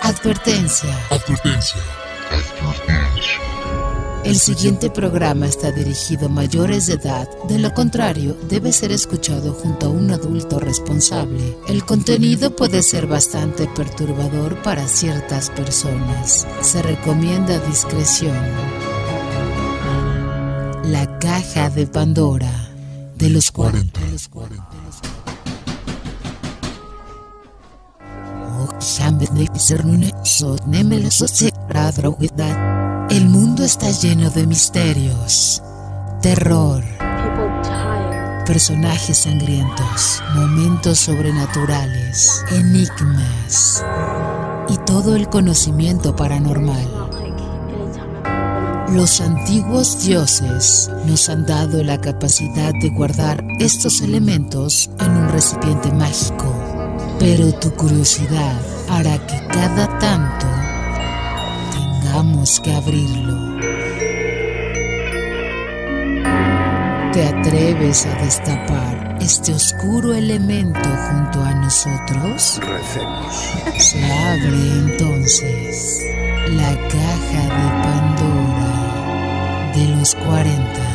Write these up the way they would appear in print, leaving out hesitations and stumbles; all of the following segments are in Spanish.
Advertencia. Advertencia. El siguiente programa está dirigido a mayores de edad, de lo contrario, debe ser escuchado junto a un adulto responsable. El contenido puede ser bastante perturbador para ciertas personas. Se recomienda discreción. La caja de Pandora de los 40. El mundo está lleno de misterios, terror, personajes sangrientos, momentos sobrenaturales, enigmas y todo el conocimiento paranormal. Los antiguos dioses nos han dado la capacidad de guardar estos elementos en un recipiente mágico, pero tu curiosidad hará que cada tanto tengamos que abrirlo. ¿Te atreves a destapar este oscuro elemento junto a nosotros? Recemos. Se abre entonces la caja de Pandora de los 40.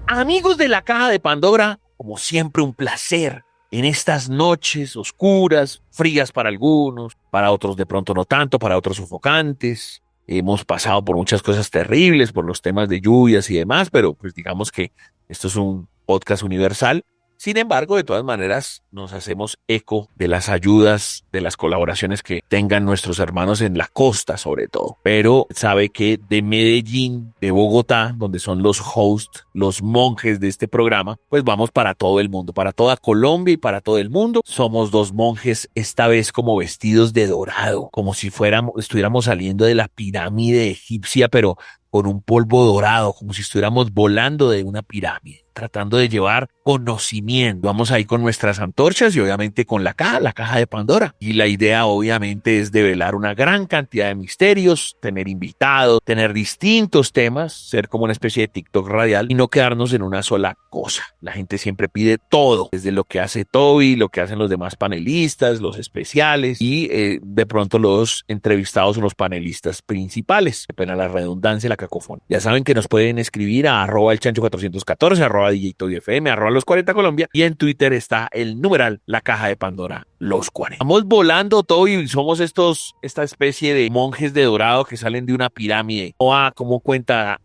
Amigos de la Caja de Pandora, como siempre un placer en estas noches oscuras, frías para algunos, para otros de pronto no tanto, para otros sofocantes. Hemos pasado por muchas cosas terribles, por los temas de lluvias y demás, pero pues digamos que esto es un podcast universal. Sin embargo, de todas maneras, nos hacemos eco de las ayudas, de las colaboraciones que tengan nuestros hermanos en la costa, sobre todo. Pero sabe que de Medellín, de Bogotá, donde son los hosts, los monjes de este programa, pues vamos para todo el mundo, para toda Colombia y para todo el mundo. Somos dos monjes, esta vez como vestidos de dorado, como si estuviéramos saliendo de la pirámide egipcia, pero con un polvo dorado, como si estuviéramos volando de una pirámide, tratando de llevar conocimiento. Vamos ahí con nuestras antorchas y obviamente con la caja de Pandora. Y la idea obviamente es develar una gran cantidad de misterios, tener invitados, tener distintos temas, ser como una especie de TikTok radial y no quedarnos en una sola cosa. La gente siempre pide todo, desde lo que hace Toby, lo que hacen los demás panelistas, los especiales y de pronto los entrevistados o los panelistas principales. Qué pena la redundancia, la cacofonía. Ya saben que nos pueden escribir a @elchancho414, @DJTobyFM, @los 40 Colombia y en Twitter está el numeral La Caja de Pandora, los 40. Vamos volando, Toby, somos esta especie de monjes de dorado que salen de una pirámide. ¿Cómo cuenta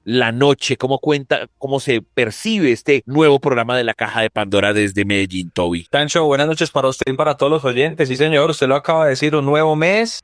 la noche? ¿Cómo se percibe este nuevo programa de La Caja de Pandora desde Medellín, Toby? Tancho, buenas noches para usted y para todos los oyentes. Sí, señor, usted lo acaba de decir, un nuevo mes.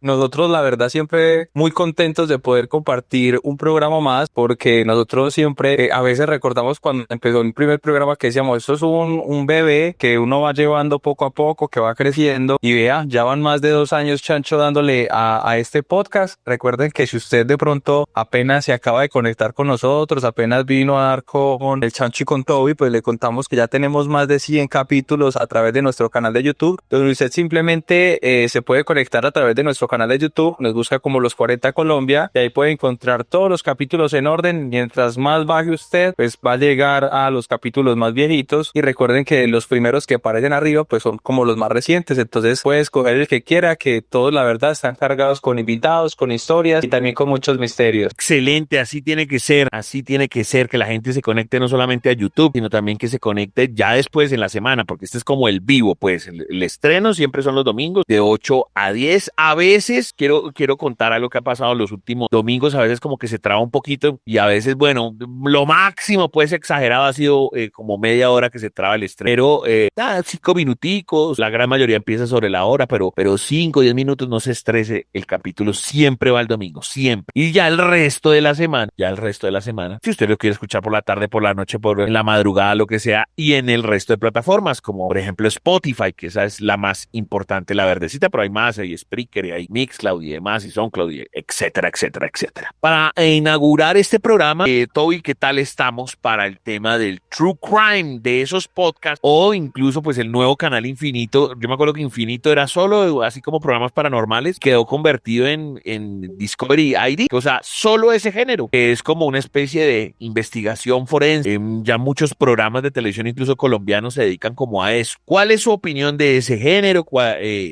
Nosotros, la verdad, siempre muy contentos de poder compartir un programa más, porque nosotros siempre, a veces recordamos cuando empezó el primer programa que decíamos, esto es un bebé que uno va llevando poco a poco, que va creciendo, y vea, ya van más de 2 años, Chancho, dándole a este podcast. Recuerden que si usted de pronto apenas se acaba de conectar con nosotros, apenas vino a dar con el Chancho y con Toby, pues le contamos que ya tenemos más de 100 capítulos a través de nuestro canal de YouTube, donde usted simplemente se puede conectar a través de nuestro canal de YouTube, nos busca como Los 40 Colombia, y ahí puede encontrar todos los capítulos en orden. Mientras más baje usted, pues va a llegar a los capítulos más viejitos, y recuerden que los primeros que aparecen arriba pues son como los más recientes, entonces puede escoger el que quiera, que todos la verdad están cargados con invitados, con historias y también con muchos misterios. Excelente, así tiene que ser, que la gente se conecte no solamente a YouTube, sino también que se conecte ya después en la semana, porque este es como el vivo, pues el estreno siempre son los domingos de 8 a 10. A veces quiero contar algo que ha pasado los últimos domingos, a veces como que se traba un poquito y a veces, bueno, lo más máximo, pues exagerado, ha sido como media hora que se traba el estreno. Pero 5 minuticos, la gran mayoría empieza sobre la hora, pero 5, 10 minutos, no se estrese. El capítulo siempre va el domingo, siempre. Y ya el resto de la semana, si usted lo quiere escuchar por la tarde, por la noche, en la madrugada, lo que sea, y en el resto de plataformas, como por ejemplo Spotify, que esa es la más importante, la verdecita, pero hay más, hay Spreaker, y hay Mixcloud y demás, y SoundCloud, y etcétera, etcétera, etcétera. Para inaugurar este programa, Toby, ¿qué tal estamos para el tema del True Crime, de esos podcasts, o incluso pues el nuevo canal Infinito? Yo me acuerdo que Infinito era solo, así como programas paranormales, quedó convertido en Discovery ID, o sea, solo ese género, que es como una especie de investigación forense. Ya muchos programas de televisión, incluso colombianos, se dedican como a eso. ¿Cuál es su opinión de ese género?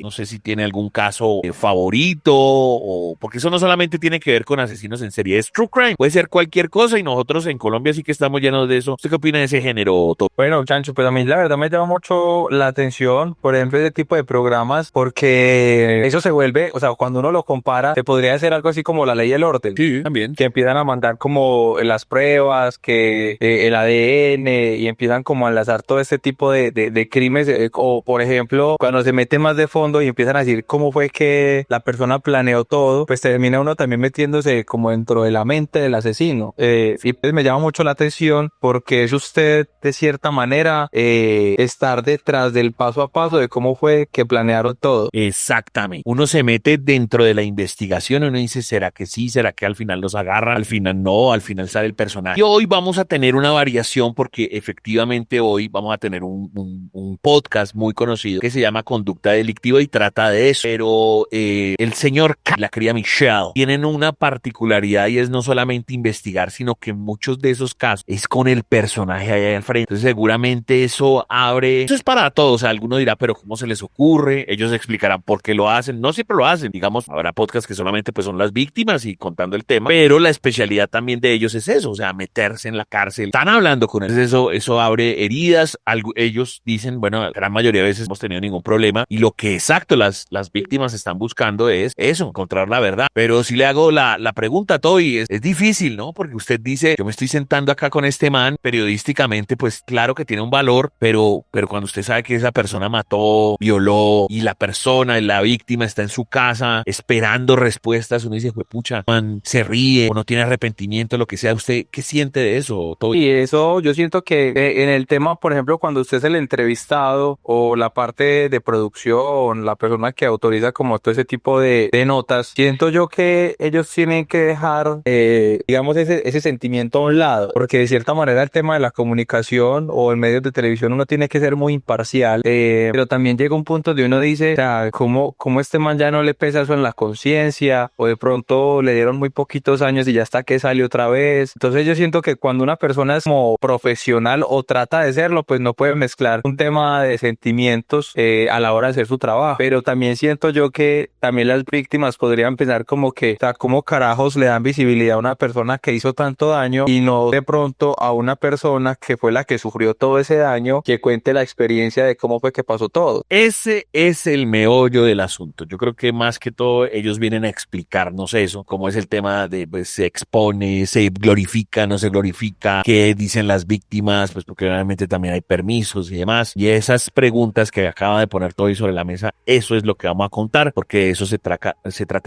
No sé si tiene algún caso favorito, o porque eso no solamente tiene que ver con asesinos en serie, es True Crime, puede ser cualquier cosa, y nosotros en Colombia sí que estamos llenos de eso. ¿Usted qué opina de ese género, Toby? Bueno, Chancho, pues a mí la verdad me llama mucho la atención, por ejemplo, ese tipo de programas, porque eso se vuelve, o sea, cuando uno lo compara, se podría hacer algo así como La Ley y el Orden. Sí, también. Que empiezan a mandar como las pruebas, que el ADN, y empiezan como a enlazar todo este tipo de crímenes, o por ejemplo, cuando se mete más de fondo y empiezan a decir cómo fue que la persona planeó todo, pues termina uno también metiéndose como dentro de la mente del asesino. Y pues me llama mucho la atención porque es usted de cierta manera estar detrás del paso a paso de cómo fue que planearon todo. Exactamente. Uno se mete dentro de la investigación y uno dice, ¿será que sí? ¿Será que al final los agarran? Al final no, al final sale el personaje. Y hoy vamos a tener una variación porque efectivamente hoy vamos a tener un podcast muy conocido que se llama Conducta Delictiva y trata de eso. Pero el señor y la querida Michelle tienen una particularidad, y es no solamente investigar, sino que en muchos de esos casos es con el personaje allá al frente. Entonces seguramente eso es para todos. O sea, alguno dirá, pero ¿cómo se les ocurre? Ellos explicarán por qué lo hacen. No siempre lo hacen. Digamos, habrá podcasts que solamente pues son las víctimas y contando el tema, pero la especialidad también de ellos es eso, o sea, meterse en la cárcel. Están hablando con él. Entonces eso abre heridas. Ellos dicen, bueno, la gran mayoría de veces hemos tenido ningún problema, y lo que exacto las víctimas están buscando es eso, encontrar la verdad. Pero si le hago la pregunta, Toby, es difícil, ¿no? Porque usted dice, yo me estoy sentando acá con este man, periodísticamente, pues claro que tiene un valor, pero cuando usted sabe que esa persona mató, violó, y la persona, la víctima, está en su casa esperando respuestas, uno dice, pucha, man, se ríe o no tiene arrepentimiento, lo que sea. ¿Usted qué siente de eso, Toby? Y eso yo siento que en el tema, por ejemplo, cuando usted es el entrevistado o la parte de producción, la persona que autoriza como todo ese tipo de notas, siento yo que ellos tienen que dejar, digamos, ese sentimiento a un lado, porque de cierta manera el tema de la comunicación o en medios de televisión uno tiene que ser muy imparcial, pero también llega un punto donde uno dice, o sea, ¿cómo este man ya no le pesa eso en la conciencia? O de pronto le dieron muy poquitos años y ya está que sale otra vez. Entonces yo siento que cuando una persona es como profesional o trata de serlo, pues no puede mezclar un tema de sentimientos a la hora de hacer su trabajo. Pero también siento yo que también las víctimas podrían pensar como que, o sea, ¿cómo carajos le dan visibilidad a una persona que hizo tanto daño y no de pronto a una persona que fue la que sufrió todo ese daño, que cuente la experiencia de cómo fue que pasó todo? Ese es el meollo del asunto. Yo creo que más que todo ellos vienen a explicarnos eso, cómo es el tema de, pues, se expone, se glorifica, no se glorifica, qué dicen las víctimas, pues porque realmente también hay permisos y demás. Y esas preguntas que acaba de poner Toby sobre la mesa, eso es lo que vamos a contar, porque de eso se trata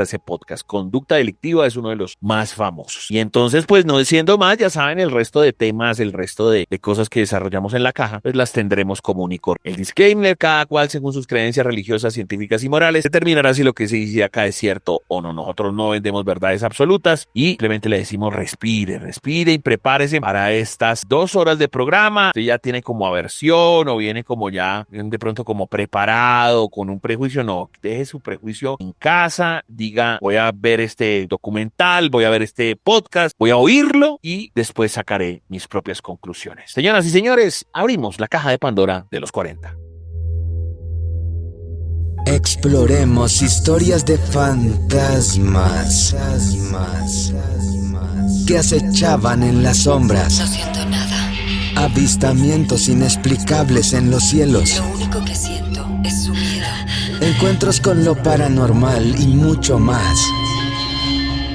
ese podcast. Conducta Delictiva es uno de los más famosos. Y entonces, pues no diciendo más, ya saben, el resto de temas, el resto de cosas que desarrollamos en la caja, pues las tendremos como unicornio. El disclaimer, cada cual según sus creencias religiosas, científicas y morales, determinará si lo que se dice acá es cierto o no. Nosotros no vendemos verdades absolutas y simplemente le decimos respire y prepárese para estas 2 horas de programa. Usted ya tiene como aversión o viene como ya de pronto como preparado con un prejuicio. No, deje su prejuicio en casa, diga, voy a ver este documental, voy a ver este podcast, voy a oírlo y después sacaré mis propias conclusiones. Señoras y señores, abrimos la caja de Pandora de los 40. Exploremos historias de fantasmas que acechaban en las sombras. No siento nada. Avistamientos inexplicables en los cielos. Lo único que siento es su miedo. Encuentros con lo paranormal y mucho más.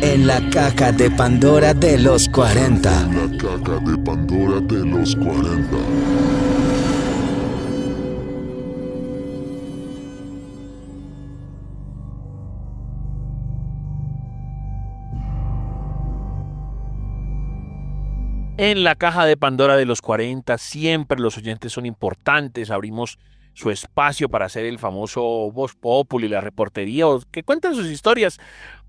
En la caja de Pandora de los 40. En la caja de Pandora de los 40. En la caja de Pandora de los 40 siempre los oyentes son importantes. Abrimos su espacio para hacer el famoso Voz Populi, la reportería, que cuentan sus historias.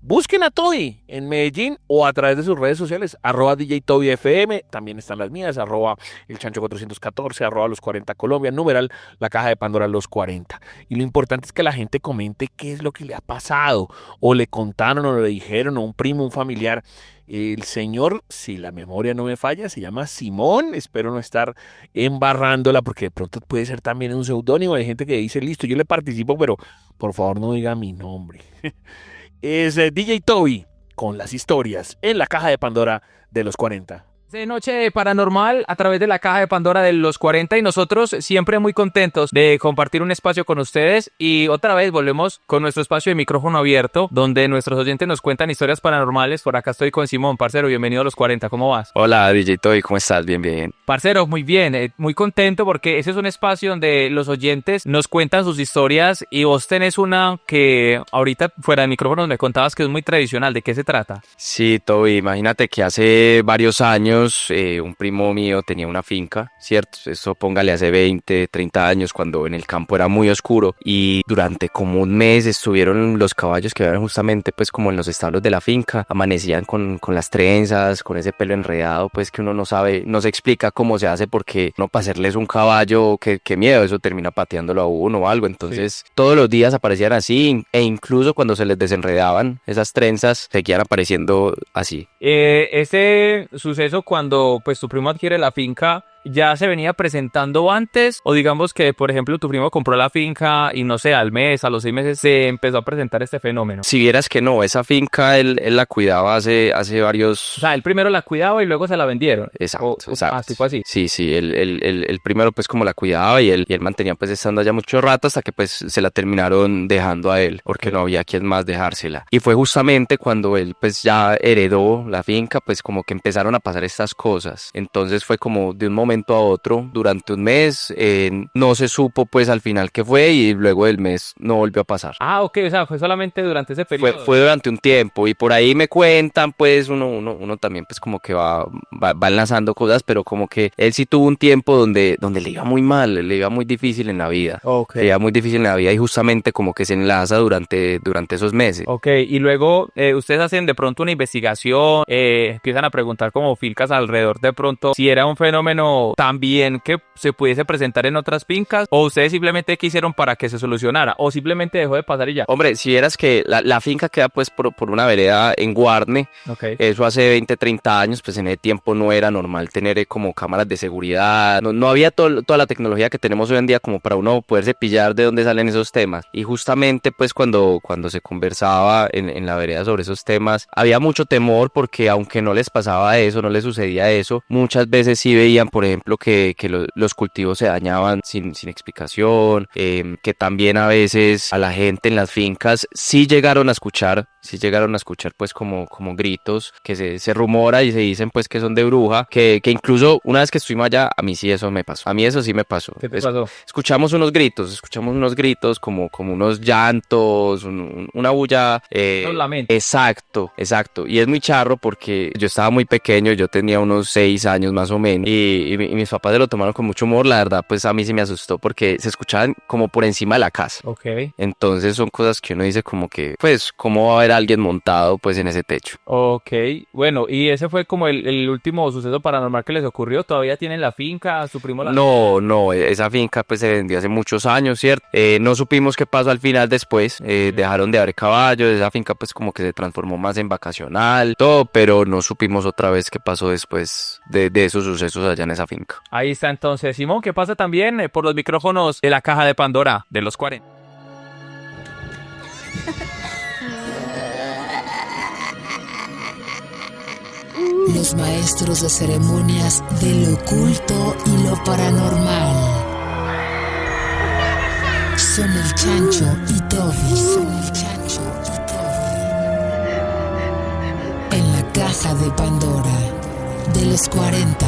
Busquen a Toby en Medellín o a través de sus redes sociales, @DJ Toby FM, también están las mías, @elchancho414, @los 40 Colombia, numeral la caja de Pandora los 40. Y lo importante es que la gente comente qué es lo que le ha pasado, o le contaron o le dijeron, o un primo, un familiar. El señor, si la memoria no me falla, se llama Simón. Espero no estar embarrándola porque de pronto puede ser también un seudónimo. Hay gente que dice, listo, yo le participo, pero por favor no diga mi nombre. Es DJ Toby con las historias en la caja de Pandora de los 40. De Noche Paranormal a través de la caja de Pandora de los 40 y nosotros siempre muy contentos de compartir un espacio con ustedes y otra vez volvemos con nuestro espacio de micrófono abierto donde nuestros oyentes nos cuentan historias paranormales. Por acá estoy con Simón, parcero, bienvenido a los 40, ¿cómo vas? Hola DJ Toy, ¿cómo estás? Bien, bien. Parcero, muy bien, muy contento porque ese es un espacio donde los oyentes nos cuentan sus historias y vos tenés una que ahorita fuera de micrófono me contabas que es muy tradicional, ¿de qué se trata? Sí, Toby, imagínate que hace varios años un primo mío tenía una finca, ¿cierto? Eso póngale hace 20, 30 años cuando en el campo era muy oscuro y durante como un mes estuvieron los caballos que habían justamente pues como en los establos de la finca, amanecían con las trenzas, con ese pelo enredado pues que uno no sabe, no se explica cómo se hace porque no para hacerles un caballo, qué miedo, eso termina pateándolo a uno o algo, entonces sí. Todos los días aparecían así e incluso cuando se les desenredaban esas trenzas seguían apareciendo así. Ese suceso cuando pues tu primo adquiere la finca, ¿ya se venía presentando antes? O digamos que, por ejemplo, tu primo compró la finca y no sé, al mes, a los 6 meses se empezó a presentar este fenómeno. Si vieras que no, esa finca él la cuidaba hace varios... O sea, él primero la cuidaba y luego se la vendieron. Exacto, exacto. Así fue así. Sí, él primero pues como la cuidaba y él mantenía pues estando allá mucho rato hasta que pues se la terminaron dejando a él, porque no había quien más dejársela. Y fue justamente cuando él pues ya heredó la finca, pues como que empezaron a pasar estas cosas. Entonces fue como de un momento a otro durante un mes, no se supo pues al final qué fue y luego del mes no volvió a pasar. Ah, ok, o sea, fue solamente durante ese periodo. Fue durante un tiempo y por ahí me cuentan pues uno también pues como que va enlazando cosas, pero como que él sí tuvo un tiempo donde le iba muy mal, le iba muy difícil en la vida. Okay. Le iba muy difícil en la vida y justamente como que se enlaza durante esos meses. Ok, y luego ustedes hacen de pronto una investigación, empiezan a preguntar como fincas alrededor de pronto si era un fenómeno también que se pudiese presentar en otras fincas, o ustedes simplemente quisieron para que se solucionara, o simplemente dejó de pasar y ya. Hombre, si vieras que la finca queda pues por una vereda en Guarne, okay. Eso hace 20, 30 años, pues en ese tiempo no era normal tener como cámaras de seguridad, no había toda la tecnología que tenemos hoy en día como para uno poderse pillar de dónde salen esos temas, y justamente pues cuando se conversaba en la vereda sobre esos temas, había mucho temor porque aunque no les pasaba eso, no les sucedía eso, muchas veces sí veían, por ejemplo, que los cultivos se dañaban sin explicación, que también a veces a la gente en las fincas sí llegaron a escuchar pues como gritos, que se rumora y se dicen pues que son de bruja, que incluso una vez que estuvimos allá, a mí sí eso me pasó, ¿Qué te pasó? Escuchamos unos gritos como unos llantos, una bulla, un lamento. Exacto, y es muy charro porque yo estaba muy pequeño, yo tenía unos 6 años más o menos, y mis papás se lo tomaron con mucho humor. La verdad pues a mí sí me asustó porque se escuchaban como por encima de la casa. Okay. Entonces son cosas que uno dice como que pues cómo va a haber alguien montado pues en ese techo. Ok, bueno, y ese fue como el último suceso paranormal que les ocurrió. ¿Todavía tienen la finca? ¿Su primo la... No, esa finca pues se vendió hace muchos años, ¿cierto? No supimos qué pasó al final después, dejaron de haber caballos, esa finca pues como que se transformó más en vacacional, todo, pero no supimos otra vez qué pasó después de esos sucesos allá en esa finca. Ahí está entonces, Simón, ¿qué pasa también por los micrófonos de la caja de Pandora de los 40? Los maestros de ceremonias de lo oculto y lo paranormal son el Chancho y Toby. los 40.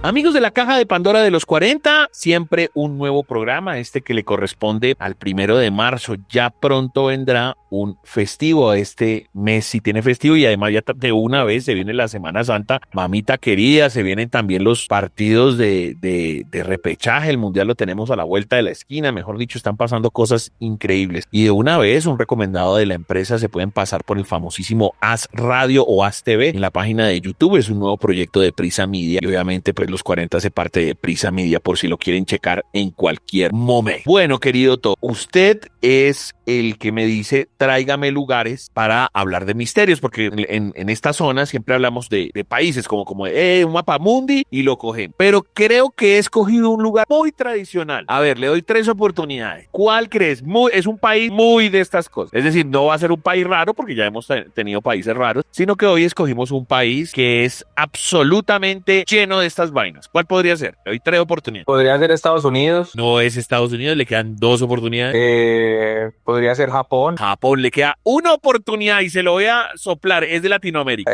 Amigos de la Caja de Pandora de los 40, siempre un nuevo programa, este que le corresponde al 1 de marzo. Ya pronto vendrá un festivo, este mes sí tiene festivo y además ya de una vez se viene la Semana Santa, mamita querida, se vienen también los partidos de repechaje, el Mundial lo tenemos a la vuelta de la esquina, mejor dicho, están pasando cosas increíbles. Y de una vez, un recomendado de la empresa, se pueden pasar por el famosísimo As Radio o As TV en la página de YouTube, es un nuevo proyecto de Prisa Media y obviamente pues los 40 hace parte de Prisa Media por si lo quieren checar en cualquier momento. Bueno, querido To, usted es el que me dice tráigame lugares para hablar de misterios, porque en esta zona siempre hablamos de países como un mapa mundi y lo cogemos, pero creo que he escogido un lugar muy tradicional. A ver, le doy 3 oportunidades. ¿Cuál crees? Es un país muy de estas cosas, es decir, no va a ser un país raro porque ya hemos tenido países raros, sino que hoy escogimos un país que es absolutamente lleno de estas vainas. ¿Cuál podría ser? Le doy 3 oportunidades. Podría ser Estados Unidos. No es Estados Unidos, le quedan 2 oportunidades. Podría ser Japón. Japón, le queda una oportunidad y se lo voy a soplar, es de Latinoamérica.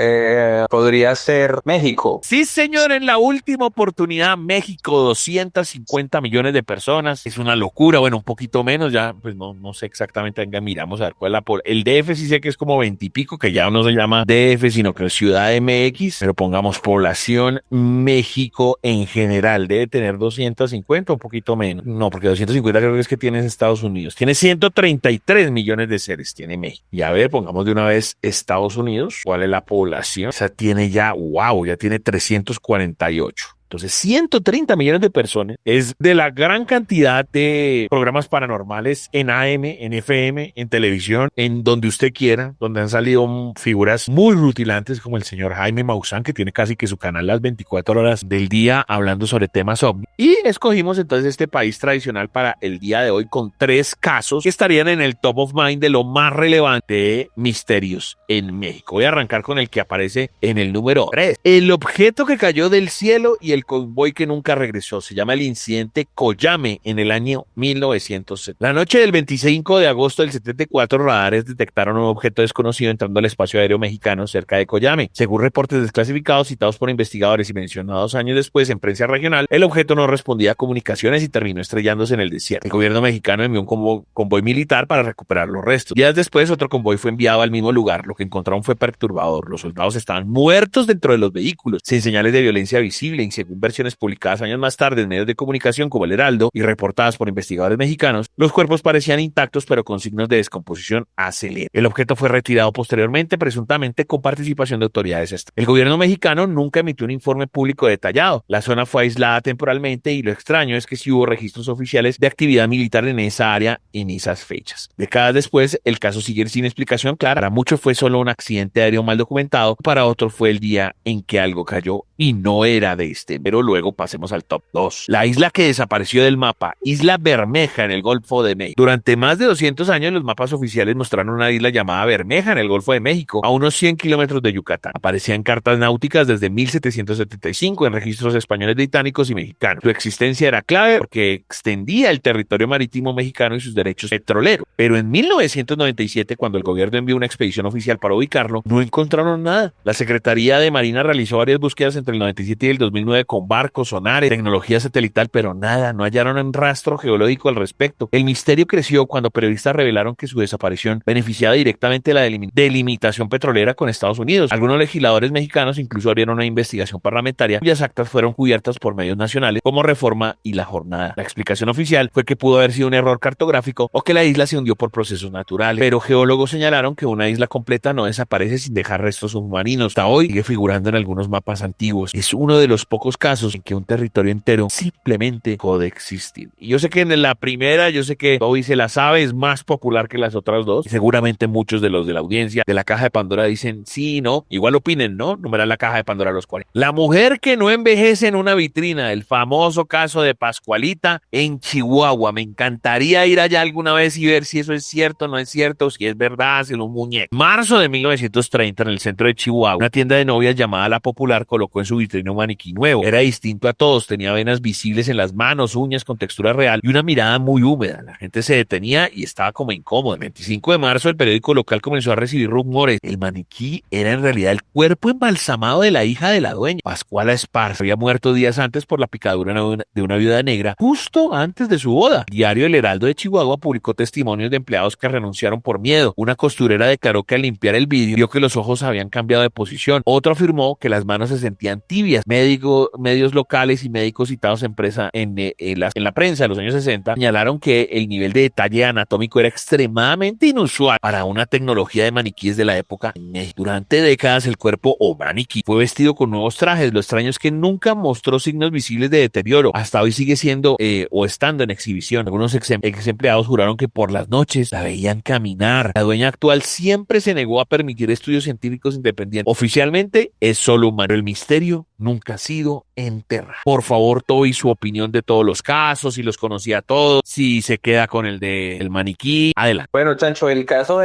Podría ser México. Sí, señor, en la última oportunidad, México, 250 millones de personas, es una locura, bueno, un poquito menos, ya, pues no sé exactamente, venga, miramos a ver cuál es el DF sí sé que es como 20 y pico, que ya no se llama DF, sino que es Ciudad MX, pero pongamos población México en general, debe tener 250, un poquito menos, no, porque 250 creo que es que tiene Estados Unidos, tiene 133 millones de seres, tiene México, y a ver, pongamos de una vez Estados Unidos, ¿cuál es la población? O sea, tiene ya, wow, ya tiene 348. Entonces, 130 millones de personas es de la gran cantidad de programas paranormales en AM, en FM, en televisión, en donde usted quiera, donde han salido figuras muy rutilantes como el señor Jaime Maussan, que tiene casi que su canal las 24 horas del día hablando sobre temas ovni. Y escogimos entonces este país tradicional para el día de hoy con 3 casos que estarían en el top of mind de lo más relevante de misterios en México. Voy a arrancar con el que aparece en el número 3. El objeto que cayó del cielo y el convoy que nunca regresó. Se llama el incidente Coyame en el año 1970. La noche del 25 de agosto del 74, radares detectaron un objeto desconocido entrando al espacio aéreo mexicano cerca de Coyame. Según reportes desclasificados citados por investigadores y mencionados años después en prensa regional, el objeto no respondía a comunicaciones y terminó estrellándose en el desierto. El gobierno mexicano envió un convoy militar para recuperar los restos. Días después, otro convoy fue enviado al mismo lugar. Lo que encontraron fue perturbador. Los soldados estaban muertos dentro de los vehículos, sin señales de violencia visible, y según versiones publicadas años más tarde en medios de comunicación como El Heraldo y reportadas por investigadores mexicanos, los cuerpos parecían intactos pero con signos de descomposición acelera. El objeto fue retirado posteriormente, presuntamente con participación de autoridades. El gobierno mexicano nunca emitió un informe público detallado. La zona fue aislada temporalmente y lo extraño es que sí hubo registros oficiales de actividad militar en esa área en esas fechas. Décadas después, el caso sigue sin explicación clara. Para muchos fue solo un accidente aéreo mal documentado, para otros fue el día en que algo cayó y no era de este. Pero luego pasemos al top 2. La isla que desapareció del mapa, Isla Bermeja en el Golfo de México. Durante más de 200 años los mapas oficiales mostraron una isla llamada Bermeja en el Golfo de México, a unos 100 kilómetros de Yucatán. Aparecía en cartas náuticas desde 1775 en registros españoles, británicos y mexicanos. Su existencia era clave porque extendía el territorio marítimo mexicano y sus derechos petroleros. Pero en 1997, cuando el gobierno envió una expedición oficial para ubicarlo, no encontraron nada. La Secretaría de Marina realizó varias búsquedas entre el 97 y el 2009 con barcos, sonares, tecnología satelital, pero nada, no hallaron un rastro geológico al respecto. El misterio creció cuando periodistas revelaron que su desaparición beneficiaba directamente de la delimitación petrolera con Estados Unidos. Algunos legisladores mexicanos incluso abrieron una investigación parlamentaria cuyas actas fueron cubiertas por medios nacionales como Reforma y La Jornada. La explicación oficial fue que pudo haber sido un error cartográfico o que la isla se hundió por procesos naturales, pero geólogos señalaron que una isla completa no desaparece sin dejar restos submarinos. Hasta hoy sigue figurando en algunos mapas antiguos. Es uno de los pocos pocos casos en que un territorio entero simplemente dejó de existir. Y yo sé que en la primera, yo sé que Toby se la sabe, es más popular que las otras dos. Y seguramente muchos de los de la audiencia de la Caja de Pandora dicen, sí, no, igual opinen, ¿no? Numeral la Caja de Pandora a los 40. La mujer que no envejece en una vitrina, el famoso caso de Pascualita en Chihuahua. Me encantaría ir allá alguna vez y ver si eso es cierto, no es cierto, si es verdad, si es un muñeco. Marzo de 1930, en el centro de Chihuahua, una tienda de novias llamada La Popular colocó en su vitrina un maniquí nuevo. Era distinto a todos, tenía venas visibles en las manos, uñas con textura real y una mirada muy húmeda. La gente se detenía y estaba como incómoda. El 25 de marzo, el periódico local comenzó a recibir rumores. El maniquí era en realidad el cuerpo embalsamado de la hija de la dueña, Pascuala Esparza. Había muerto días antes por la picadura de una viuda negra, justo antes de su boda. El diario El Heraldo de Chihuahua publicó testimonios de empleados que renunciaron por miedo. Una costurera declaró que al limpiar el vidrio vio que los ojos habían cambiado de posición. Otro afirmó que las manos se sentían tibias. Medios locales y médicos citados en la prensa de los años 60 señalaron que el nivel de detalle anatómico era extremadamente inusual para una tecnología de maniquíes de la época en México. Durante décadas el cuerpo o maniquí fue vestido con nuevos trajes. Lo extraño es que nunca mostró signos visibles de deterioro. Hasta hoy sigue siendo o estando en exhibición. Algunos ex empleados juraron que por las noches la veían caminar. La dueña actual siempre se negó a permitir estudios científicos independientes. Oficialmente es solo humano. El misterio nunca ha sido enterrado. Por favor, Toby, su opinión de todos los casos, si los conocía todos, si se queda con el del maniquí. Adelante. Bueno, Chancho, el caso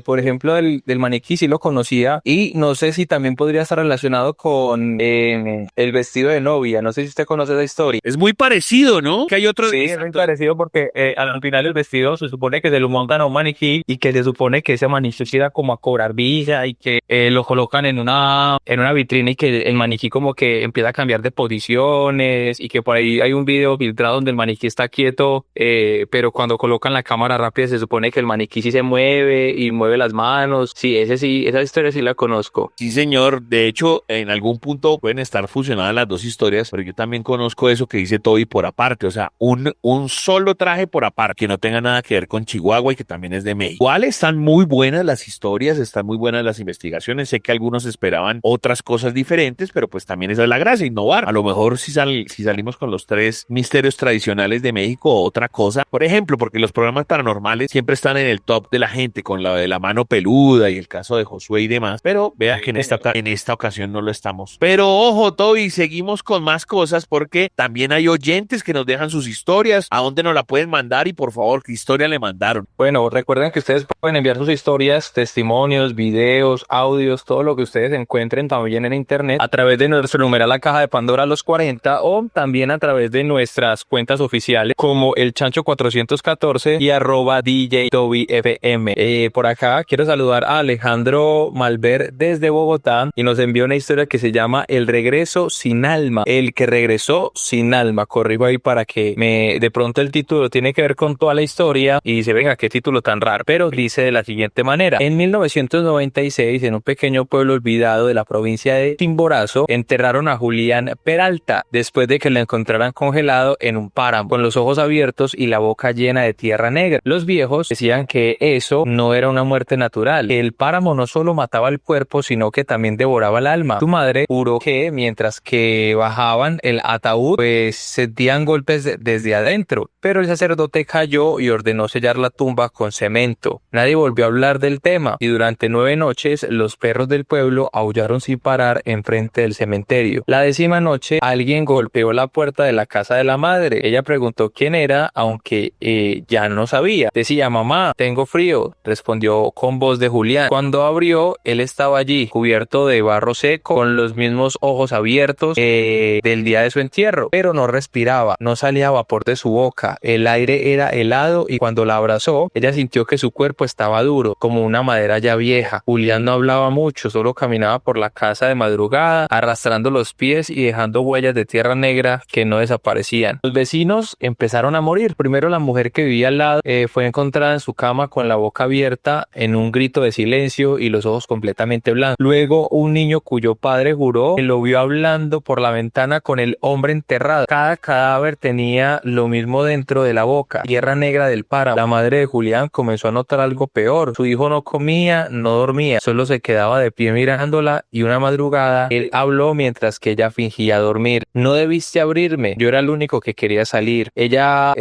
por ejemplo, del maniquí sí lo conocía y no sé si también podría estar relacionado con el vestido de novia. No sé si usted conoce esa historia. Es muy parecido, ¿no? Que hay otro. Sí, es muy parecido porque al final el vestido se supone que se lo montan a un maniquí y que se supone que ese maniquí se da como a cobrar vida y que lo colocan en una vitrina y que el maniquí como que empieza a cambiar de posiciones y que por ahí hay un video filtrado donde el maniquí está quieto, pero cuando colocan la cámara rápida se supone que el maniquí sí se mueve y mueve las manos. Sí, esa historia sí la conozco. Sí, señor. De hecho, en algún punto pueden estar fusionadas las dos historias, pero yo también conozco eso que dice Toby por aparte, o sea, un solo traje por aparte, que no tenga nada que ver con Chihuahua y que también es de México. Igual están muy buenas las historias, están muy buenas las investigaciones. Sé que algunos esperaban otras cosas diferentes, pero pues también esa es la gracia, innovar. A lo mejor si salimos con los 3 misterios tradicionales de México, otra cosa. Por ejemplo, porque los programas paranormales siempre están en el top de la gente, con la de la mano peluda y el caso de Josué y demás, pero vea que en esta ocasión no lo estamos. Pero ojo, Toby, seguimos con más cosas porque también hay oyentes que nos dejan sus historias. ¿A dónde nos la pueden mandar? Y por favor, ¿qué historia le mandaron? Bueno, recuerden que ustedes pueden enviar sus historias, testimonios, videos, audios, todo lo que ustedes encuentren también en internet a través de nuestro numeral La Caja de Pandora a los 40 o también a través de nuestras cuentas oficiales como el Chancho 414 y @DJTobyFM. Por acá quiero saludar a Alejandro Malver desde Bogotá y nos envió una historia que se llama El regreso sin alma. El que regresó sin alma. Corrijo ahí para que de pronto el título tiene que ver con toda la historia y dice, venga, qué título tan raro. Pero dice de la siguiente manera. En 1996, en un pequeño pueblo olvidado de la provincia de Chimborazo, enterraron a Julián Peralta después de que lo encontraran congelado en un páramo, con los ojos abiertos y la boca llena de tierra negra. Los viejos decían que eso no era una muerte natural, que el páramo no solo mataba el cuerpo, sino que también devoraba el alma. Su madre juró que mientras que bajaban el ataúd, pues sentían golpes desde adentro, pero el sacerdote cayó y ordenó sellar la tumba con cemento. Nadie volvió a hablar del tema y durante 9 noches los perros del pueblo aullaron sin parar enfrente del cementerio. La 10ª noche alguien golpeó la puerta de la casa de la madre. Ella preguntó quién era, aunque ya no sabía. Decía, mamá, tengo frío, respondió con voz de Julián. Cuando abrió, él estaba allí, cubierto de barro seco, con los mismos ojos abiertos del día de su entierro, pero no respiraba, no salía vapor de su boca, el aire era helado y cuando la abrazó, ella sintió que su cuerpo estaba duro, como una madera ya vieja. Julián no hablaba mucho, solo caminaba por la casa de madrugada, arrastrando los pies y dejando huellas de tierra negra que no desaparecían. Los vecinos empezaron a morir. Primero la mujer que vivía al lado fue encontrada en su cama con la boca abierta en un grito de silencio y los ojos completamente blancos. Luego un niño cuyo padre juró que lo vio hablando por la ventana con el hombre enterrado. Cada cadáver tenía lo mismo dentro de la boca, tierra negra del páramo. La madre de Julián comenzó a notar algo peor. Su hijo no comía, no dormía, solo se quedaba de pie mirándola y una madrugada él habló habló mientras que ella fingía dormir. No debiste abrirme, yo era el único que quería salir. Ella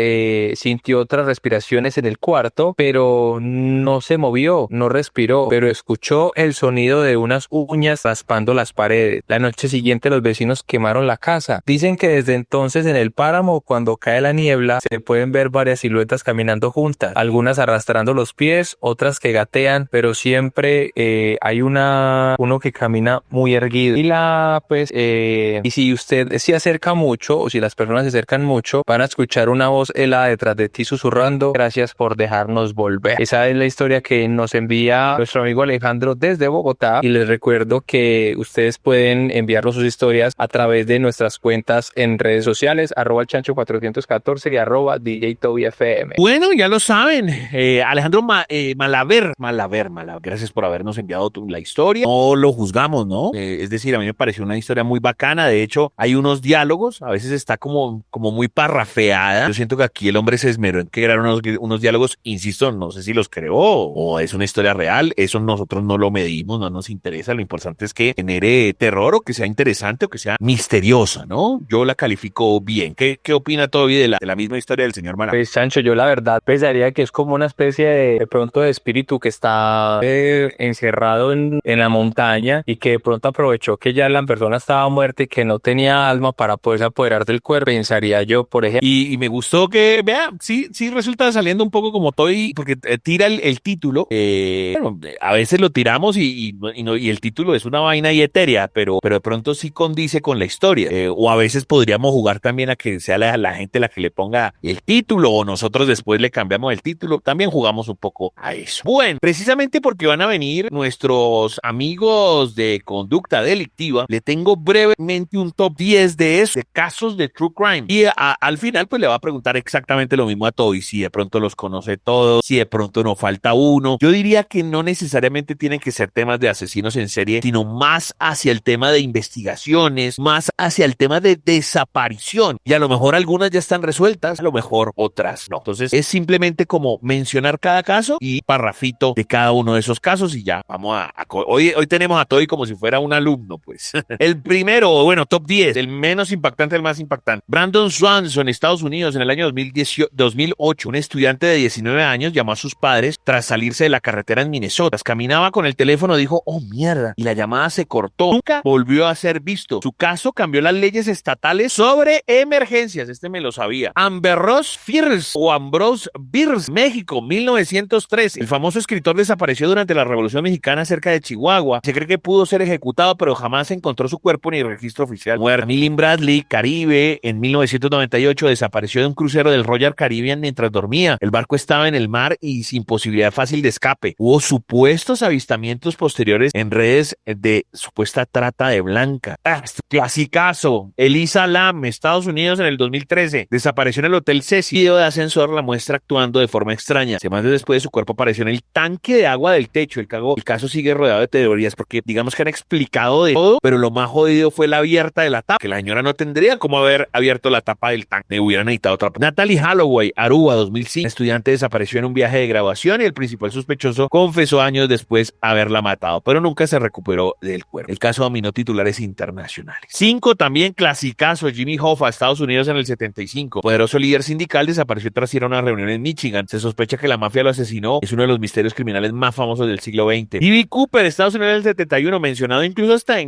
sintió otras respiraciones en el cuarto, pero no se movió, no respiró, pero escuchó el sonido de unas uñas raspando las paredes. La noche siguiente los vecinos quemaron la casa. Dicen que desde entonces en el páramo, cuando cae la niebla, se pueden ver varias siluetas caminando juntas, algunas arrastrando los pies, otras que gatean, pero siempre hay uno que camina muy erguido. Y si usted se acerca mucho, o si las personas se acercan mucho, van a escuchar una voz helada detrás de ti susurrando: gracias por dejarnos volver. Esa es la historia que nos envía nuestro amigo Alejandro desde Bogotá, y les recuerdo que ustedes pueden enviarnos sus historias a través de nuestras cuentas en redes sociales, @elchancho414 y @DJTobyFM. Bueno, ya lo saben, Alejandro Malaver, gracias por habernos enviado la historia. No lo juzgamos, ¿no? Es decir, a mí me pareció una historia muy bacana. De hecho, hay unos diálogos, a veces está como muy parrafeada. Yo siento que aquí el hombre se esmeró en crear unos diálogos, insisto, no sé si los creó o es una historia real. Eso nosotros no lo medimos, no nos interesa. Lo importante es que genere terror, o que sea interesante, o que sea misteriosa, ¿no? Yo la califico bien. ¿Qué opina Toby de la misma historia del señor Malaver? Pues Sancho, yo la verdad pensaría que es como una especie de pronto de espíritu que está encerrado en la montaña, y que de pronto aprovechó que ya la persona estaba muerta y que no tenía alma para poderse apoderar del cuerpo, pensaría yo, por ejemplo. Y me gustó que, vea, sí resulta saliendo un poco como Toy, porque tira el título. Bueno, a veces lo tiramos y el título es una vaina y etérea, pero de pronto sí condice con la historia. O a veces podríamos jugar también a que sea la gente la que le ponga el título, o nosotros después le cambiamos el título. También jugamos un poco a eso. Bueno, precisamente porque van a venir nuestros amigos de Conducta Delictiva, le tengo brevemente un top 10 de casos de true crime. Y al final pues le va a preguntar exactamente lo mismo a Toby, si de pronto los conoce todos, si de pronto nos falta uno. Yo diría que no necesariamente tienen que ser temas de asesinos en serie, sino más hacia el tema de investigaciones, más hacia el tema de desaparición. Y a lo mejor algunas ya están resueltas, a lo mejor otras no. Entonces es simplemente como mencionar cada caso y parrafito de cada uno de esos casos, y ya vamos hoy tenemos a Toby como si fuera un alumno, pues. El primero, bueno, top 10, el menos impactante, el más impactante. Brandon Swanson, Estados Unidos, en el año 2008, un estudiante de 19 años llamó a sus padres tras salirse de la carretera en Minnesota. Caminaba con el teléfono, dijo: oh mierda, y la llamada se cortó. Nunca volvió a ser visto. Su caso cambió las leyes estatales sobre emergencias. Este me lo sabía. Ambrose Bierce, México, 1913. El famoso escritor desapareció durante la Revolución Mexicana cerca de Chihuahua. Se cree que pudo ser ejecutado, pero jamás se encontró su cuerpo ni registro oficial. Muerto. Millie Bradley, Caribe, en 1998 desapareció de un crucero del Royal Caribbean mientras dormía. El barco estaba en el mar y sin posibilidad fácil de escape. Hubo supuestos avistamientos posteriores en redes de supuesta trata de blanca. Clasicazo. Elisa Lam, Estados Unidos, en el 2013. Desapareció en el Hotel Cecil. Video de ascensor la muestra actuando de forma extraña. Semanas después, su cuerpo apareció en el tanque de agua del techo. El caso sigue rodeado de teorías, porque digamos que han explicado de todo, pero lo más jodido fue la abierta de la tapa, que la señora no tendría cómo haber abierto la tapa del tanque. Le hubieran necesitado otra. Natalie Holloway, Aruba, 2005. La estudiante desapareció en un viaje de graduación y el principal sospechoso confesó años después haberla matado, pero nunca se recuperó del cuerpo. El caso dominó titulares internacionales. 5, también clasicazo. Jimmy Hoffa, Estados Unidos, en el 75. Poderoso líder sindical desapareció tras ir a una reunión en Michigan. Se sospecha que la mafia lo asesinó. Es uno de los misterios criminales más famosos del siglo XX. D.B. Cooper, Estados Unidos, en el 71, mencionado incluso hasta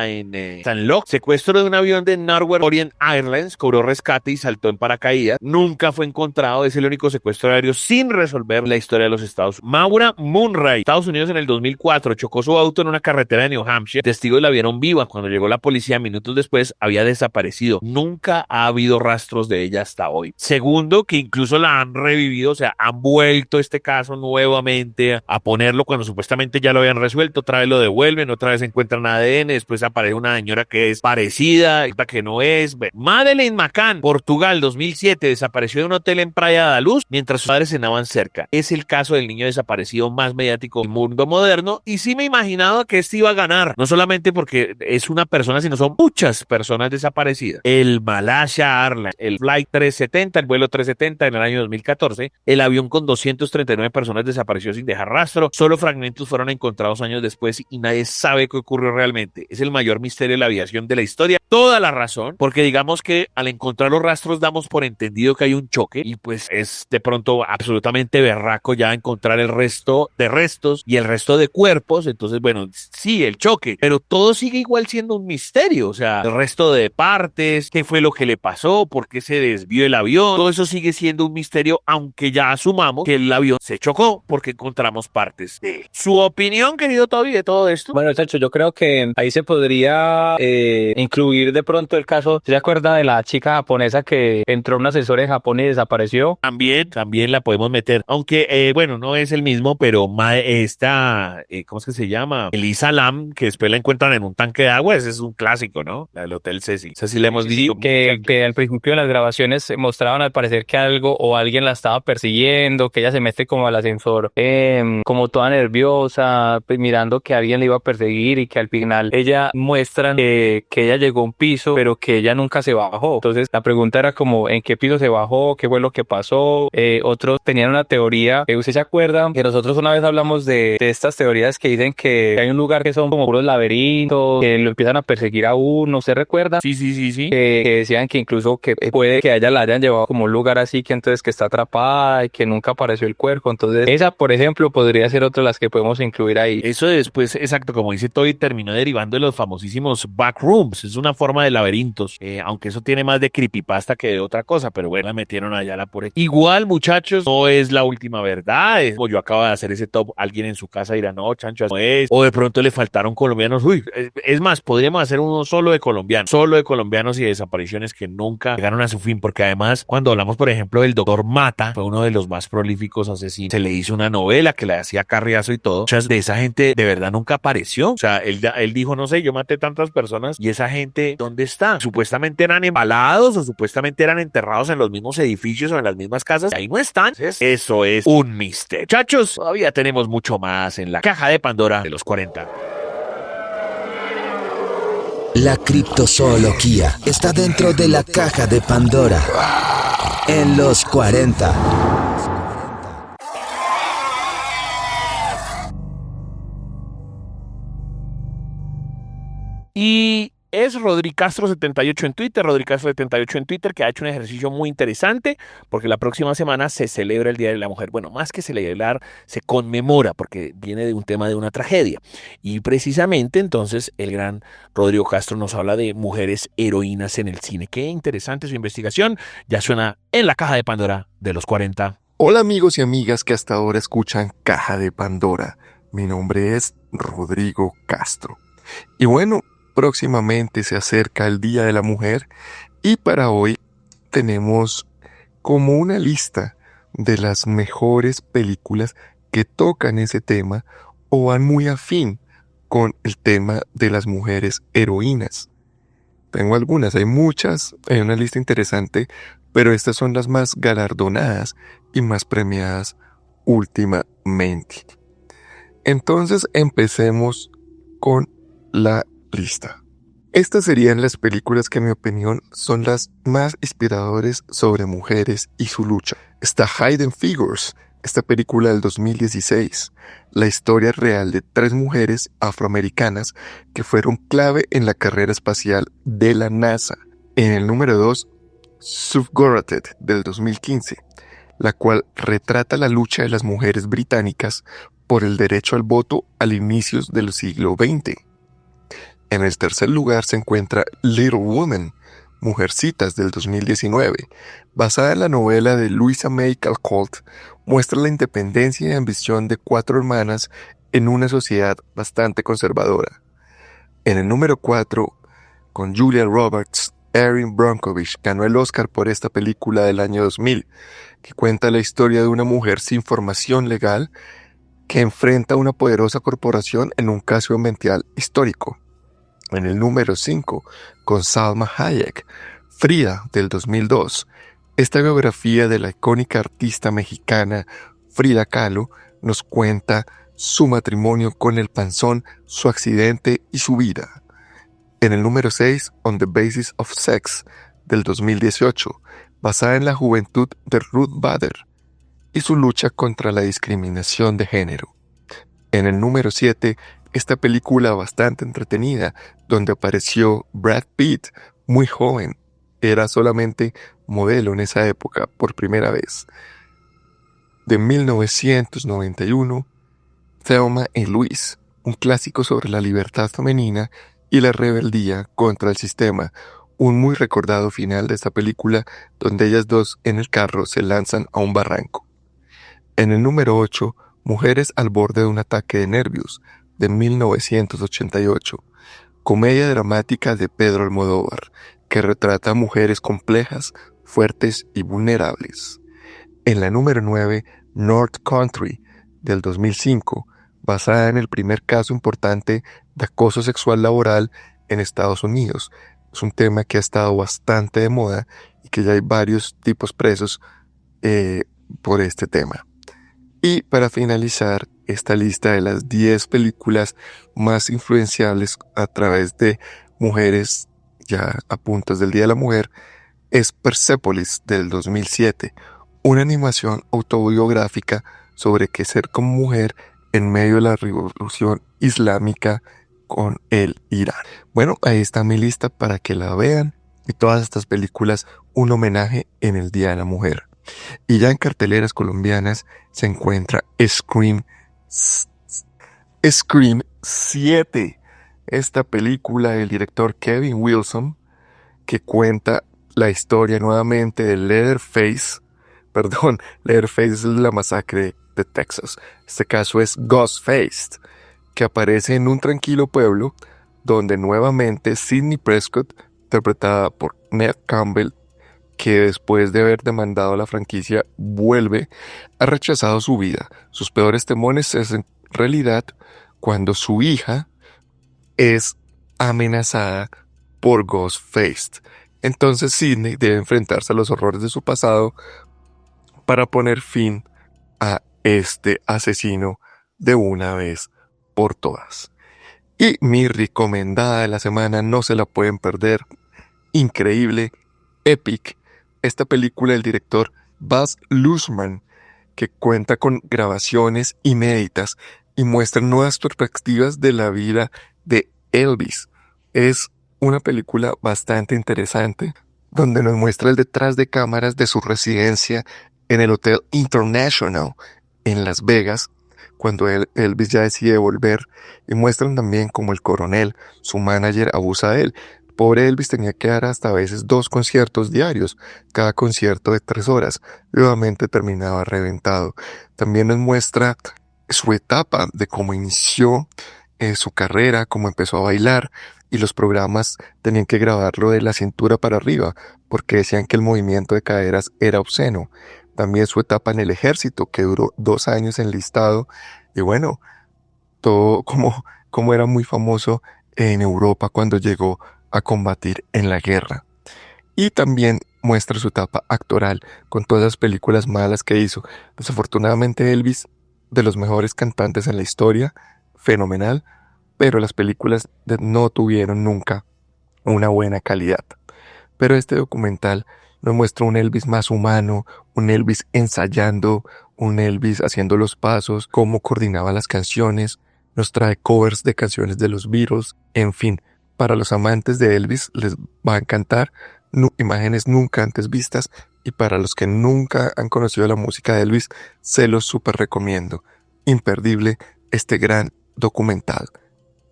en Locke. Secuestro de un avión de Northern Orient Airlines, cobró rescate y saltó en paracaídas. Nunca fue encontrado. Es el único secuestro aéreo sin resolver en la historia de los Estados Unidos. Maura Munray, Estados Unidos, en el 2004, chocó su auto en una carretera de New Hampshire. Testigos la vieron viva. Cuando llegó la policía minutos después, había desaparecido. Nunca ha habido rastros de ella hasta hoy. Segundo, que incluso la han revivido, o sea, han vuelto este caso nuevamente a ponerlo cuando supuestamente ya lo habían resuelto. Otra vez lo devuelven, otra vez encuentran ADN, después aparece una señora que es parecida, esta que no es. Madeleine McCann, Portugal, 2007, desapareció de un hotel en Praia da Luz mientras sus padres cenaban cerca. Es el caso del niño desaparecido más mediático del mundo moderno, y sí me imaginaba que este iba a ganar, no solamente porque es una persona, sino son muchas personas desaparecidas. El Malaysia Airlines, el Flight 370, el vuelo 370 en el año 2014, el avión con 239 personas desapareció sin dejar rastro. Solo fragmentos fueron encontrados años después y nadie sabe qué ocurrió realmente. Es el mayor misterio de la aviación de la historia. Toda la razón, porque digamos que al encontrar los rastros damos por entendido que hay un choque y pues es de pronto absolutamente berraco ya encontrar el resto de restos y el resto de cuerpos. Entonces, bueno, sí, el choque, pero todo sigue igual siendo un misterio. O sea, el resto de partes, qué fue lo que le pasó, por qué se desvió el avión, todo eso sigue siendo un misterio, aunque ya asumamos que el avión se chocó porque encontramos partes de él. ¿Su opinión, querido Toby, de todo esto? Bueno, Chacho, yo creo que ahí se podría incluir de pronto el caso. ¿Se acuerda de la chica japonesa que entró a un ascensor en Japón y desapareció? También la podemos meter, aunque bueno, no es el mismo, pero esta, ¿cómo es que se llama? Elisa Lam, que después la encuentran en un tanque de agua, ese es un clásico, ¿no? La del Hotel Cecil, esa sí la hemos visto. Que al principio de las grabaciones se mostraban al parecer que algo o alguien la estaba persiguiendo, que ella se mete como al ascensor, como toda nerviosa, pues mirando que alguien le iba a perseguir y que al final ella muestran que ella llegó a un piso, pero que ella nunca se bajó. Entonces la pregunta era como, ¿en qué piso se bajó? ¿Qué fue lo que pasó? Otros tenían una teoría, ¿usted se acuerda? Que nosotros una vez hablamos de estas teorías que dicen que hay un lugar que son como puros laberintos, que lo empiezan a perseguir a uno, ¿se recuerda? Sí. Que decían que incluso que puede que a ella la hayan llevado como un lugar así, que entonces que está atrapada y que nunca apareció el cuerpo. Entonces esa, por ejemplo, podría ser otra de las que podemos incluir ahí. Eso después, exacto, como dice Toby, terminó derivando de los famosísimos backrooms. Es una forma de laberintos, aunque eso tiene más de creepypasta que de otra cosa, pero bueno, la metieron allá la pura. Igual, muchachos, no es la última verdad. Como yo acabo de hacer ese top, alguien en su casa dirá, no, Chancho, no es. O de pronto le faltaron colombianos. Uy, es más, podríamos hacer uno solo de colombianos y desapariciones que nunca llegaron a su fin, porque además, cuando hablamos, por ejemplo, del doctor Mata, fue uno de los más prolíficos asesinos. Se le hizo una novela que le hacía Carriazo y todo. Muchas de esa gente de verdad nunca apareció. O sea, él dijo, no sé, yo maté tantas personas y esa gente, ¿dónde está? Supuestamente eran embalados o supuestamente eran enterrados en los mismos edificios o en las mismas casas. Y ahí no están. Entonces, eso es un misterio. Muchachos, todavía tenemos mucho más en la caja de Pandora de los 40. La criptozoología está dentro de la caja de Pandora en los 40. Y es RodriCastro78 en Twitter, RodriCastro78 en Twitter, que ha hecho un ejercicio muy interesante porque la próxima semana se celebra el Día de la Mujer. Bueno, más que celebrar, se conmemora porque viene de un tema de una tragedia. Y precisamente entonces el gran Rodrigo Castro nos habla de mujeres heroínas en el cine. Qué interesante su investigación. Ya suena en la caja de Pandora de los 40. Hola amigos y amigas que hasta ahora escuchan Caja de Pandora. Mi nombre es Rodrigo Castro. Y bueno, próximamente se acerca el Día de la Mujer y para hoy tenemos como una lista de las mejores películas que tocan ese tema o van muy afín con el tema de las mujeres heroínas. Tengo algunas, hay muchas, hay una lista interesante, pero estas son las más galardonadas y más premiadas últimamente. Entonces empecemos con la lista. Estas serían las películas que en mi opinión son las más inspiradoras sobre mujeres y su lucha. Está Hidden Figures, esta película del 2016, la historia real de 3 mujeres afroamericanas que fueron clave en la carrera espacial de la NASA. En el número 2, Subverted del 2015, la cual retrata la lucha de las mujeres británicas por el derecho al voto al inicio del siglo XX. En el tercer lugar se encuentra Little Women, Mujercitas del 2019, basada en la novela de Louisa May Alcott, muestra la independencia y ambición de 4 hermanas en una sociedad bastante conservadora. En el número 4, con Julia Roberts, Erin Brockovich ganó el Oscar por esta película del año 2000, que cuenta la historia de una mujer sin formación legal que enfrenta a una poderosa corporación en un caso ambiental histórico. En el número 5, con Salma Hayek, Frida del 2002. Esta biografía de la icónica artista mexicana Frida Kahlo nos cuenta su matrimonio con el panzón, su accidente y su vida. En el número 6, On the Basis of Sex del 2018, basada en la juventud de Ruth Bader y su lucha contra la discriminación de género. En el número 7, esta película bastante entretenida, donde apareció Brad Pitt, muy joven, era solamente modelo en esa época por primera vez. De 1991, Thelma y Louise, un clásico sobre la libertad femenina y la rebeldía contra el sistema. Un muy recordado final de esta película donde ellas dos en el carro se lanzan a un barranco. En el número 8, Mujeres al borde de un ataque de nervios, de 1988. Comedia dramática de Pedro Almodóvar, que retrata a mujeres complejas, fuertes y vulnerables. En la número 9, North Country, del 2005, basada en el primer caso importante de acoso sexual laboral en Estados Unidos. Es un tema que ha estado bastante de moda y que ya hay varios tipos presos por este tema. Y para finalizar esta lista de las 10 películas más influenciables a través de mujeres ya a puntas del Día de la Mujer, es Persepolis del 2007, una animación autobiográfica sobre qué ser como mujer en medio de la revolución islámica con el Irán. Bueno, ahí está mi lista para que la vean, y todas estas películas un homenaje en el Día de la Mujer. Y ya en carteleras colombianas se encuentra Scream 7, esta película del director Kevin Wilson, que cuenta la historia nuevamente de Leatherface es la masacre de Texas. Este caso es Ghostface, que aparece en un tranquilo pueblo donde nuevamente Sidney Prescott, interpretada por Neve Campbell, que después de haber demandado a la franquicia vuelve, ha rechazado su vida. Sus peores temores se hacen realidad cuando su hija es amenazada por Ghostface. Entonces Sidney debe enfrentarse a los horrores de su pasado para poner fin a este asesino de una vez por todas. Y mi recomendada de la semana, no se la pueden perder, increíble, Epic, esta película del director Baz Luhrmann, que cuenta con grabaciones inéditas y muestra nuevas perspectivas de la vida de Elvis. Es una película bastante interesante, donde nos muestra el detrás de cámaras de su residencia en el Hotel International en Las Vegas, cuando Elvis ya decide volver, y muestran también cómo el coronel, su manager, abusa de él. Pobre Elvis tenía que dar hasta a veces 2 conciertos diarios, cada concierto de 3 horas. Nuevamente terminaba reventado. También nos muestra su etapa de cómo inició su carrera, cómo empezó a bailar, y los programas tenían que grabarlo de la cintura para arriba, porque decían que el movimiento de caderas era obsceno. También su etapa en el ejército, que duró 2 años enlistado, y bueno, todo como era muy famoso en Europa cuando llegó a combatir en la guerra. Y también muestra su etapa actoral con todas las películas malas que hizo. Desafortunadamente Elvis, de los mejores cantantes en la historia, fenomenal, pero las películas no tuvieron nunca una buena calidad. Pero este documental nos muestra un Elvis más humano, un Elvis ensayando, un Elvis haciendo los pasos, cómo coordinaba las canciones, nos trae covers de canciones de los Beatles, en fin. Para los amantes de Elvis les va a encantar, imágenes nunca antes vistas, y para los que nunca han conocido la música de Elvis, se los súper recomiendo. Imperdible este gran documental,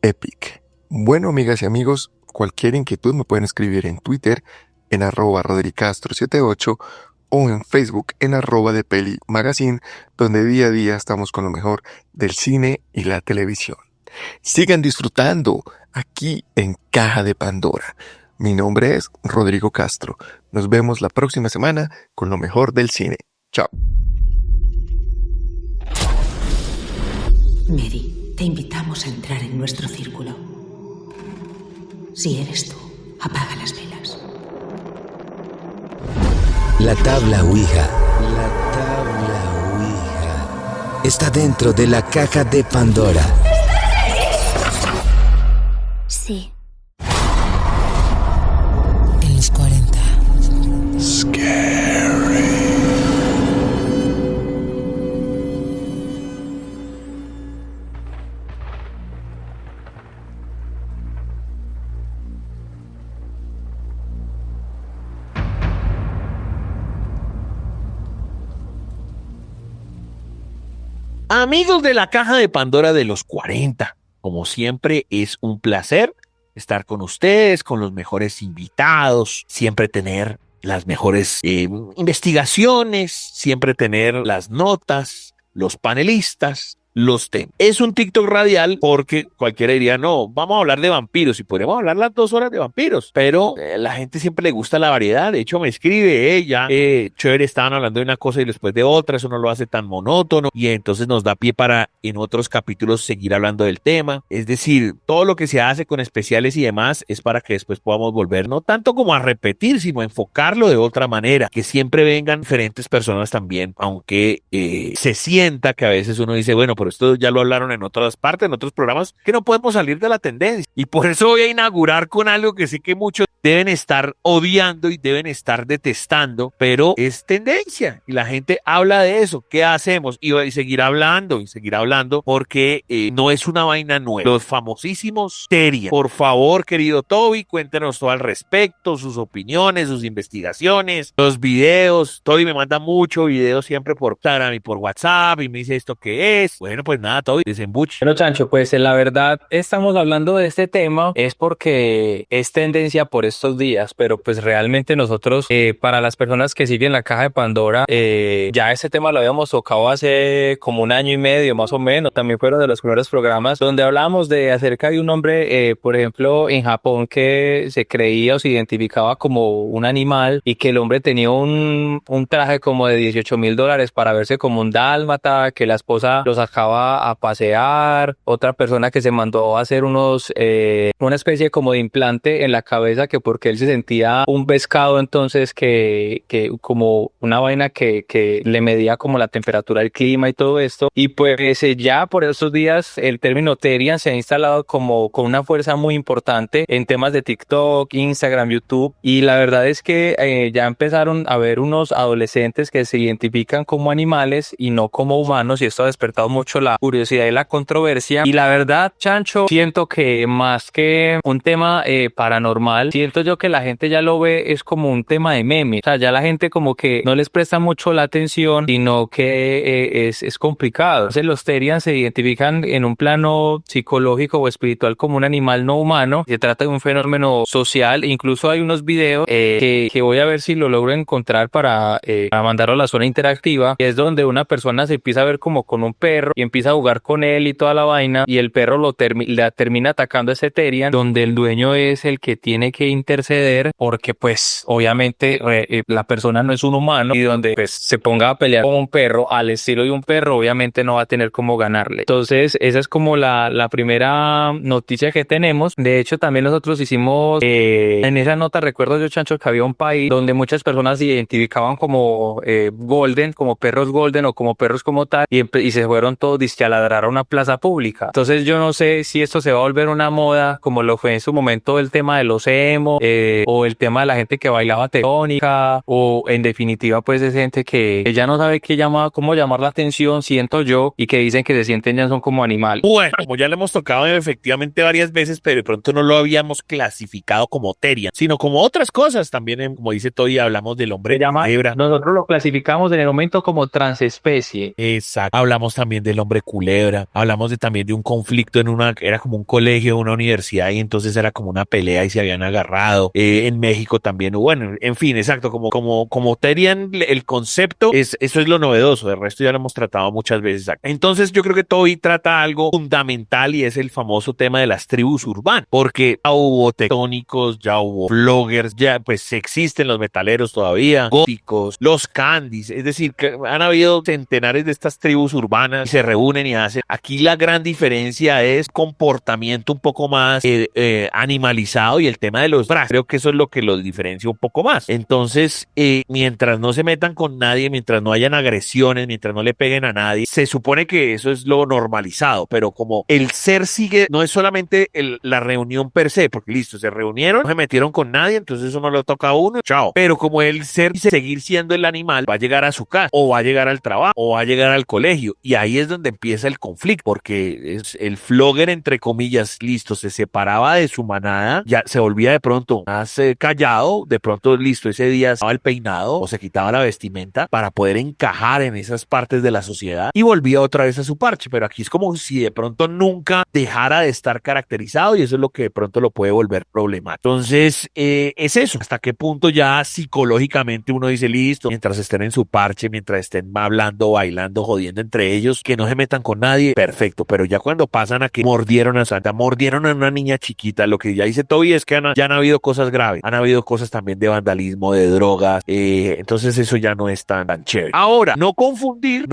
Epic. Bueno, amigas y amigos, cualquier inquietud me pueden escribir en Twitter, en @rodricastro78, o en Facebook en @depelimagazine, donde día a día estamos con lo mejor del cine y la televisión. Sigan disfrutando aquí en Caja de Pandora. Mi nombre es Rodrigo Castro. Nos vemos la próxima semana con lo mejor del cine. Chao. Mary, te invitamos a entrar en nuestro círculo. Si eres tú, apaga las velas. La tabla Ouija está dentro de la caja de Pandora. Sí. En los 40. Amigos de la Caja de Pandora de los 40, como siempre es un placer estar con ustedes, con los mejores invitados, siempre tener las mejores investigaciones, siempre tener las notas, los panelistas, los temas. Es un TikTok radial porque cualquiera diría, no, vamos a hablar de vampiros y podríamos hablar las 2 horas de vampiros, pero la gente siempre le gusta la variedad. De hecho, me escribe ella, chévere, estaban hablando de una cosa y después de otra, eso no lo hace tan monótono y entonces nos da pie para en otros capítulos seguir hablando del tema. Es decir, todo lo que se hace con especiales y demás es para que después podamos volver, no tanto como a repetir, sino a enfocarlo de otra manera, que siempre vengan diferentes personas también, aunque se sienta que a veces uno dice, bueno, pero esto ya lo hablaron en otras partes, en otros programas, que no podemos salir de la tendencia. Y por eso voy a inaugurar con algo que sé que muchos deben estar odiando y deben estar detestando, pero es tendencia y la gente habla de eso. ¿Qué hacemos? Y seguir hablando porque no es una vaina nueva. Los famosísimos Terian. Por favor, querido Toby, cuéntenos todo al respecto, sus opiniones, sus investigaciones, los videos. Toby me manda mucho video siempre por Instagram y por WhatsApp y me dice esto qué es. Bueno, pues nada, Toby, desembuche. Bueno, Chancho, pues la verdad estamos hablando de este tema es porque es tendencia por estos días, pero pues realmente nosotros, para las personas que siguen la Caja de Pandora, ya este tema lo habíamos tocado hace como 1 año y medio más o menos. También fueron de los primeros programas donde hablábamos de acerca de un hombre, por ejemplo, en Japón que se creía o se identificaba como un animal y que el hombre tenía un traje como de $18,000 para verse como un dálmata, que la esposa lo sacaba a pasear, otra persona que se mandó a hacer una especie como de implante en la cabeza que porque él se sentía un pescado, entonces que como una vaina que le medía como la temperatura del clima y todo esto. Y pues ya por estos días el término Terian se ha instalado como con una fuerza muy importante en temas de TikTok, Instagram, YouTube, y la verdad es que ya empezaron a ver unos adolescentes que se identifican como animales y no como humanos, y esto ha despertado mucho la curiosidad y la controversia. Y la verdad, Chancho, siento que más que un tema paranormal, siento yo que la gente ya lo ve es como un tema de meme. O sea, ya la gente como que no les presta mucho la atención, sino que es complicado. Entonces los Terians se identifican en un plano psicológico o espiritual como un animal no humano. Se trata de un fenómeno social. Incluso hay unos videos que voy a ver si lo logro encontrar para mandarlo a la zona interactiva, que es donde una persona se empieza a ver como con un perro y empieza a jugar con él y toda la vaina, y el perro la termina atacando a ese Terian, donde el dueño es el que tiene que interceder porque pues obviamente la persona no es un humano, y donde pues se ponga a pelear con un perro al estilo de un perro, obviamente no va a tener cómo ganarle. Entonces esa es como la primera noticia que tenemos. De hecho también nosotros hicimos en esa nota, recuerdo yo, Chancho, que había un país donde muchas personas se identificaban como golden, como perros golden o como perros como tal, y se fueron todos dizque a ladrar a una plaza pública. Entonces yo no sé si esto se va a volver una moda como lo fue en su momento el tema de los emo, o el tema de la gente que bailaba tectónica, o en definitiva pues es gente que ya no sabe cómo llamar la atención, siento yo, y que dicen que se sienten ya son como animales. Bueno, como ya lo hemos tocado efectivamente varias veces, pero de pronto no lo habíamos clasificado como Terian, sino como otras cosas también, como dice Toy, hablamos del hombre culebra. Nosotros lo clasificamos en el momento como transespecie. Exacto. Hablamos también del hombre culebra, hablamos también de un conflicto era como un colegio, una universidad, y entonces era como una pelea y se habían agarrado. En México también, bueno, en fin, exacto, como Terian, el concepto eso es lo novedoso, del resto ya lo hemos tratado muchas veces. Entonces yo creo que Toby trata algo fundamental, y es el famoso tema de las tribus urbanas, porque ya hubo tectónicos, ya hubo bloggers, ya pues existen los metaleros todavía, góticos, los candies, es decir, que han habido centenares de estas tribus urbanas y se reúnen y hacen. Aquí la gran diferencia es comportamiento un poco más animalizado, y el tema de los brazos, creo que eso es lo que los diferencia un poco más. Entonces, mientras no se metan con nadie, mientras no hayan agresiones, mientras no le peguen a nadie, se supone que eso es lo normalizado, pero como el ser sigue, no es solamente la reunión per se, porque listo, se reunieron, no se metieron con nadie, entonces eso no lo toca a uno, chao. Pero como el ser seguir siendo el animal, va a llegar a su casa, o va a llegar al trabajo, o va a llegar al colegio, y ahí es donde donde empieza el conflicto, porque es el flogger, entre comillas, listo, se separaba de su manada, ya se volvía de pronto más callado, de pronto listo, ese día estaba el peinado o se quitaba la vestimenta para poder encajar en esas partes de la sociedad y volvía otra vez a su parche, pero aquí es como si de pronto nunca dejara de estar caracterizado y eso es lo que de pronto lo puede volver problemático. Entonces, es eso, hasta qué punto ya psicológicamente uno dice, listo, mientras estén en su parche, mientras estén hablando, bailando, jodiendo entre ellos, que no se metan con nadie, perfecto, pero ya cuando pasan a que mordieron a Santa, mordieron a una niña chiquita, lo que ya dice Toby es que ya han habido cosas graves, han habido cosas también de vandalismo, de drogas, entonces eso ya no es tan chévere. Ahora, no confundir,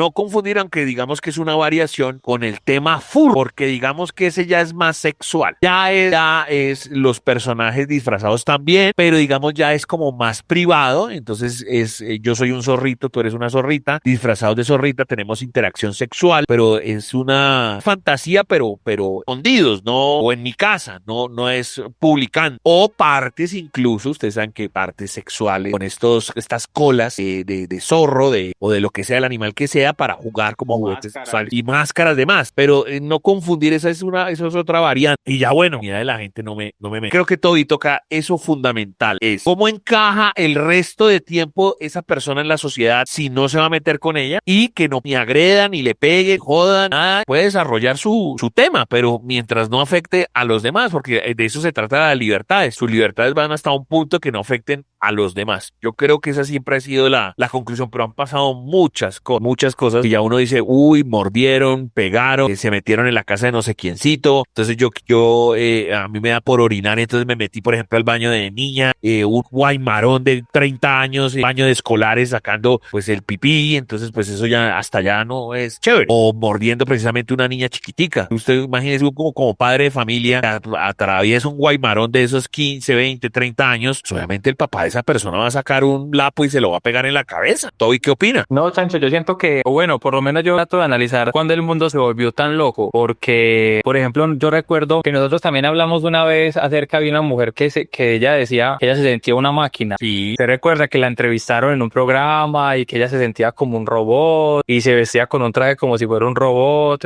aunque digamos que es una variación con el tema furro, porque digamos que ese ya es más sexual, ya es los personajes disfrazados también, pero digamos ya es como más privado, entonces yo soy un zorrito, tú eres una zorrita, disfrazados de zorrita, tenemos interacción sexual, pero es una fantasía, pero escondidos, no, o en mi casa, no es publicando, o partes incluso, ustedes saben que partes sexuales con estas colas de zorro, o de lo que sea el animal que sea, para jugar como juguetes sexuales y máscaras de más, pero no confundir, esa es otra variante. Y ya bueno, mira, de la gente no me creo que Toby toca eso fundamental, es cómo encaja el resto de tiempo esa persona en la sociedad si no se va a meter con ella, y que no ni agredan, ni le peguen, jodan, nada, puede desarrollar su tema, pero mientras no afecte a los demás, porque de eso se trata de las libertades, sus libertades van hasta un punto que no afecten a los demás. Yo creo que esa siempre ha sido la conclusión, pero han pasado muchas cosas y ya uno dice, uy, mordieron, pegaron, se metieron en la casa de no sé quiéncito, entonces a mí me da por orinar, entonces me metí, por ejemplo, al baño de niña, un guaymarón de 30 años, baño de escolares sacando pues el pipí, entonces pues eso ya hasta ya no es chévere, o mordiendo precisamente una niña chiquitica. Usted imagínese como padre de familia, atraviesa un guaymarón de esos 15, 20, 30 años, pues, obviamente el papá de esa persona va a sacar un lapo y se lo va a pegar en la cabeza. ¿Toby qué opina? No, Sancho, yo siento que, o bueno, por lo menos yo trato de analizar cuándo el mundo se volvió tan loco, porque, por ejemplo, yo recuerdo que nosotros también hablamos una vez acerca de una mujer que ella decía que ella se sentía una máquina. Sí. Se recuerda que la entrevistaron en un programa y que ella se sentía como un robot y se vestía con un traje como si fuera un robot,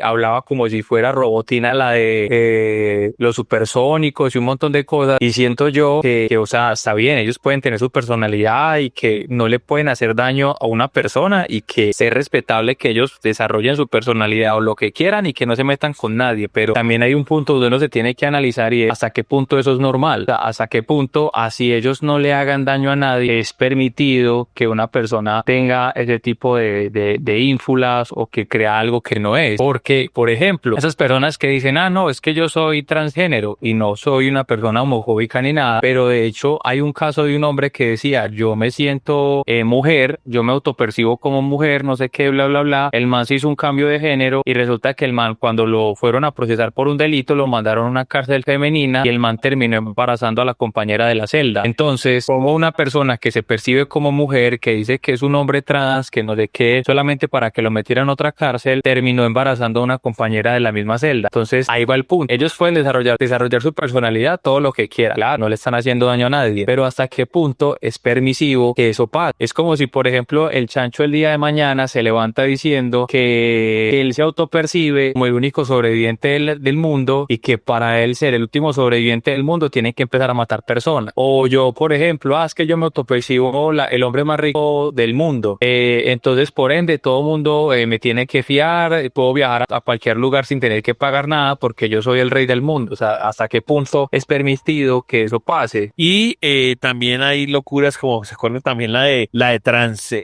hablaba como si fuera Robotina, la de los supersónicos y un montón de cosas, y siento yo que, o sea, está bien, ellos pueden tener su personalidad y que no le pueden hacer daño a una persona y que es respetable que ellos desarrollen su personalidad o lo que quieran y que no se metan con nadie, pero también hay un punto donde uno se tiene que analizar y es hasta qué punto eso es normal, o sea, hasta qué punto, así ellos no le hagan daño a nadie, es permitido que una persona tenga ese tipo de ínfulas o que crea algo que no es, porque, por ejemplo, esas personas que dicen, no, es que yo soy transgénero y no soy una persona homofóbica ni nada, pero de hecho hay un caso de un hombre que decía, yo me siento mujer, yo me autopercibo como mujer, no sé qué, bla, bla, bla, el man se hizo un cambio de género y resulta que el man, cuando lo fueron a procesar por un delito, lo mandaron a una cárcel femenina y el man terminó embarazando a la compañera de la celda. Entonces, como una persona que se percibe como mujer, que dice que es un hombre trans, que no sé qué, solamente para que lo metieran a otra cárcel, terminó embarazando a una compañera de la misma celda. Entonces, ahí va el punto. Ellos pueden desarrollar su personalidad, todo lo que quieran. Claro, no le están haciendo daño a nadie, pero hasta qué punto es permisivo que eso pase. Es como si, por ejemplo, el chancho el día de mañana se levanta diciendo que él se autopercibe como el único sobreviviente del mundo y que para él ser el último sobreviviente del mundo tiene que empezar a matar personas. O yo, por ejemplo, es que yo me autopercibo el hombre más rico del mundo. Entonces, por ende, todo mundo me tiene que fiar, puedo viajar a cualquier lugar sin tener que pagar nada porque yo soy el rey del mundo. O sea, hasta qué punto es permitido que eso pase. Y también hay locuras como, ¿se acuerdan también la de trans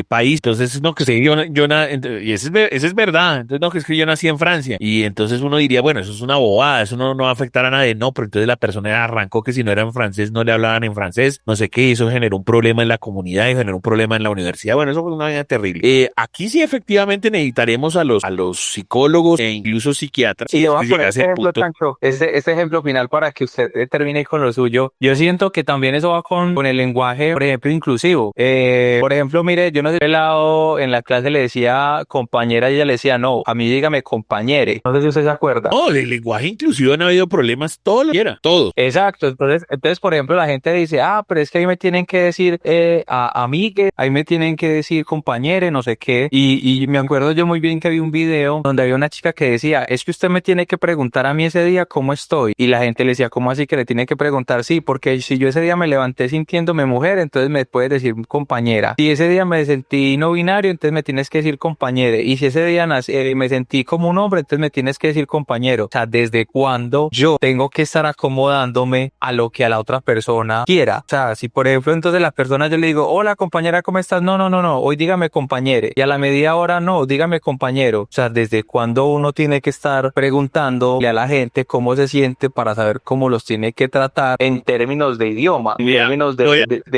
país? Entonces, no, que sí, y esa es verdad. Entonces, no, que es que yo nací en Francia. Y entonces uno diría, bueno, eso es una bobada, eso no va a afectar a nadie. No, pero entonces la persona arrancó que si no era en francés, no le hablaban en francés, no sé qué, eso generó un problema en la comunidad y generó un problema en la universidad. Bueno, eso fue una vida terrible. Aquí sí efectivamente necesitaremos a los psicólogos e incluso psiquiatras. Y le voy a poner este ejemplo, Sancho, este ejemplo final para que usted termine con lo suyo. Yo siento que también eso va con el lenguaje, por ejemplo, inclusivo. Por ejemplo, mire, yo no sé, lado en la clase le decía compañera y ella le decía, no, a mí dígame compañere. No sé si usted se acuerda. No, el lenguaje inclusivo han habido problemas, todo lo que quiera, todo. Exacto, entonces, por ejemplo, la gente dice, pero es que ahí me tienen que decir amigue, ahí me tienen que decir compañere, no sé qué, y me recuerdo yo muy bien que vi un video donde había una chica que decía, es que usted me tiene que preguntar a mí ese día cómo estoy. Y la gente le decía, ¿cómo así que le tiene que preguntar? Sí, porque si yo ese día me levanté sintiéndome mujer, entonces me puedes decir compañera. Si ese día me sentí no binario, entonces me tienes que decir compañere. Y si ese día me sentí como un hombre, entonces me tienes que decir compañero. O sea, ¿desde cuándo yo tengo que estar acomodándome a lo que a la otra persona quiera? O sea, si por ejemplo entonces la persona yo le digo, hola compañera, ¿cómo estás? No, hoy dígame compañere. Y a la media hora no, dígame compañero. O sea, ¿desde cuándo uno tiene que estar preguntándole a la gente cómo se siente para saber cómo los tiene que tratar en términos de idioma, en términos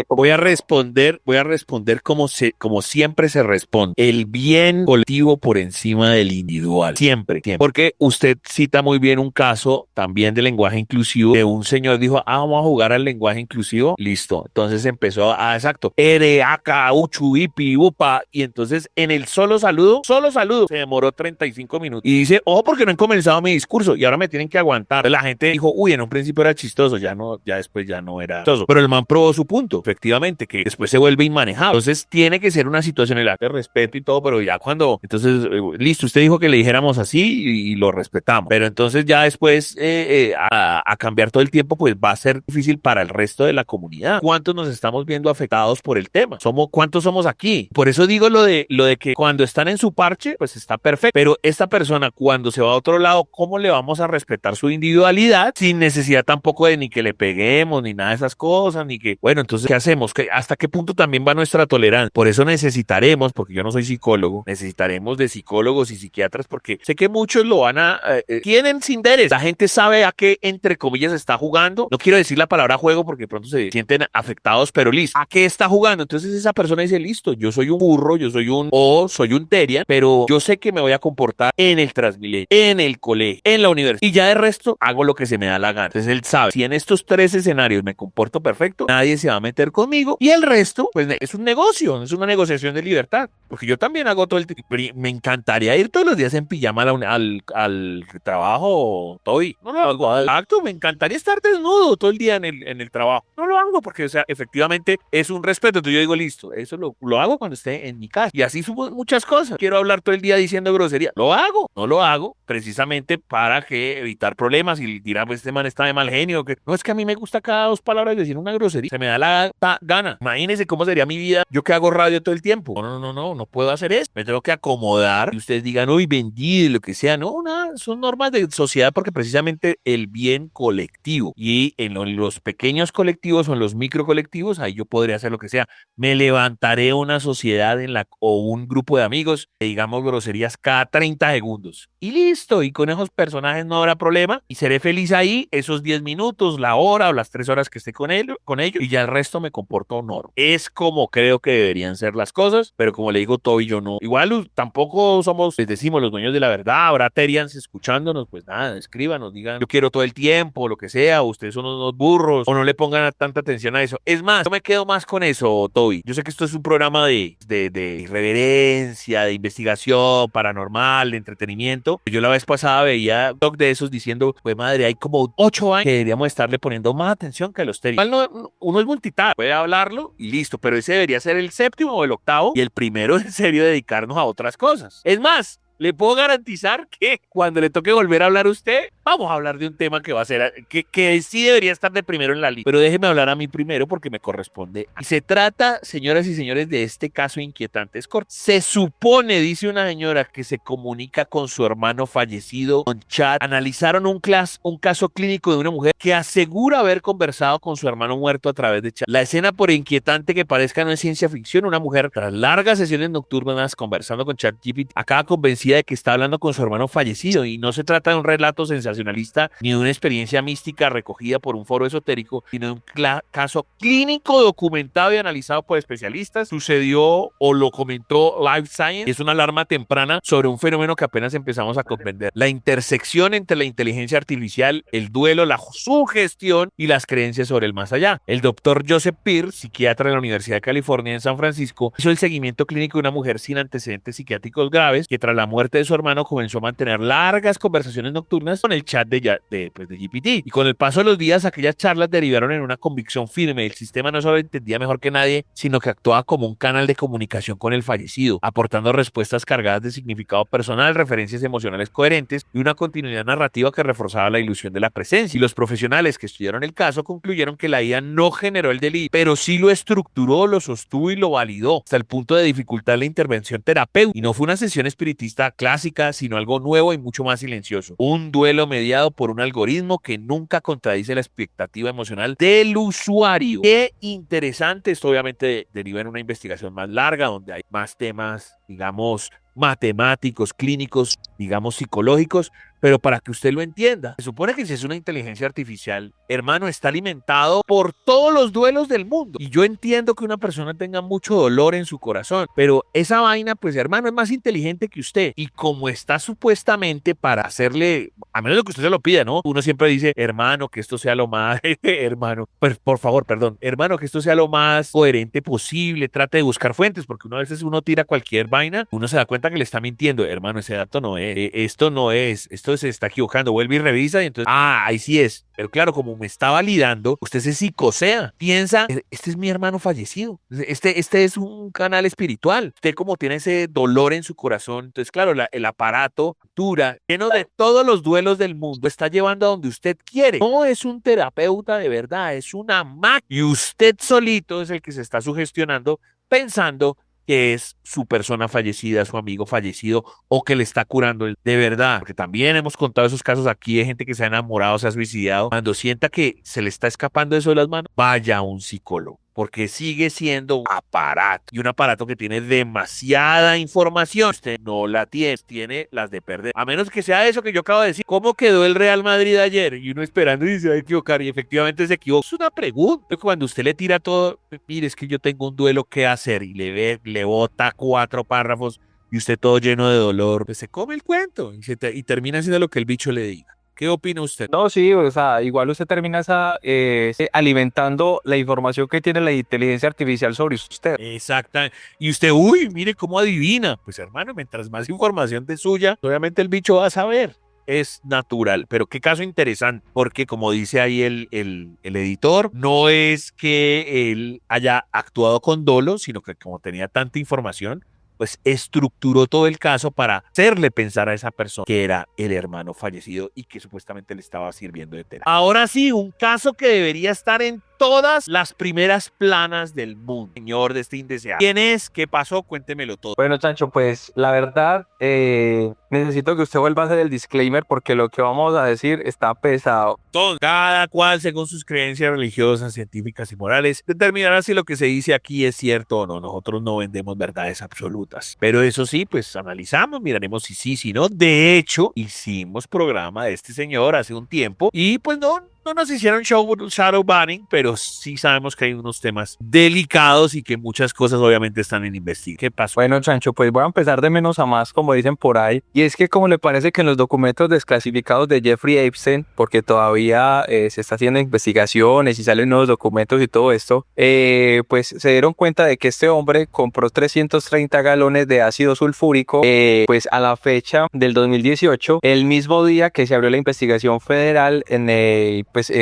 voy a responder como siempre se responde. El bien colectivo por encima del individual. Siempre. Porque usted cita muy bien un caso también de lenguaje inclusivo de un señor dijo, vamos a jugar al lenguaje inclusivo. Listo. Entonces empezó exacto. Ere, aca, uchu, ipi, upa. Y entonces en el solo saludo, se demoró 35 minutos. Y dice, ojo, porque no he comenzado mi discurso y ahora me tienen que aguantar. Entonces la gente dijo, uy, en un principio era chistoso, ya después ya no era chistoso. Pero el man probó su punto, efectivamente, que después se vuelve inmanejable. Entonces tiene que ser una situación en la que respeto y todo, pero ya cuando, entonces, listo, usted dijo que le dijéramos así y lo respetamos. Pero entonces ya después a cambiar todo el tiempo, pues va a ser difícil para el resto de la comunidad. ¿Cuántos nos estamos viendo afectados por el tema? ¿Cuántos somos aquí? Por eso digo lo de que cuando están en su parche, pues está perfecto. Pero esta persona cuando se va a otro lado, ¿cómo le vamos a respetar su individualidad sin necesidad tampoco de ni que le peguemos, ni nada de esas cosas, ni que, bueno, entonces, ¿qué hacemos? ¿Hasta qué punto también va nuestra tolerancia? Por eso necesitaremos, porque yo no soy psicólogo, necesitaremos de psicólogos y psiquiatras, porque sé que muchos lo van a, tienen sin interés. La gente sabe a qué, entre comillas, está jugando. No quiero decir la palabra juego porque pronto se sienten afectados, pero listo. ¿A qué está jugando? Entonces esa persona dice, listo, yo soy un burro, soy un terian, pero yo sé que me voy a comportar en el Transmilenio, en el colegio, en la universidad, y ya de resto hago lo que se me da la gana. Entonces él sabe, si en estos 3 escenarios me comporto perfecto, nadie se va a meter conmigo, y el resto, pues es un negocio, es una negociación de libertad, porque yo también hago todo me encantaría ir todos los días en pijama al trabajo, Toby. No lo hago, exacto, me encantaría estar desnudo todo el día en el trabajo. No lo hago porque, o sea, efectivamente es un respeto. Entonces yo digo, listo, eso lo hago cuando esté en mi casa. Y así subo muchas cosas. Quiero hablar todo el día diciendo grosería. Lo hago, no lo hago, precisamente para que evitar problemas y dirán, pues este man está de mal genio. Que no, es que a mí me gusta cada 2 palabras decir una grosería. Se me da la gana. Imagínense cómo sería mi vida yo que hago radio todo el tiempo. No puedo hacer eso. Me tengo que acomodar y ustedes digan, uy, vendido, lo que sea. No, nada, son normas de sociedad porque precisamente el bien colectivo y en los pequeños colectivos o en los micro colectivos, ahí yo podría hacer lo que sea. Me levantaré una sociedad o un grupo de amigos que digamos groserías cada 30 segundos y listo, y con esos personajes no habrá problema y seré feliz ahí esos 10 minutos, la hora o las 3 horas que esté con ellos y ya el resto me comporto normal. Es como creo que deberían ser las cosas, pero como le digo, Toby, yo no, igual tampoco somos, les decimos, los dueños de la verdad. Habrá terians escuchándonos, pues nada, escríbanos, digan, yo quiero todo el tiempo, lo que sea, o ustedes son unos burros, o no le pongan tanta atención a eso. Es más, yo me quedo más con eso, Toby. Yo sé que esto es un programa de irreverencia, de investigación paranormal, de entretenimiento. Yo la vez pasada veía un talk de esos diciendo, pues madre, hay como 8 años que deberíamos estarle poniendo más atención que a los terians. Uno es multitask, puede hablarlo y listo, pero ese debería ser el 7º o el 8º y el primero en serio dedicarnos a otras cosas. Es más, le puedo garantizar que cuando le toque volver a hablar a usted, vamos a hablar de un tema que va a ser, que sí debería estar de primero en la lista. Pero déjeme hablar a mí primero porque me corresponde. Se trata, señoras y señores, de este caso inquietante. Es corto. Se supone, dice una señora, que se comunica con su hermano fallecido con chat. Analizaron un caso clínico de una mujer que asegura haber conversado con su hermano muerto a través de chat. La escena, por inquietante que parezca, no es ciencia ficción. Una mujer, tras largas sesiones nocturnas conversando con ChatGPT, acaba convencida de que está hablando con su hermano fallecido y no se trata de un relato sensacionalista ni de una experiencia mística recogida por un foro esotérico, sino de un caso clínico documentado y analizado por especialistas. Sucedió o lo comentó Life Science. Es una alarma temprana sobre un fenómeno que apenas empezamos a comprender: la intersección entre la inteligencia artificial, el duelo, la sugestión y las creencias sobre el más allá. El doctor Joseph Pearce, psiquiatra de la Universidad de California en San Francisco, hizo el seguimiento clínico de una mujer sin antecedentes psiquiátricos graves que tras la muerte muerte de su hermano comenzó a mantener largas conversaciones nocturnas con el chat de GPT. Y con el paso de los días, aquellas charlas derivaron en una convicción firme. El sistema no solo entendía mejor que nadie, sino que actuaba como un canal de comunicación con el fallecido, aportando respuestas cargadas de significado personal, referencias emocionales coherentes y una continuidad narrativa que reforzaba la ilusión de la presencia. Y los profesionales que estudiaron el caso concluyeron que la IA no generó el delito, pero sí lo estructuró, lo sostuvo y lo validó, hasta el punto de dificultar la intervención terapéutica. Y no fue una sesión espiritista clásica, sino algo nuevo y mucho más silencioso. Un duelo mediado por un algoritmo que nunca contradice la expectativa emocional del usuario. Qué interesante. Esto obviamente deriva en una investigación más larga, donde hay más temas, digamos, matemáticos, clínicos, digamos, psicológicos, pero para que usted lo entienda, se supone que si es una inteligencia artificial, hermano, está alimentado por todos los duelos del mundo. Y yo entiendo que una persona tenga mucho dolor en su corazón, pero esa vaina, pues, hermano, es más inteligente que usted. Y como está supuestamente para hacerle, a menos de que usted se lo pida, ¿no? Uno siempre dice, hermano, que esto sea lo más, hermano, por favor, perdón, hermano, que esto sea lo más coherente posible, trate de buscar fuentes, porque a veces uno tira cualquier vaina, uno se da cuenta que le está mintiendo, hermano, ese dato no es, esto no es, esto se está equivocando, vuelve y revisa y entonces, ahí sí es. Pero claro, como me está validando, usted se psicosea, piensa, este es mi hermano fallecido, este es un canal espiritual, usted como tiene ese dolor en su corazón, entonces claro, el aparato dura, lleno de todos los duelos del mundo, está llevando a donde usted quiere. No es un terapeuta de verdad, es una máquina y usted solito es el que se está sugestionando pensando que es su persona fallecida, su amigo fallecido o que le está curando de verdad. Porque también hemos contado esos casos aquí de gente que se ha enamorado, se ha suicidado. Cuando sienta que se le está escapando eso de las manos, vaya a un psicólogo. Porque sigue siendo un aparato y un aparato que tiene demasiada información. Usted no la tiene las de perder. A menos que sea eso que yo acabo de decir. ¿Cómo quedó el Real Madrid ayer? Y uno esperando y se va a equivocar y efectivamente se equivocó. Es una pregunta. Cuando usted le tira todo, mire, es que yo tengo un duelo que hacer y le bota 4 párrafos y usted todo lleno de dolor, pues se come el cuento y termina haciendo lo que el bicho le diga. ¿Qué opina usted? No, sí, o sea, igual usted termina alimentando la información que tiene la inteligencia artificial sobre usted. Exacta. Y usted, uy, mire cómo adivina. Pues hermano, mientras más información de suya, obviamente el bicho va a saber. Es natural, pero qué caso interesante, porque como dice ahí el editor, no es que él haya actuado con dolo, sino que como tenía tanta información, pues estructuró todo el caso para hacerle pensar a esa persona que era el hermano fallecido y que supuestamente le estaba sirviendo de terapia. Ahora sí, un caso que debería estar en todas las primeras planas del mundo. Señor de este indeseable. ¿Quién es? ¿Qué pasó? Cuéntemelo todo. Bueno, Chancho, pues la verdad, necesito que usted vuelva a hacer el disclaimer porque lo que vamos a decir está pesado. Cada cual, según sus creencias religiosas, científicas y morales, determinará si lo que se dice aquí es cierto o no. Nosotros no vendemos verdades absolutas. Pero eso sí, pues analizamos, miraremos si sí, si no. De hecho, hicimos programa de este señor hace un tiempo y pues no nos hicieron shadow banning, pero sí sabemos que hay unos temas delicados y que muchas cosas obviamente están en investigación. ¿Qué pasó? Bueno, Chancho, pues voy a empezar de menos a más, como dicen por ahí. Y es que como le parece que en los documentos desclasificados de Jeffrey Epstein, porque todavía se está haciendo investigaciones y salen nuevos documentos y todo esto, pues se dieron cuenta de que este hombre compró 330 galones de ácido sulfúrico, pues a la fecha del 2018, el mismo día que se abrió la investigación federal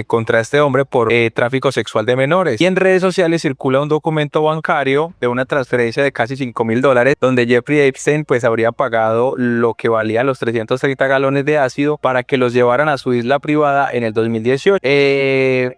contra este hombre por tráfico sexual de menores. Y en redes sociales circula un documento bancario de una transferencia de casi $5,000 donde Jeffrey Epstein pues habría pagado lo que valía los 330 galones de ácido para que los llevaran a su isla privada en el 2018.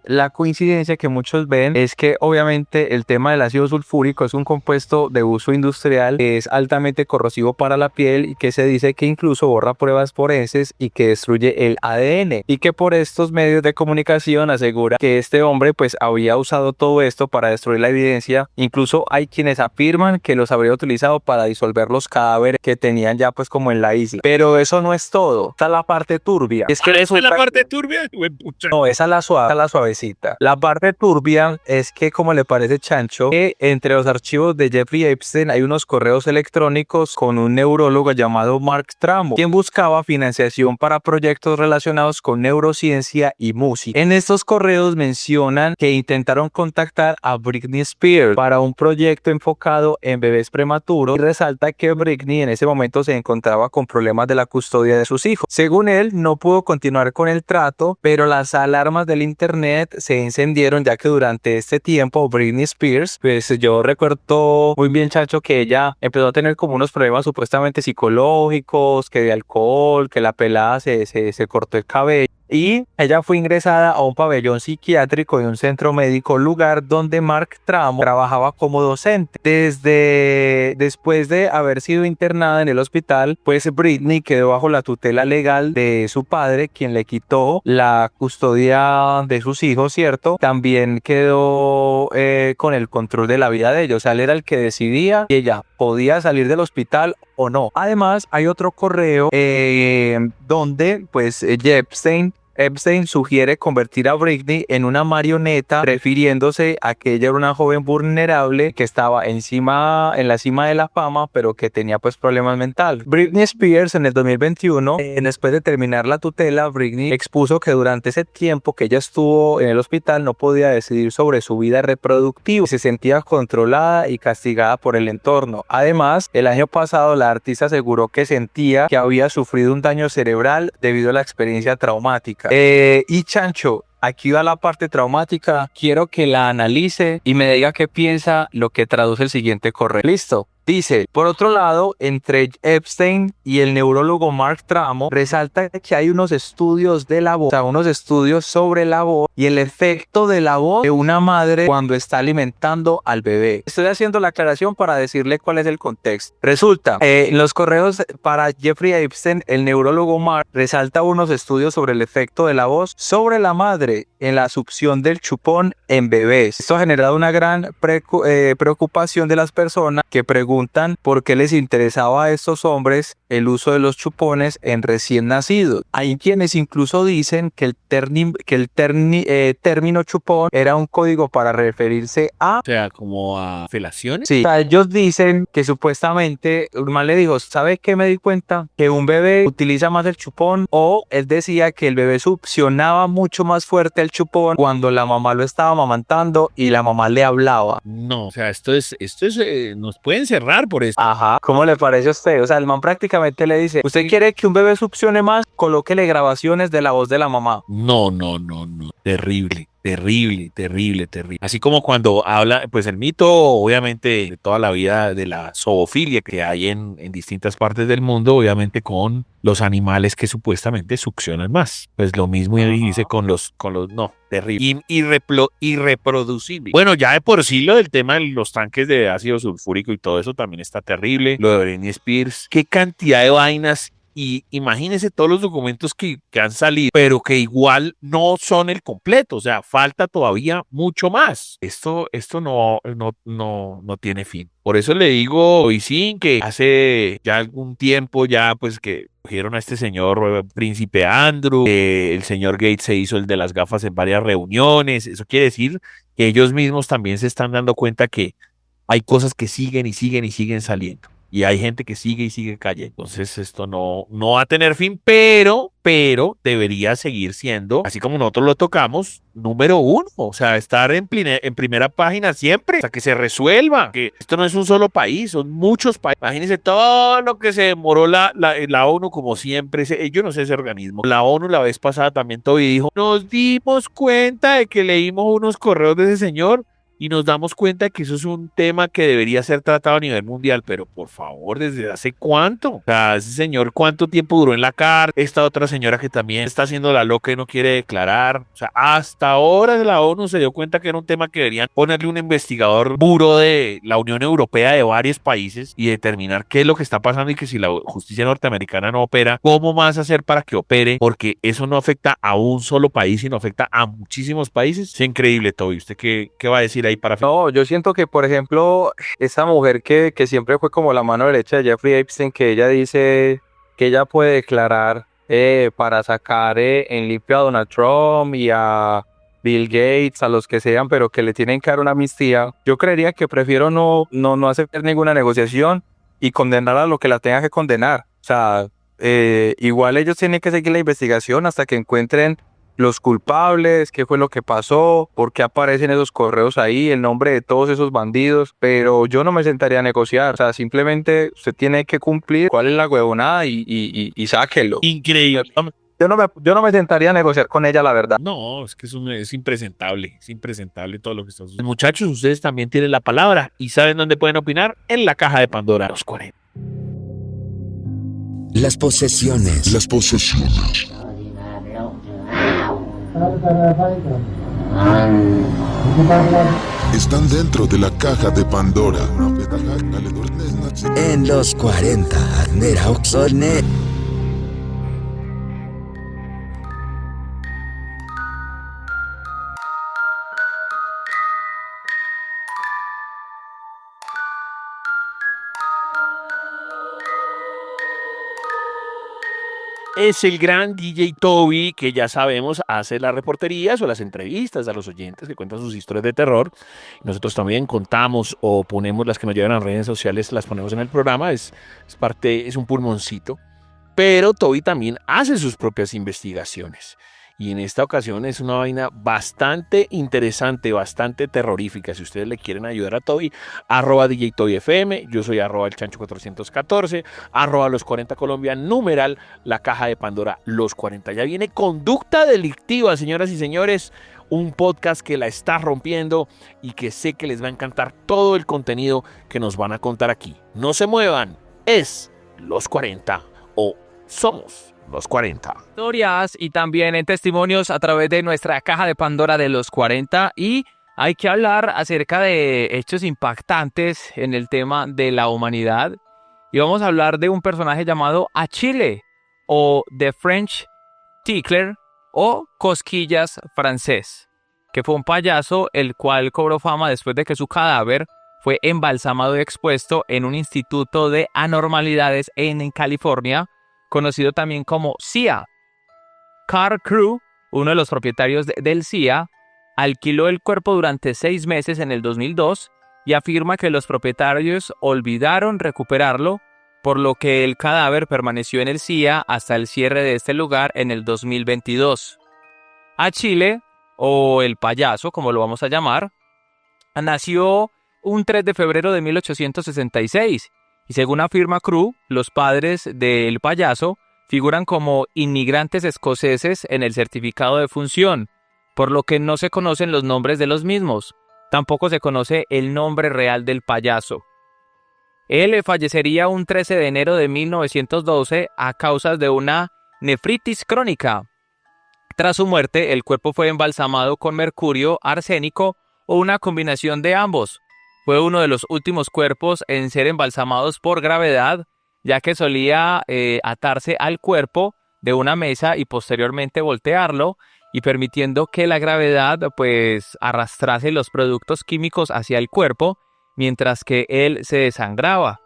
La coincidencia que muchos ven es que obviamente el tema del ácido sulfúrico es un compuesto de uso industrial que es altamente corrosivo para la piel y que se dice que incluso borra pruebas forenses y que destruye el ADN, y que por estos medios de comunicación asegura que este hombre pues había usado todo esto para destruir la evidencia. Incluso hay quienes afirman que los habría utilizado para disolver los cadáveres que tenían ya pues como en la isla. Pero eso no es todo, está la parte turbia. Es que eso es la parte turbia. No, esa es la suave, la suavecita. La parte turbia es que, como le parece, Chancho, que entre los archivos de Jeffrey Epstein hay unos correos electrónicos con un neurólogo llamado Mark Tramo, quien buscaba financiación para proyectos relacionados con neurociencia y música. En estos correos mencionan que intentaron contactar a Britney Spears para un proyecto enfocado en bebés prematuros y resalta que Britney en ese momento se encontraba con problemas de la custodia de sus hijos. Según él, no pudo continuar con el trato, pero las alarmas del internet se encendieron ya que durante este tiempo Britney Spears, pues yo recuerdo muy bien, chacho, que ella empezó a tener como unos problemas supuestamente psicológicos, que de alcohol, que la pelada se cortó el cabello. Y ella fue ingresada a un pabellón psiquiátrico de un centro médico, lugar donde Mark Tramo trabajaba como docente. Después de haber sido internada en el hospital, pues Britney quedó bajo la tutela legal de su padre, quien le quitó la custodia de sus hijos, ¿cierto? También quedó con el control de la vida de ellos. O sea, él era el que decidía si ella podía salir del hospital o no. Además, hay otro correo donde pues Epstein sugiere convertir a Britney en una marioneta, refiriéndose a que ella era una joven vulnerable que estaba en la cima de la fama, pero que tenía pues problemas mentales. Britney Spears en el 2021, después de terminar la tutela, Britney expuso que durante ese tiempo que ella estuvo en el hospital no podía decidir sobre su vida reproductiva, se sentía controlada y castigada por el entorno. Además, el año pasado la artista aseguró que sentía que había sufrido un daño cerebral debido a la experiencia traumática. Y Chancho, aquí va la parte traumática. Quiero que la analice y me diga qué piensa lo que traduce el siguiente correo. ¿Listo? Dice, por otro lado, entre Epstein y el neurólogo Mark Tramo, resalta que hay unos estudios de la voz, o sea, unos estudios sobre la voz y el efecto de la voz de una madre cuando está alimentando al bebé. Estoy haciendo la aclaración para decirle cuál es el contexto. Resulta, en los correos para Jeffrey Epstein, el neurólogo Mark resalta unos estudios sobre el efecto de la voz sobre la madre en la succión del chupón en bebés. Esto ha generado una gran preocupación de las personas que preguntan por qué les interesaba a estos hombres el uso de los chupones en recién nacidos. Hay quienes incluso dicen que el término chupón era un código para referirse a... O sea, como a felaciones. Sí, o sea, ellos dicen que supuestamente un man le dijo, ¿sabe qué me di cuenta? Que un bebé utiliza más el chupón, o él decía que el bebé succionaba mucho más fuerte el chupón cuando la mamá lo estaba amamantando y la mamá le hablaba. No, o sea, esto es nos pueden cerrar por esto. Ajá, ¿cómo le parece a usted? O sea, el man prácticamente le dice, ¿usted quiere que un bebé succione más? Colóquele grabaciones de la voz de la mamá. No. Terrible. Así como cuando habla, pues el mito, obviamente, de toda la vida de la zoofilia que hay en distintas partes del mundo, obviamente con los animales que supuestamente succionan más. Pues lo mismo dice con los, no, terrible. Irreproducible. Bueno, ya de por sí lo del tema de los tanques de ácido sulfúrico y todo eso también está terrible. Lo de Britney Spears. Qué cantidad de vainas. Y imagínense todos los documentos que han salido, pero que igual no son el completo, o sea, falta todavía mucho más. Esto no tiene fin. Por eso le digo, y sí, que hace ya algún tiempo ya pues que cogieron a este señor Príncipe Andrew, el señor Gates se hizo el de las gafas en varias reuniones. Eso quiere decir que ellos mismos también se están dando cuenta que hay cosas que siguen saliendo. Y hay gente que sigue y sigue cayendo. Entonces esto no va a tener fin, pero debería seguir siendo, así como nosotros lo tocamos, número uno. O sea, estar en primera página siempre, hasta que se resuelva. Que esto no es un solo país, son muchos países. Imagínense todo lo que se demoró la ONU, como siempre. Yo no sé ese organismo. La ONU la vez pasada también todo y dijo, nos dimos cuenta de que leímos unos correos de ese señor y nos damos cuenta que eso es un tema que debería ser tratado a nivel mundial, pero por favor, ¿desde hace cuánto? O sea, ese señor, ¿cuánto tiempo duró en la cárcel? Esta otra señora que también está haciendo la loca y no quiere declarar. O sea, hasta ahora la ONU se dio cuenta que era un tema que deberían ponerle un investigador puro de la Unión Europea de varios países y determinar qué es lo que está pasando y que si la justicia norteamericana no opera, ¿cómo más hacer para que opere? Porque eso no afecta a un solo país, sino afecta a muchísimos países. Es increíble, Toby. ¿Usted qué va a decir ahí para... No, yo siento que, por ejemplo, esa mujer que siempre fue como la mano derecha de Jeffrey Epstein, que ella dice que ella puede declarar para sacar en limpio a Donald Trump y a Bill Gates, a los que sean, pero que le tienen que dar una amnistía. Yo creería que prefiero no aceptar ninguna negociación y condenar a lo que la tenga que condenar. O sea, igual ellos tienen que seguir la investigación hasta que encuentren los culpables, qué fue lo que pasó, por qué aparecen esos correos ahí, el nombre de todos esos bandidos, pero yo no me sentaría a negociar, o sea, simplemente usted tiene que cumplir cuál es la huevonada y sáquelo. Increíble. Yo no me sentaría a negociar con ella, la verdad. No, es que es impresentable todo lo que está sucediendo. Muchachos, ustedes también tienen la palabra y saben dónde pueden opinar, en la caja de Pandora, los 40. Las posesiones. Las posesiones. Están dentro de la caja de Pandora. En los 40. Nera Oxone. Es el gran DJ Toby, que ya sabemos hace las reporterías o las entrevistas a los oyentes que cuentan sus historias de terror. Nosotros también contamos o ponemos las que nos llegan a las redes sociales, las ponemos en el programa, es un pulmoncito. Pero Toby también hace sus propias investigaciones. Y en esta ocasión es una vaina bastante interesante, bastante terrorífica. Si ustedes le quieren ayudar a Toby, @DJ Toby FM, yo soy @el Chancho 414, @los 40 Colombia, numeral la caja de Pandora, los 40. Ya viene Conducta Delictiva, señoras y señores, un podcast que la está rompiendo y que sé que les va a encantar todo el contenido que nos van a contar aquí. No se muevan, es los 40 o somos los 40. Historias y también en testimonios a través de nuestra caja de Pandora de los 40, y hay que hablar acerca de hechos impactantes en el tema de la humanidad, y vamos a hablar de un personaje llamado Achille o The French Tickler o Cosquillas francés, que fue un payaso el cual cobró fama después de que su cadáver fue embalsamado y expuesto en un instituto de anormalidades en California, conocido también como CIA. Carl Crew, uno de los propietarios del CIA, alquiló el cuerpo durante 6 meses en el 2002 y afirma que los propietarios olvidaron recuperarlo, por lo que el cadáver permaneció en el CIA hasta el cierre de este lugar en el 2022. Achille, o el payaso, como lo vamos a llamar, nació un 3 de febrero de 1866. Y según afirma Crew, los padres del payaso figuran como inmigrantes escoceses en el certificado de función, por lo que no se conocen los nombres de los mismos. Tampoco se conoce el nombre real del payaso. Él fallecería un 13 de enero de 1912 a causa de una nefritis crónica. Tras su muerte, el cuerpo fue embalsamado con mercurio, arsénico o una combinación de ambos. Fue uno de los últimos cuerpos en ser embalsamados por gravedad, ya que solía atarse al cuerpo de una mesa y posteriormente voltearlo, y permitiendo que la gravedad pues arrastrase los productos químicos hacia el cuerpo mientras que él se desangraba.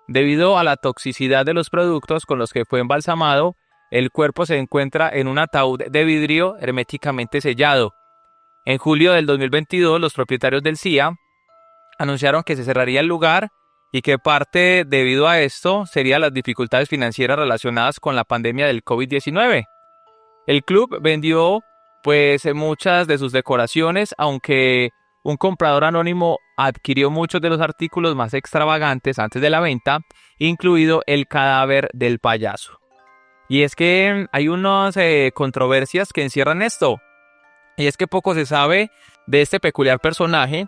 Debido a la toxicidad de los productos con los que fue embalsamado, el cuerpo se encuentra en un ataúd de vidrio herméticamente sellado. En julio del 2022, los propietarios del CIA anunciaron que se cerraría el lugar y que parte debido a esto serían las dificultades financieras relacionadas con la pandemia del COVID-19. El club vendió pues muchas de sus decoraciones, aunque un comprador anónimo adquirió muchos de los artículos más extravagantes antes de la venta, incluido el cadáver del payaso. Y es que hay unas controversias que encierran esto, y es que poco se sabe de este peculiar personaje,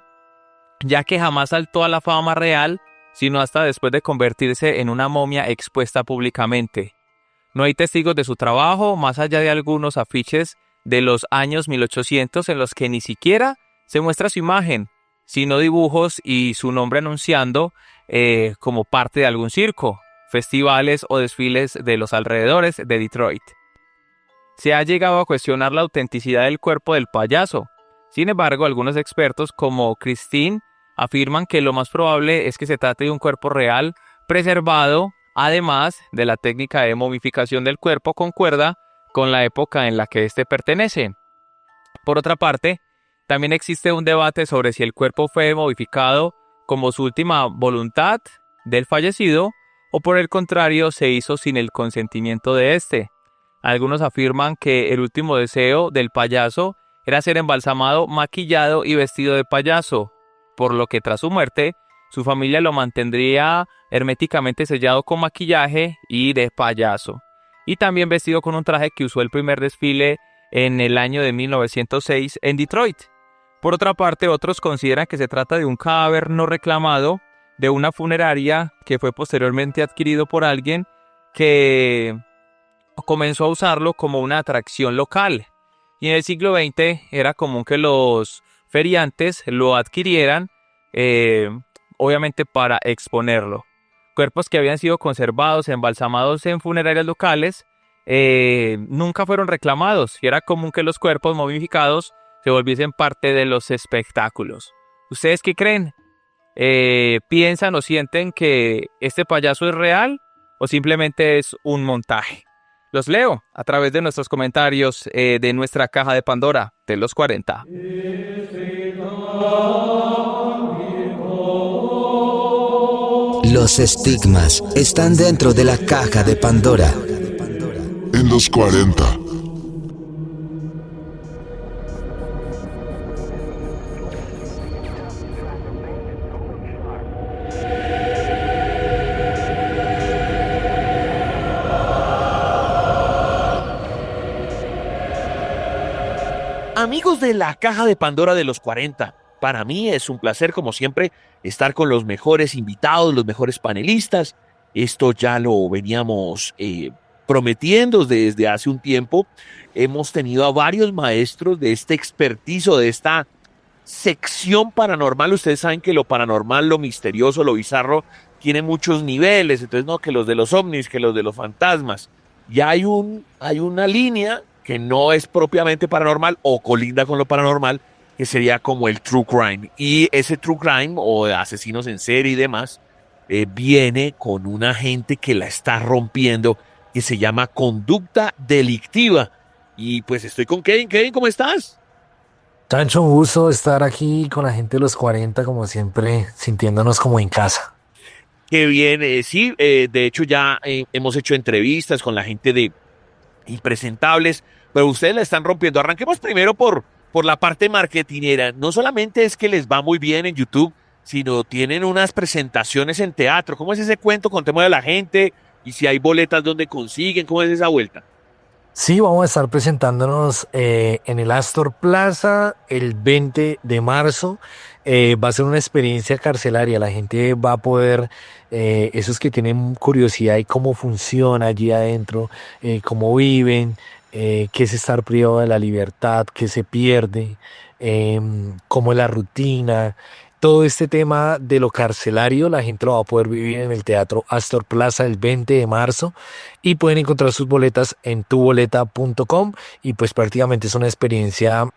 ya que jamás saltó a la fama real, sino hasta después de convertirse en una momia expuesta públicamente. No hay testigos de su trabajo, más allá de algunos afiches de los años 1800 en los que ni siquiera se muestra su imagen, sino dibujos y su nombre anunciando como parte de algún circo, festivales o desfiles de los alrededores de Detroit. Se ha llegado a cuestionar la autenticidad del cuerpo del payaso. Sin embargo, algunos expertos como Christine afirman que lo más probable es que se trate de un cuerpo real preservado, además de la técnica de momificación del cuerpo concuerda con la época en la que éste pertenece. Por otra parte, también existe un debate sobre si el cuerpo fue momificado como su última voluntad del fallecido o por el contrario se hizo sin el consentimiento de éste. Algunos afirman que el último deseo del payaso era ser embalsamado, maquillado y vestido de payaso, por lo que tras su muerte, su familia lo mantendría herméticamente sellado con maquillaje y de payaso, y también vestido con un traje que usó el primer desfile en el año de 1906 en Detroit. Por otra parte, otros consideran que se trata de un cadáver no reclamado de una funeraria que fue posteriormente adquirido por alguien que comenzó a usarlo como una atracción local. Y en el siglo XX era común que los feriantes lo adquirieran, obviamente para exponerlo. Cuerpos que habían sido conservados, embalsamados en funerarias locales, nunca fueron reclamados, y era común que los cuerpos momificados se volviesen parte de los espectáculos. ¿Ustedes qué creen? ¿Piensan o sienten que este payaso es real o simplemente es un montaje? Los leo a través de nuestros comentarios de nuestra caja de Pandora de los 40. Los estigmas están dentro de la caja de Pandora. En los 40. Amigos de la caja de Pandora de los 40, para mí es un placer, como siempre, estar con los mejores invitados, los mejores panelistas. Esto ya lo veníamos prometiendo desde hace un tiempo. Hemos tenido a varios maestros de este expertizo, de esta sección paranormal. Ustedes saben que lo paranormal, lo misterioso, lo bizarro, tiene muchos niveles. Entonces, no, que los de los ovnis, que los de los fantasmas. Ya hay una línea que no es propiamente paranormal o colinda con lo paranormal, que sería como el true crime. Y ese true crime o de asesinos en serie y demás viene con una gente que la está rompiendo, que se llama conducta delictiva. Y pues estoy con Kevin. Kevin, ¿cómo estás? Chancho, un gusto estar aquí con la gente de los 40, como siempre, sintiéndonos como en casa. Qué bien, sí, de hecho ya hemos hecho entrevistas con la gente de Impresentables, pero ustedes la están rompiendo. Arranquemos primero por la parte marketinera. No solamente es que les va muy bien en YouTube, sino tienen unas presentaciones en teatro. ¿Cómo es ese cuento? Contémosle a la gente, y si hay boletas, ¿dónde consiguen? ¿Cómo es esa vuelta? Sí, vamos a estar presentándonos en el Astor Plaza el 20 de marzo. Va a ser una experiencia carcelaria. La gente va a poder, esos que tienen curiosidad y cómo funciona allí adentro, cómo viven, qué es estar privado de la libertad, qué se pierde, cómo es la rutina. Todo este tema de lo carcelario, la gente lo va a poder vivir en el Teatro Astor Plaza el 20 de marzo y pueden encontrar sus boletas en tuboleta.com, y pues prácticamente es una experiencia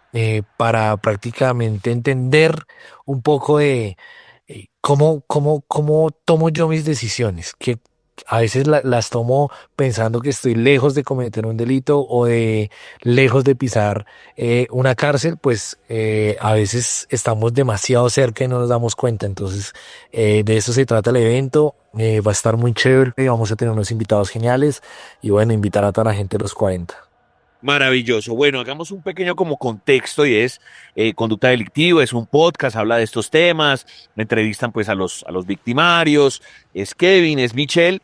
para prácticamente entender un poco de cómo tomo yo mis decisiones, que a veces las tomo pensando que estoy lejos de cometer un delito o de lejos de pisar una cárcel. Pues a veces estamos demasiado cerca y no nos damos cuenta. Entonces de eso se trata el evento. Va a estar muy chévere, vamos a tener unos invitados geniales y bueno, invitar a toda la gente de los 40. Maravilloso. Bueno, hagamos un pequeño como contexto, y es Conducta Delictiva, es un podcast, habla de estos temas, entrevistan pues a los victimarios, es Kevin, es Michelle,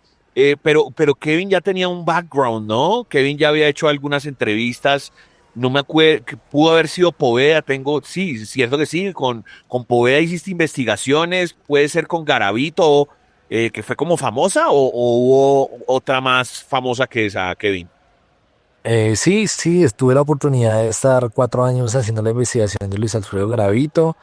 pero Kevin ya tenía un background, ¿no? Kevin ya había hecho algunas entrevistas, no me acuerdo, que pudo haber sido Poveda, sí, es cierto que sí, con Poveda hiciste investigaciones, puede ser con Garavito, que fue como famosa, o hubo otra más famosa que esa, Kevin. Sí, tuve la oportunidad de estar 4 años haciendo la investigación de Luis Alfredo Garavito.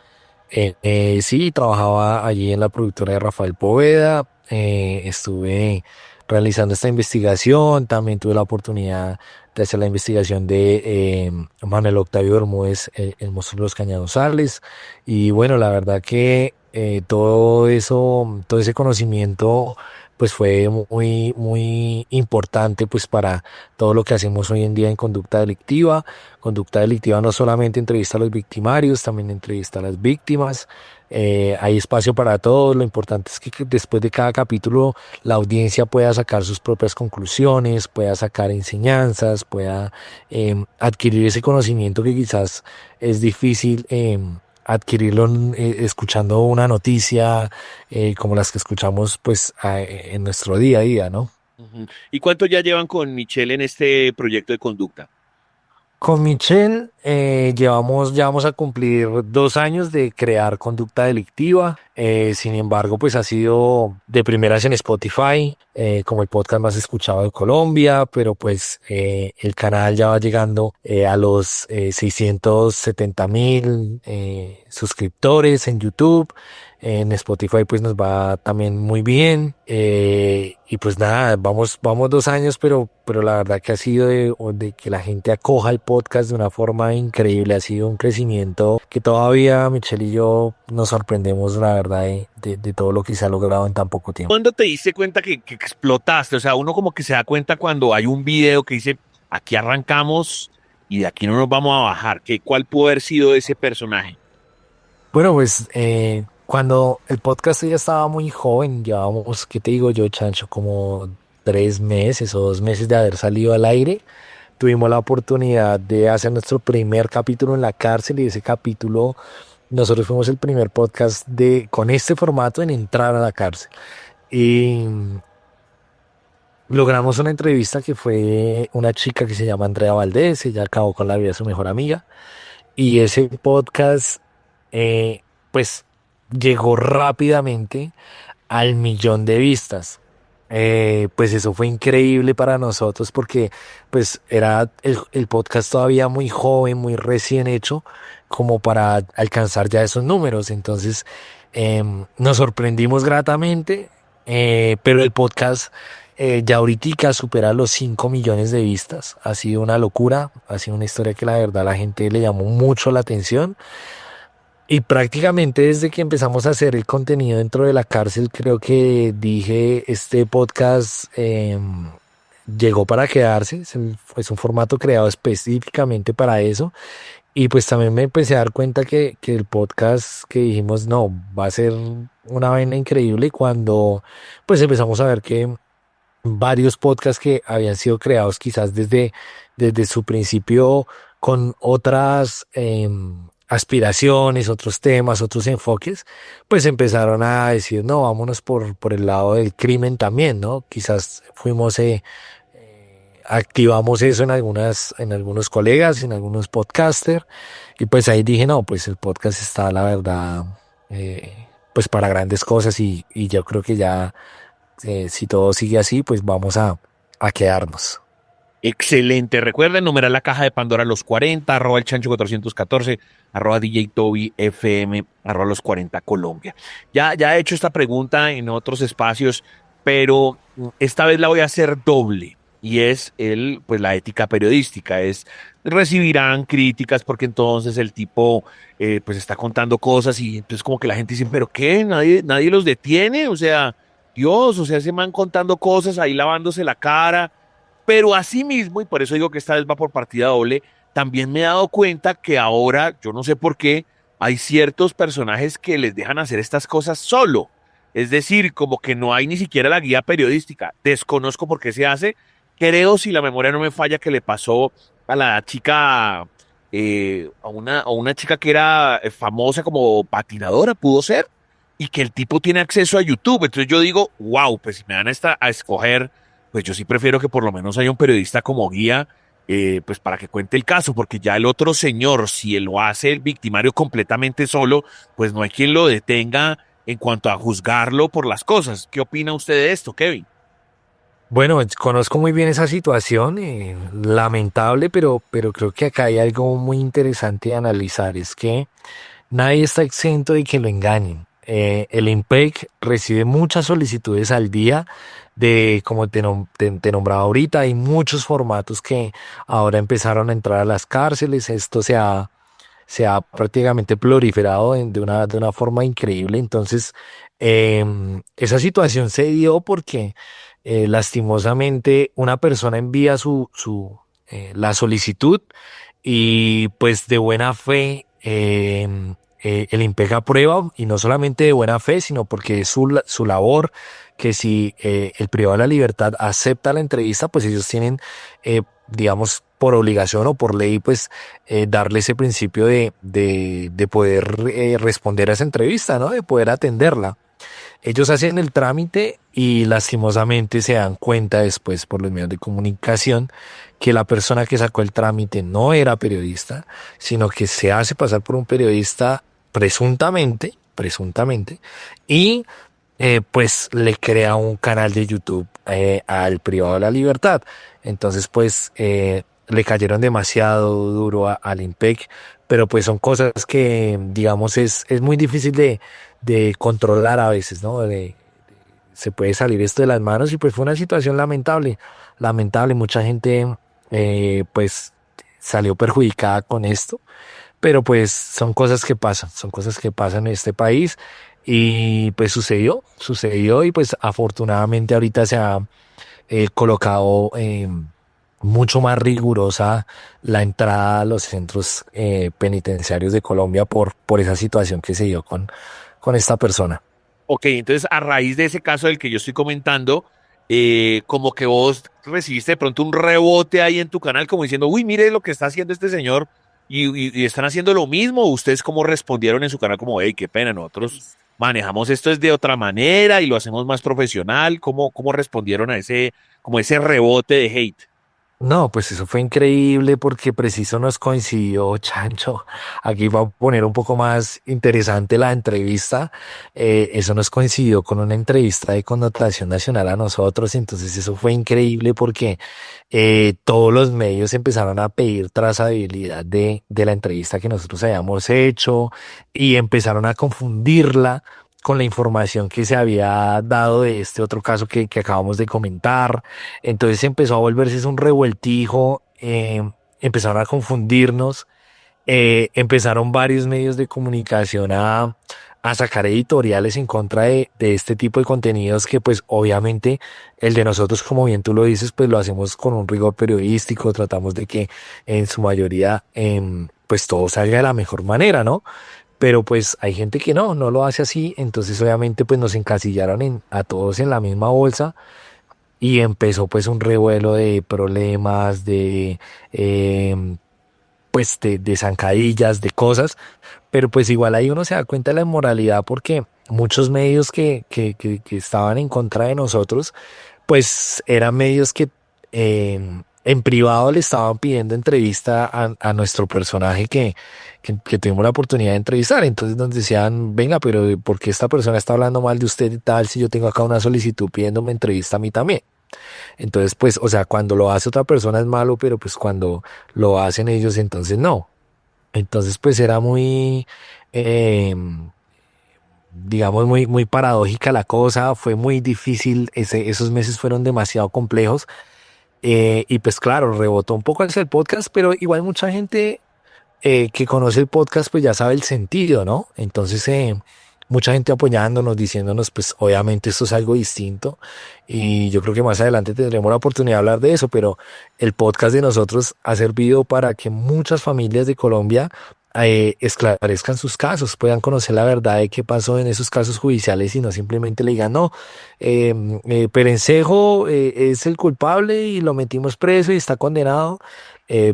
Sí, trabajaba allí en la productora de Rafael Poveda. Estuve realizando esta investigación. También tuve la oportunidad de hacer la investigación de Manuel Octavio Bermúdez, el monstruo de los Cañadosales. Y bueno, la verdad que todo ese conocimiento pues fue muy, muy importante pues para todo lo que hacemos hoy en día en conducta delictiva. Conducta delictiva no solamente entrevista a los victimarios, también entrevista a las víctimas. Hay espacio para todos. Lo importante es que después de cada capítulo la audiencia pueda sacar sus propias conclusiones, pueda sacar enseñanzas, pueda adquirir ese conocimiento que quizás es difícil adquirirlo escuchando una noticia como las que escuchamos pues en nuestro día a día, ¿no? Ujú. ¿Y cuánto ya llevan con Michelle en este proyecto de conducta? Con Michelle ya vamos a cumplir 2 años de crear conducta delictiva. Sin embargo, pues ha sido de primeras en Spotify, como el podcast más escuchado de Colombia, pero pues el canal ya va llegando a los 670.000 suscriptores en YouTube. En Spotify pues nos va también muy bien. Y pues nada, vamos 2 años, pero la verdad que ha sido de que la gente acoja el podcast de una forma increíble. Ha sido un crecimiento que todavía Michelle y yo nos sorprendemos, la verdad, de todo lo que se ha logrado en tan poco tiempo. ¿Cuándo te diste cuenta que explotaste? O sea, uno como que se da cuenta cuando hay un video que dice, aquí arrancamos y de aquí no nos vamos a bajar. ¿Cuál pudo haber sido ese personaje? Bueno, pues cuando el podcast ya estaba muy joven, llevábamos, ¿qué te digo yo, Chancho? Como 3 meses o 2 meses de haber salido al aire. Tuvimos la oportunidad de hacer nuestro primer capítulo en la cárcel y ese capítulo nosotros fuimos el primer podcast con este formato en entrar a la cárcel. Y logramos una entrevista que fue una chica que se llama Andrea Valdés. Ella acabó con la vida de su mejor amiga. Y ese podcast, pues, llegó rápidamente al 1.000.000 de vistas. Pues eso fue increíble para nosotros porque pues era el podcast todavía muy joven, muy recién hecho como para alcanzar ya esos números. Entonces nos sorprendimos gratamente, pero el podcast ya ahorita supera los 5 millones de vistas. Ha sido una locura, ha sido una historia que la verdad a la gente le llamó mucho la atención. Y prácticamente desde que empezamos a hacer el contenido dentro de la cárcel, creo que dije, este podcast llegó para quedarse. Es un formato creado específicamente para eso. Y pues también me empecé a dar cuenta que el podcast que dijimos, no, va a ser una vaina increíble. Y cuando pues empezamos a ver que varios podcasts que habían sido creados quizás desde su principio con otras aspiraciones, otros temas, otros enfoques, pues empezaron a decir, no, vámonos por el lado del crimen también, ¿no? Quizás activamos eso en algunos colegas, en algunos podcasters, y pues ahí dije, no, pues el podcast está, la verdad, pues para grandes cosas y yo creo que ya, si todo sigue así, pues vamos a quedarnos. Excelente. Recuerden numerar la caja de Pandora a los 40, @ el chancho 414, @ DJ Toby FM, @ los 40 Colombia. Ya he hecho esta pregunta en otros espacios, pero esta vez la voy a hacer doble. Y es pues la ética periodística. Recibirán críticas porque entonces el tipo pues está contando cosas y entonces como que la gente dice, ¿pero qué? ¿Nadie los detiene? O sea, Dios, o sea, se van contando cosas ahí lavándose la cara. Pero asimismo, y por eso digo que esta vez va por partida doble, también me he dado cuenta que ahora, yo no sé por qué, hay ciertos personajes que les dejan hacer estas cosas solo. Es decir, como que no hay ni siquiera la guía periodística. Desconozco por qué se hace. Creo, si la memoria no me falla, que le pasó a la chica, a una chica que era famosa como patinadora, pudo ser, y que el tipo tiene acceso a YouTube. Entonces yo digo, wow, pues si me dan a escoger, pues yo sí prefiero que por lo menos haya un periodista como guía, pues para que cuente el caso, porque ya el otro señor, si él lo hace el victimario completamente solo, pues no hay quien lo detenga en cuanto a juzgarlo por las cosas. ¿Qué opina usted de esto, Kevin? Bueno, conozco muy bien esa situación, lamentable, pero creo que acá hay algo muy interesante de analizar, es que nadie está exento de que lo engañen. El IMPEC recibe muchas solicitudes al día como te nombraba ahorita, hay muchos formatos que ahora empezaron a entrar a las cárceles. Esto se ha se ha prácticamente proliferado de una forma increíble. Entonces, esa situación se dio porque lastimosamente una persona envía la solicitud y pues de buena fe el IMPEC aprueba, y no solamente de buena fe, sino porque es su labor, que si el privado de la libertad acepta la entrevista, pues ellos tienen, digamos, por obligación o por ley, pues darle ese principio de poder responder a esa entrevista, ¿no? De poder atenderla. Ellos hacen el trámite y lastimosamente se dan cuenta después por los medios de comunicación que la persona que sacó el trámite no era periodista, sino que se hace pasar por un periodista presuntamente, y pues le crea un canal de YouTube al privado de la libertad. Entonces pues le cayeron demasiado duro al IMPEC, pero pues son cosas que digamos es muy difícil de controlar a veces, ¿no? Se puede salir esto de las manos y pues fue una situación lamentable, mucha gente pues salió perjudicada con esto, pero pues son cosas que pasan en este país y pues sucedió y pues afortunadamente ahorita se ha colocado mucho más rigurosa la entrada a los centros penitenciarios de Colombia por esa situación que se dio con esta persona. Ok, entonces a raíz de ese caso del que yo estoy comentando, como que vos recibiste de pronto un rebote ahí en tu canal como diciendo, uy, mire lo que está haciendo este señor y están haciendo lo mismo. ¿Ustedes cómo respondieron en su canal? Como, hey, qué pena, nosotros manejamos esto es de otra manera y lo hacemos más profesional. ¿Cómo respondieron a como ese rebote de hate? No, pues eso fue increíble porque preciso nos coincidió, Chancho. Aquí va a poner un poco más interesante la entrevista. Eso nos coincidió con una entrevista de connotación nacional a nosotros. Entonces eso fue increíble porque todos los medios empezaron a pedir trazabilidad de la entrevista que nosotros habíamos hecho y empezaron a confundirla con la información que se había dado de este otro caso que acabamos de comentar. Entonces empezó a volverse un revueltijo, empezaron a confundirnos, empezaron varios medios de comunicación a sacar editoriales en contra de este tipo de contenidos que pues obviamente el de nosotros, como bien tú lo dices, pues lo hacemos con un rigor periodístico, tratamos de que en su mayoría pues todo salga de la mejor manera, ¿no? Pero pues hay gente que no lo hace así, entonces obviamente pues nos encasillaron a todos en la misma bolsa y empezó pues un revuelo de problemas, pues de zancadillas, de cosas, pero pues igual ahí uno se da cuenta de la inmoralidad porque muchos medios que estaban en contra de nosotros, pues eran medios que en privado le estaban pidiendo entrevista a nuestro personaje que tuvimos la oportunidad de entrevistar. Entonces nos decían, venga, pero ¿por qué esta persona está hablando mal de usted y tal si yo tengo acá una solicitud pidiéndome entrevista a mí también? Entonces, pues, o sea, cuando lo hace otra persona es malo, pero pues cuando lo hacen ellos, entonces no. Entonces, pues era muy, digamos, muy paradójica la cosa, fue muy difícil, esos meses fueron demasiado complejos. Y pues claro, rebotó un poco hacia el podcast, pero igual mucha gente que conoce el podcast pues ya sabe el sentido, ¿no? Entonces mucha gente apoyándonos, diciéndonos pues obviamente esto es algo distinto y yo creo que más adelante tendremos la oportunidad de hablar de eso, pero el podcast de nosotros ha servido para que muchas familias de Colombia esclarezcan sus casos, puedan conocer la verdad de qué pasó en esos casos judiciales y no simplemente le digan, no, Perencejo es el culpable y lo metimos preso y está condenado,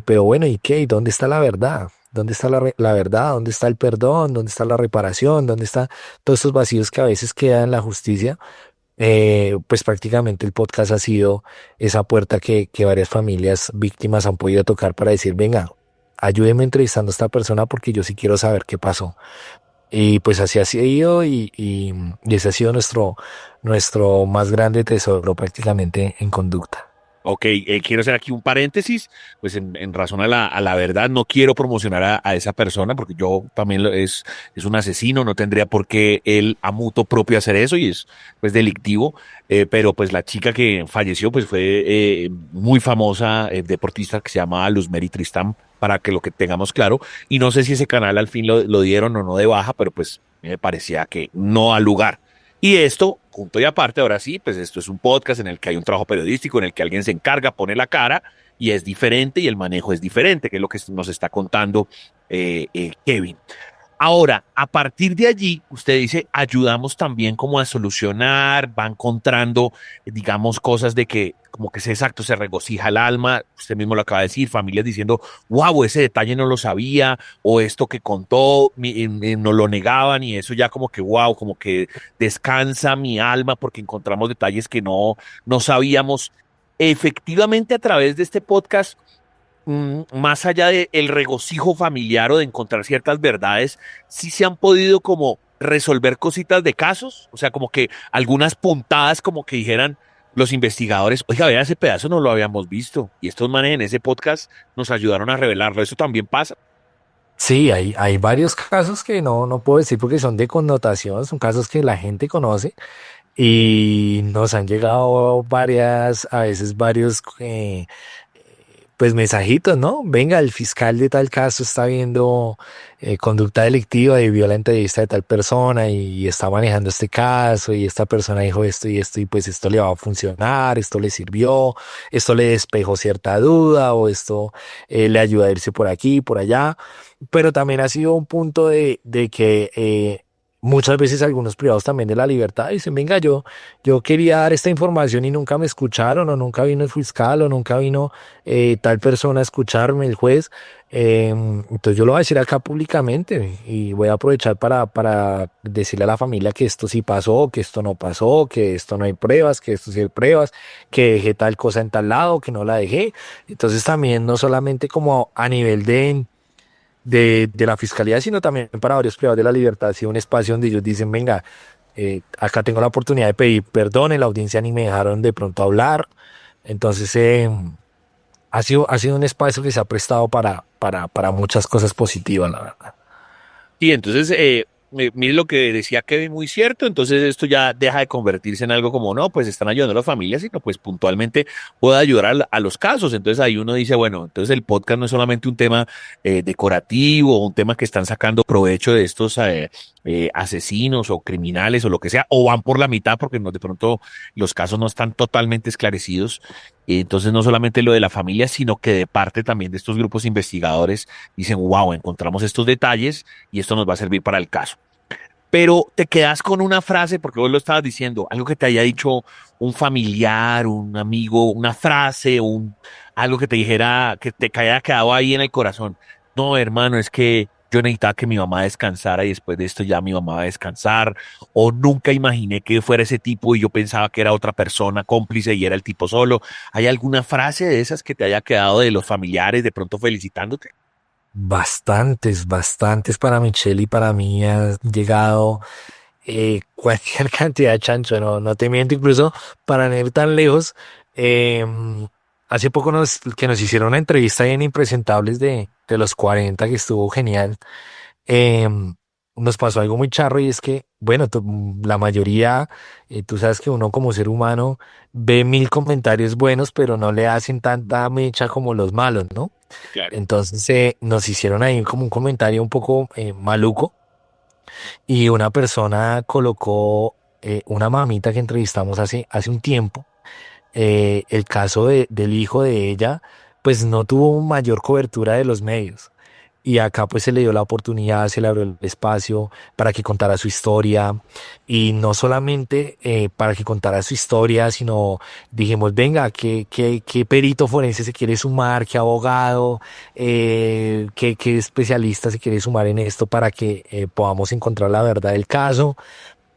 pero bueno, ¿y qué? ¿Y dónde está la verdad? ¿Dónde está la verdad? ¿Dónde está el perdón? ¿Dónde está la reparación? ¿Dónde están todos estos vacíos que a veces quedan en la justicia? Pues prácticamente el podcast ha sido esa puerta que varias familias víctimas han podido tocar para decir, venga, ayúdeme entrevistando a esta persona porque yo sí quiero saber qué pasó. Y pues así ha sido y ese ha sido nuestro más grande tesoro prácticamente en conducta. Ok, quiero hacer aquí un paréntesis, pues en razón a la verdad, no quiero promocionar a esa persona porque yo también es un asesino, no tendría por qué él a mutuo propio hacer eso y es pues delictivo, pero pues la chica que falleció pues fue muy famosa, deportista que se llamaba Luzmeri Tristán, para que lo que tengamos claro. Y no sé si ese canal al fin lo dieron o no de baja, pero pues me parecía que no al lugar. Y esto, punto y aparte, ahora sí, pues esto es un podcast en el que hay un trabajo periodístico, en el que alguien se encarga, pone la cara y es diferente y el manejo es diferente, que es lo que nos está contando Kevin. Ahora, a partir de allí, usted dice, ayudamos también como a solucionar, va encontrando, digamos, cosas de que, como que es exacto, se regocija el alma, usted mismo lo acaba de decir, familias diciendo, wow, ese detalle no lo sabía, o esto que contó, no lo negaban, y eso ya como que, wow, como que descansa mi alma porque encontramos detalles que no sabíamos. Efectivamente, a través de este podcast, más allá del regocijo familiar o de encontrar ciertas verdades, sí se han podido como resolver cositas de casos, o sea, como que algunas puntadas como que dijeran los investigadores, oiga, vea ese pedazo no lo habíamos visto, y estos manes en ese podcast nos ayudaron a revelarlo, eso también pasa. Sí, hay varios casos que no puedo decir porque son de connotación, son casos que la gente conoce y nos han llegado a veces varios pues mensajitos, ¿no? Venga, el fiscal de tal caso está viendo conducta delictiva y vio la entrevista de tal persona y está manejando este caso y esta persona dijo esto y pues esto le va a funcionar, esto le sirvió, esto le despejó cierta duda o esto le ayuda a irse por aquí, por allá, pero también ha sido un punto de que muchas veces algunos privados también de la libertad dicen, venga, yo quería dar esta información y nunca me escucharon, o nunca vino el fiscal, o nunca vino tal persona a escucharme, el juez. Entonces yo lo voy a decir acá públicamente y voy a aprovechar para decirle a la familia que esto sí pasó, que esto no pasó, que esto no hay pruebas, que esto sí hay pruebas, que dejé tal cosa en tal lado, que no la dejé. Entonces también no solamente como a nivel de la fiscalía, sino también para varios privados de la libertad, ha sido un espacio donde ellos dicen, venga, acá tengo la oportunidad de pedir perdón, en la audiencia ni me dejaron de pronto hablar. Entonces ha sido un espacio que se ha prestado para muchas cosas positivas, la verdad. Y entonces, mire lo que decía Kevin, muy cierto, entonces esto ya deja de convertirse en algo como, no, pues están ayudando a las familias, sino pues puntualmente puede ayudar a los casos. Entonces ahí uno dice, bueno, entonces el podcast no es solamente un tema decorativo, un tema que están sacando provecho de estos asesinos o criminales o lo que sea, o van por la mitad porque de pronto los casos no están totalmente esclarecidos. Entonces no solamente lo de la familia, sino que de parte también de estos grupos investigadores dicen, wow, encontramos estos detalles y esto nos va a servir para el caso. Pero te quedas con una frase, porque vos lo estabas diciendo, algo que te haya dicho un familiar, un amigo, una frase, algo que te dijera, que te haya quedado ahí en el corazón. No, hermano, es que yo necesitaba que mi mamá descansara y después de esto ya mi mamá va a descansar. O nunca imaginé que fuera ese tipo y yo pensaba que era otra persona cómplice y era el tipo solo. ¿Hay alguna frase de esas que te haya quedado de los familiares de pronto felicitándote? Bastantes para Michelle y para mí ha llegado cualquier cantidad de chancho, no te miento, incluso para no ir tan lejos. eh, Hace poco que nos hicieron una entrevista en Impresentables de los 40 que estuvo genial. eh, Nos pasó algo muy charro y es que, bueno, la mayoría, tú sabes que uno como ser humano ve 1000 comentarios buenos, pero no le hacen tanta mecha como los malos, ¿no? Claro. Entonces nos hicieron ahí como un comentario un poco maluco y una persona colocó, una mamita que entrevistamos hace un tiempo, el caso del hijo de ella, pues no tuvo mayor cobertura de los medios. Y acá pues se le dio la oportunidad, se le abrió el espacio para que contara su historia. Y no solamente para que contara su historia, sino dijimos, venga, ¿qué perito forense se quiere sumar? ¿Qué abogado? ¿Qué especialista se quiere sumar en esto para que podamos encontrar la verdad del caso?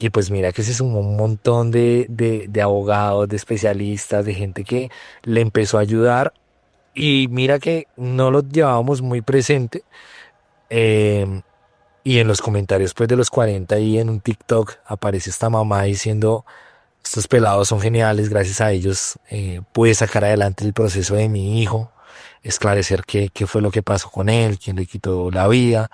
Y pues mira que se sumó un montón de abogados, de especialistas, de gente que le empezó a ayudar. Y mira que no lo llevábamos muy presente. eh, y en los comentarios pues de los 40 y en un TikTok aparece esta mamá diciendo, estos pelados son geniales, gracias a ellos pude sacar adelante el proceso de mi hijo, esclarecer qué fue lo que pasó con él, quién le quitó la vida.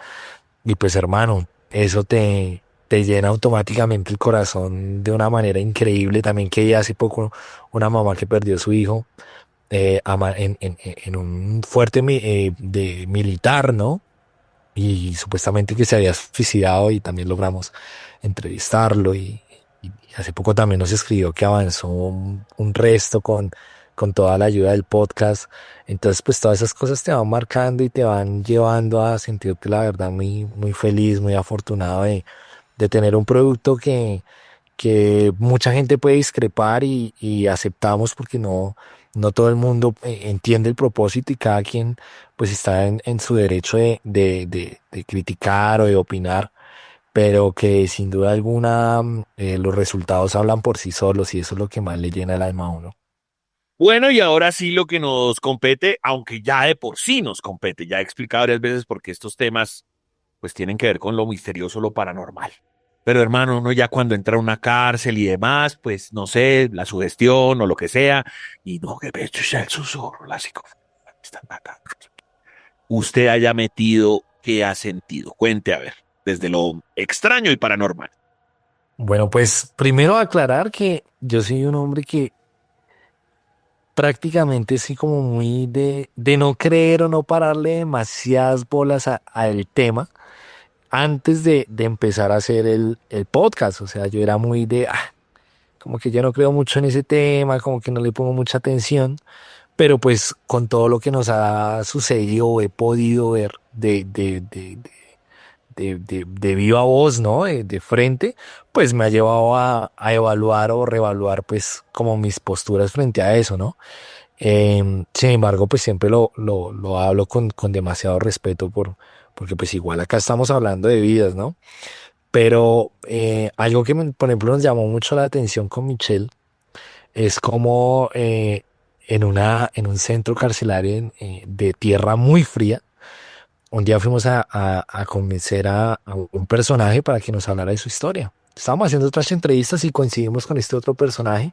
Y pues hermano, eso te llena automáticamente el corazón de una manera increíble. También que hace poco una mamá que perdió a su hijo en un fuerte de militar, ¿no? Y supuestamente que se había suicidado y también logramos entrevistarlo y hace poco también nos escribió que avanzó un resto con toda la ayuda del podcast. Entonces pues todas esas cosas te van marcando y te van llevando a sentirte la verdad muy, muy feliz, muy afortunado de tener un producto que mucha gente puede discrepar y aceptamos porque no todo el mundo entiende el propósito y cada quien pues está en su derecho de criticar o de opinar, pero que sin duda alguna los resultados hablan por sí solos y eso es lo que más le llena el alma a uno. Bueno, y ahora sí lo que nos compete, aunque ya de por sí nos compete, ya he explicado varias veces porque estos temas pues tienen que ver con lo misterioso, lo paranormal. Pero hermano, uno ya cuando entra a una cárcel y demás, pues no sé, la sugestión o lo que sea, y no, que pecho ya el susurro, la psicofonía. Usted haya metido, ¿qué ha sentido? Cuente a ver, desde lo extraño y paranormal. Bueno, pues primero aclarar que yo soy un hombre que prácticamente sí como muy de no creer o no pararle demasiadas bolas al tema antes de empezar a hacer el podcast. O sea, yo era muy como que yo no creo mucho en ese tema, como que no le pongo mucha atención, pero pues con todo lo que nos ha sucedido o he podido ver de viva voz, ¿no? De frente, pues me ha llevado a evaluar o reevaluar pues como mis posturas frente a eso, ¿no? Sin embargo, pues siempre lo hablo con demasiado respeto porque pues igual acá estamos hablando de vidas, ¿no? Pero algo que, por ejemplo, nos llamó mucho la atención con Michelle es como en un centro carcelario de tierra muy fría, un día fuimos a convencer a un personaje para que nos hablara de su historia. Estábamos haciendo otras entrevistas y coincidimos con este otro personaje.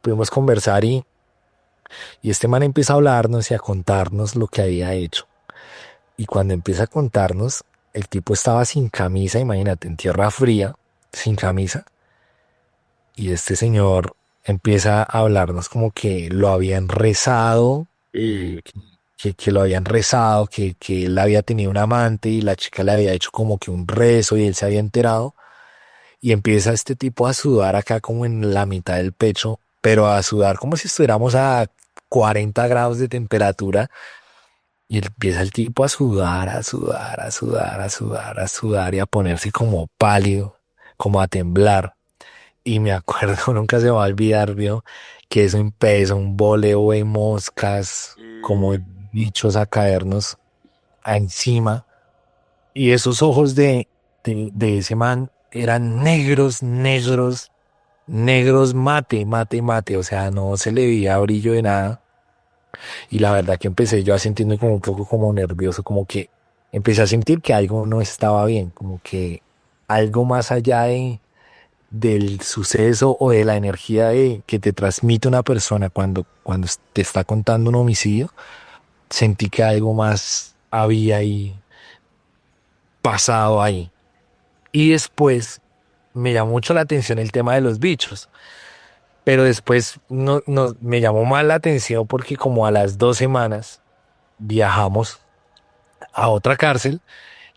Pudimos conversar y este man empieza a hablarnos y a contarnos lo que había hecho. Y cuando empieza a contarnos, el tipo estaba sin camisa, imagínate, en tierra fría, sin camisa. Y este señor empieza a hablarnos como que lo habían rezado, que lo habían rezado, que él había tenido un amante y la chica le había hecho como que un rezo y él se había enterado. Y empieza este tipo a sudar acá como en la mitad del pecho, pero a sudar como si estuviéramos a 40 grados de temperatura. Y empieza el tipo a sudar, a sudar, a sudar, a sudar, a sudar y a ponerse como pálido, como a temblar. Y me acuerdo, nunca se me va a olvidar, vio, que eso empezó un boleo de moscas, como bichos a caernos encima. Y esos ojos de ese man eran negros, negros, negros mate, mate, mate. O sea, no se le veía brillo de nada. Y la verdad que empecé yo a sentirme como un poco como nervioso, como que empecé a sentir que algo no estaba bien, como que algo más allá del suceso o de la energía que te transmite una persona cuando te está contando un homicidio, sentí que algo más había ahí pasado ahí. Y después me llamó mucho la atención el tema de los bichos. Pero después me llamó más la atención porque como a las 2 semanas viajamos a otra cárcel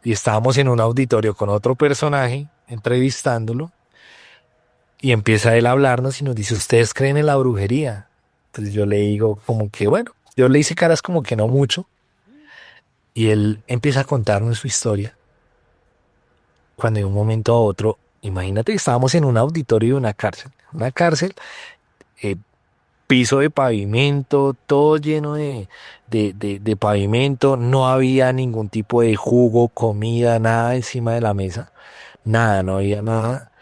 y estábamos en un auditorio con otro personaje entrevistándolo y empieza él a hablarnos y nos dice, ¿ustedes creen en la brujería? Entonces yo le digo como que bueno, yo le hice caras como que no mucho y él empieza a contarnos su historia. Cuando de un momento a otro, imagínate que estábamos en un auditorio de una cárcel, eh, piso de pavimento, todo lleno de pavimento, no había ningún tipo de jugo, comida, nada encima de la mesa, nada, no había nada.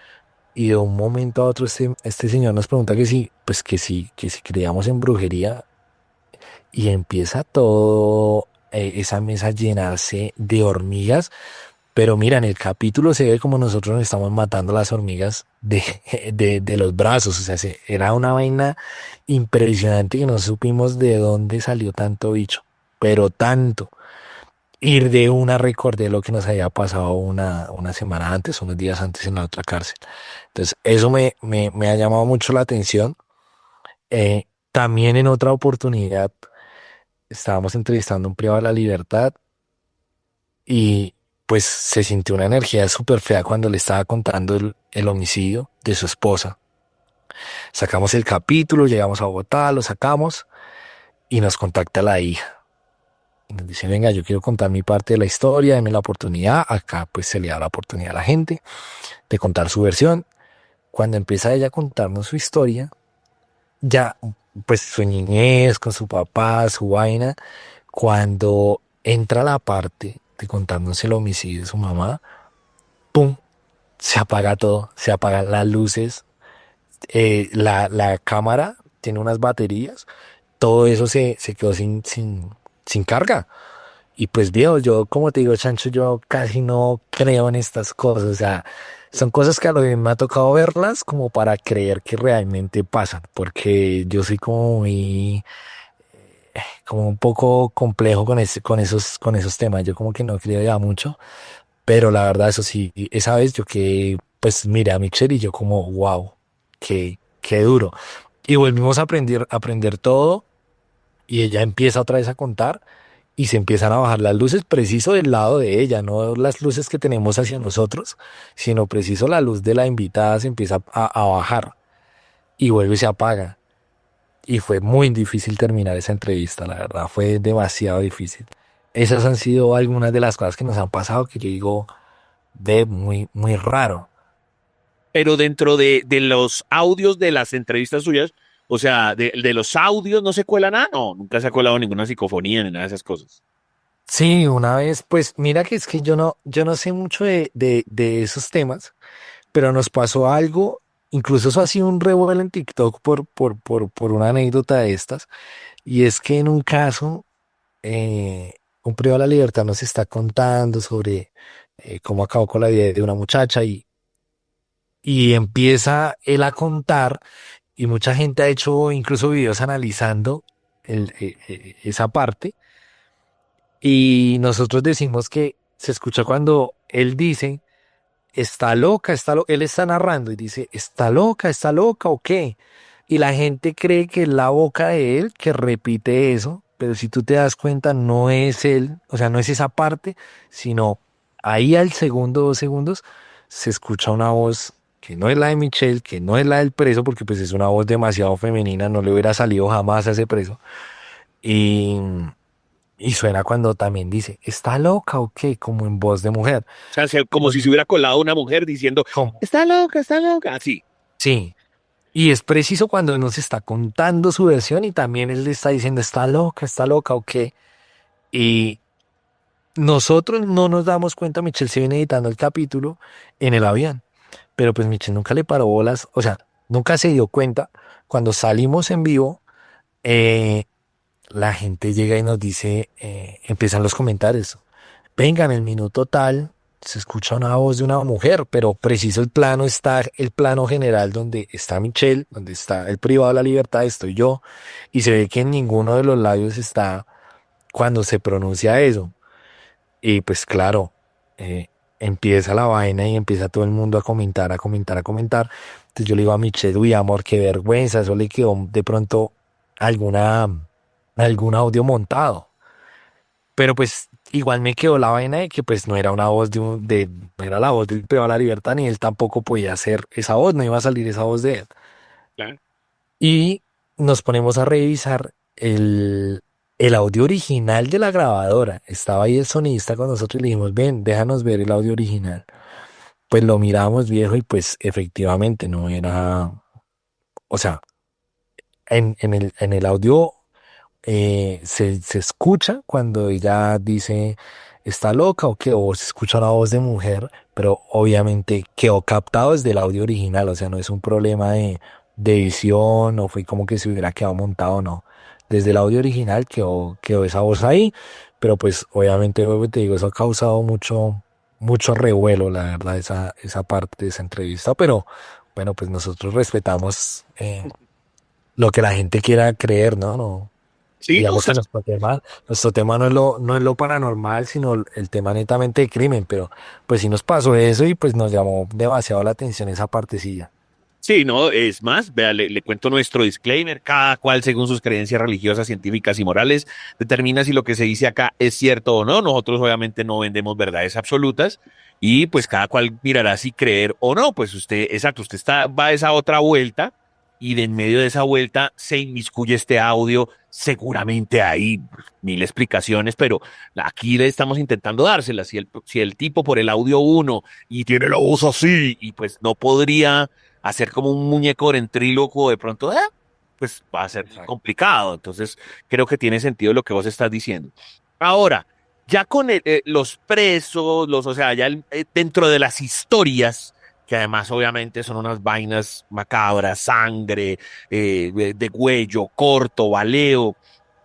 Y de un momento a otro este señor nos pregunta que si creíamos en brujería y empieza todo esa mesa a llenarse de hormigas. Pero mira, en el capítulo se ve como nosotros nos estamos matando las hormigas de los brazos. O sea, era una vaina impresionante que no supimos de dónde salió tanto bicho. Pero tanto. Ir de una recordé lo que nos había pasado una semana antes, unos días antes en la otra cárcel. Entonces, eso me ha llamado mucho la atención. También en otra oportunidad estábamos entrevistando a un privado de la libertad y pues se sintió una energía súper fea cuando le estaba contando el homicidio de su esposa. Sacamos el capítulo, llegamos a Bogotá, lo sacamos y nos contacta la hija. Y nos dice, venga, yo quiero contar mi parte de la historia, denme la oportunidad. Acá pues se le da la oportunidad a la gente de contar su versión. Cuando empieza ella a contarnos su historia, ya pues su niñez con su papá, su vaina, cuando entra la parte de contarnos el homicidio de su mamá, ¡pum! Se apaga todo, se apagan las luces, la cámara tiene unas baterías, todo eso se quedó sin carga. Y pues viejo, yo como te digo, Chancho, yo casi no creo en estas cosas, o sea, son cosas que a lo mejor me ha tocado verlas como para creer que realmente pasan, porque yo soy como muy, como un poco complejo con esos temas, yo como que no creo ya mucho, pero la verdad eso sí, esa vez yo que pues miré a Michelle y yo como wow, qué duro. Y volvimos a aprender todo y ella empieza otra vez a contar y se empiezan a bajar las luces preciso del lado de ella, no las luces que tenemos hacia nosotros, sino preciso la luz de la invitada se empieza a bajar y vuelve y se apaga. Y fue muy difícil terminar esa entrevista, la verdad, fue demasiado difícil. Esas han sido algunas de las cosas que nos han pasado que yo digo, de muy, muy raro. Pero dentro de los audios de las entrevistas suyas, o sea, de los audios no se cuela nada, no, nunca se ha colado ninguna psicofonía ni nada de esas cosas. Sí, una vez, pues mira que es que yo no sé mucho de esos temas, pero nos pasó algo, incluso eso ha sido un revuelo en TikTok por una anécdota de estas, y es que en un caso, un privado de la libertad nos está contando sobre cómo acabó con la vida de una muchacha y empieza él a contar, y mucha gente ha hecho incluso videos analizando esa parte. Y nosotros decimos que se escucha cuando él dice, está loca, él está narrando y dice, está loca o qué. Y la gente cree que es la boca de él que repite eso, pero si tú te das cuenta no es él, o sea, no es esa parte, sino ahí al segundo, 2 segundos, se escucha una voz que no es la de Michelle, que no es la del preso, porque pues es una voz demasiado femenina, no le hubiera salido jamás a ese preso. Y suena cuando también dice, ¿está loca o qué? Como en voz de mujer. O sea, como si se hubiera colado una mujer diciendo, ¿Cómo? está loca, así. Sí. Y es preciso cuando nos está contando su versión y también él le está diciendo, está loca o qué. Y nosotros no nos damos cuenta, Michelle se viene editando el capítulo en el avión, pero pues Michelle nunca le paró bolas, o sea, nunca se dio cuenta. Cuando salimos en vivo, la gente llega y nos dice, empiezan los comentarios, venga, en el minuto tal se escucha una voz de una mujer, pero preciso el plano general donde está Michelle, donde está el privado de la libertad, estoy yo, y se ve que en ninguno de los labios está cuando se pronuncia eso. Y pues claro, empieza la vaina y empieza todo el mundo a comentar. Entonces yo le digo a Michelle, uy amor, qué vergüenza, eso le quedó de pronto algún audio montado. Pero pues igual me quedó la vaina de que pues no era una voz no era la voz del privado de la libertad, ni él tampoco podía hacer esa voz, no iba a salir esa voz de él. Claro. Y nos ponemos a revisar el audio original de la grabadora. Estaba ahí el sonidista con nosotros y le dijimos, ven, déjanos ver el audio original. Pues lo miramos viejo y pues efectivamente no era, o sea, en el audio se escucha cuando ella dice está loca o se escucha una voz de mujer, pero obviamente quedó captado desde el audio original, o sea, no es un problema de edición, no fue como que se hubiera quedado montado, no. Desde el audio original quedó esa voz ahí, pero pues obviamente, te digo, eso ha causado mucho revuelo, la verdad, esa parte de esa entrevista, pero bueno, pues nosotros respetamos lo que la gente quiera creer, ¿no? No. Sí, Digamos que nuestro tema no es lo paranormal, sino el tema netamente de crimen, pero pues sí nos pasó eso y pues nos llamó demasiado la atención esa partecilla. Sí, no, es más, vea, le cuento nuestro disclaimer, cada cual según sus creencias religiosas, científicas y morales determina si lo que se dice acá es cierto o no. Nosotros obviamente no vendemos verdades absolutas y pues cada cual mirará si creer o no. Pues usted, exacto, va a esa otra vuelta y de en medio de esa vuelta se inmiscuye este audio. Seguramente hay mil explicaciones, pero aquí le estamos intentando dárselas. Si el tipo por el audio uno y tiene la voz así y pues no podría hacer como un muñeco ventrílocuo de pronto, pues va a ser complicado. Entonces, creo que tiene sentido lo que vos estás diciendo. Ahora, ya con los presos, o sea, ya dentro de las historias, que además obviamente son unas vainas macabras, sangre, de cuello, corto, baleo,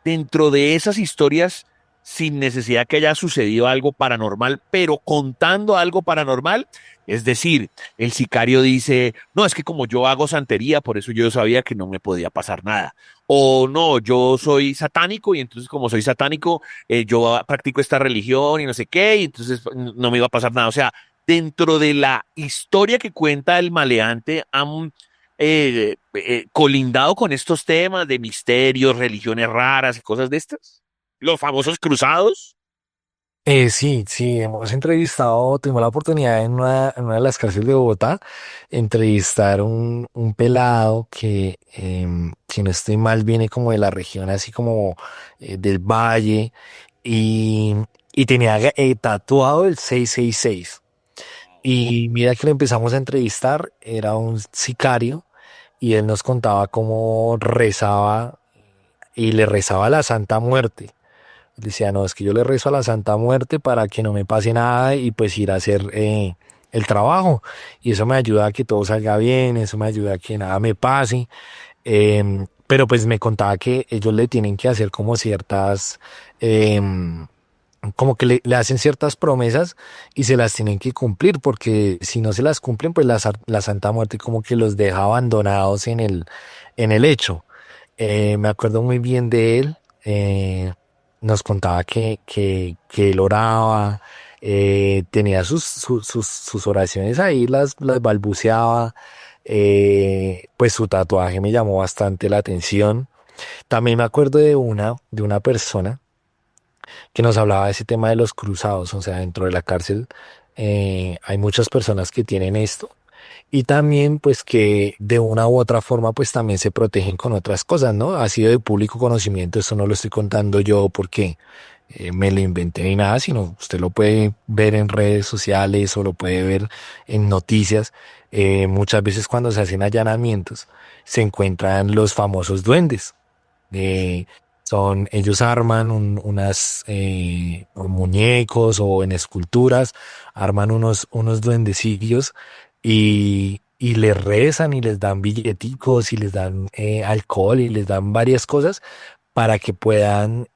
dentro de esas historias, sin necesidad que haya sucedido algo paranormal, pero contando algo paranormal, es decir, el sicario dice, no, es que como yo hago santería, por eso yo sabía que no me podía pasar nada. O no, yo soy satánico y entonces como soy satánico, yo practico esta religión y no sé qué, y entonces no me iba a pasar nada. O sea, dentro de la historia que cuenta el maleante, han colindado con estos temas de misterios, religiones raras y cosas de estas. Los famosos cruzados. Sí, sí, hemos entrevistado, tuvimos la oportunidad en una de las cárceles de Bogotá, entrevistar un pelado que, si no estoy mal, viene como de la región, así como del Valle, y, y tenía tatuado el 666. Y mira que lo empezamos a entrevistar, era un sicario, y él nos contaba cómo rezaba, y le rezaba a la Santa Muerte. Decía, no, es que yo le rezo a la Santa Muerte para que no me pase nada y pues ir a hacer el trabajo. Y eso me ayuda a que todo salga bien, eso me ayuda a que nada me pase. Pero pues me contaba que ellos le tienen que hacer como ciertas, como que le hacen ciertas promesas y se las tienen que cumplir, porque si no se las cumplen, pues la Santa Muerte como que los deja abandonados en el hecho. Me acuerdo muy bien de él. Nos contaba que él oraba, tenía sus oraciones ahí, las balbuceaba. Pues su tatuaje me llamó bastante la atención. También me acuerdo de una persona que nos hablaba de ese tema de los cruzados. O sea, dentro de la cárcel hay muchas personas que tienen esto, y también pues que de una u otra forma pues también se protegen con otras cosas, ¿no? Ha sido de público conocimiento, esto no lo estoy contando yo porque me lo inventé ni nada, sino usted lo puede ver en redes sociales o lo puede ver en noticias. Muchas veces cuando se hacen allanamientos se encuentran los famosos duendes. Eh, ellos arman unas muñecos, o en esculturas arman unos duendecillos, y les rezan y les dan billeticos y les dan alcohol y les dan varias cosas para que puedan,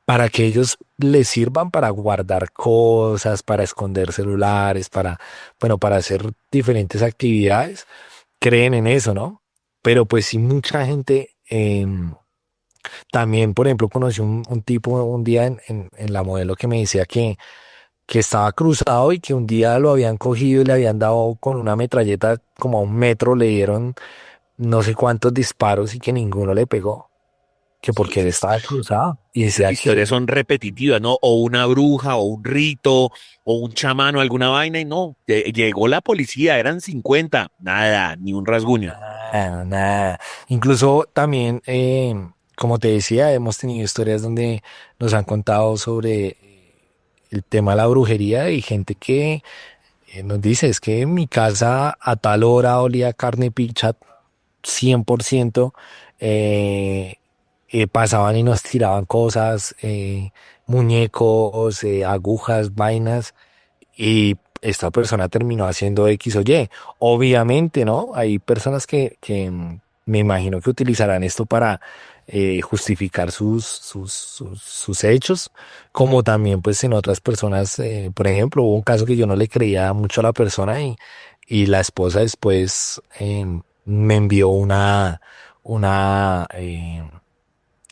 para que ellos les sirvan para guardar cosas, para esconder celulares, bueno, para hacer diferentes actividades. Creen en eso, ¿no? Pero pues sí, mucha gente, también, por ejemplo, conocí un tipo un día en la modelo que me decía que estaba cruzado y que un día lo habían cogido y le habían dado con una metralleta como a 1 metro, le dieron no sé cuántos disparos y que ninguno le pegó, que porque él estaba cruzado. Y decía Las historias que son repetitivas, ¿no? O una bruja, o un rito, o un chamán, o alguna vaina, y no. Llegó la policía, eran 50, nada, ni un rasguño. nada, nada. Incluso también, como te decía, hemos tenido historias donde nos han contado sobre el tema de la brujería, y gente que nos dice, es que en mi casa a tal hora olía carne picha 100%. eh, Pasaban y nos tiraban cosas, muñecos, agujas, vainas, y esta persona terminó haciendo X o Y. Obviamente, ¿no? Hay personas que me imagino que utilizarán esto para justificar sus hechos, como también pues en otras personas. Por ejemplo, hubo un caso que yo no le creía mucho a la persona, y la esposa después me envió una,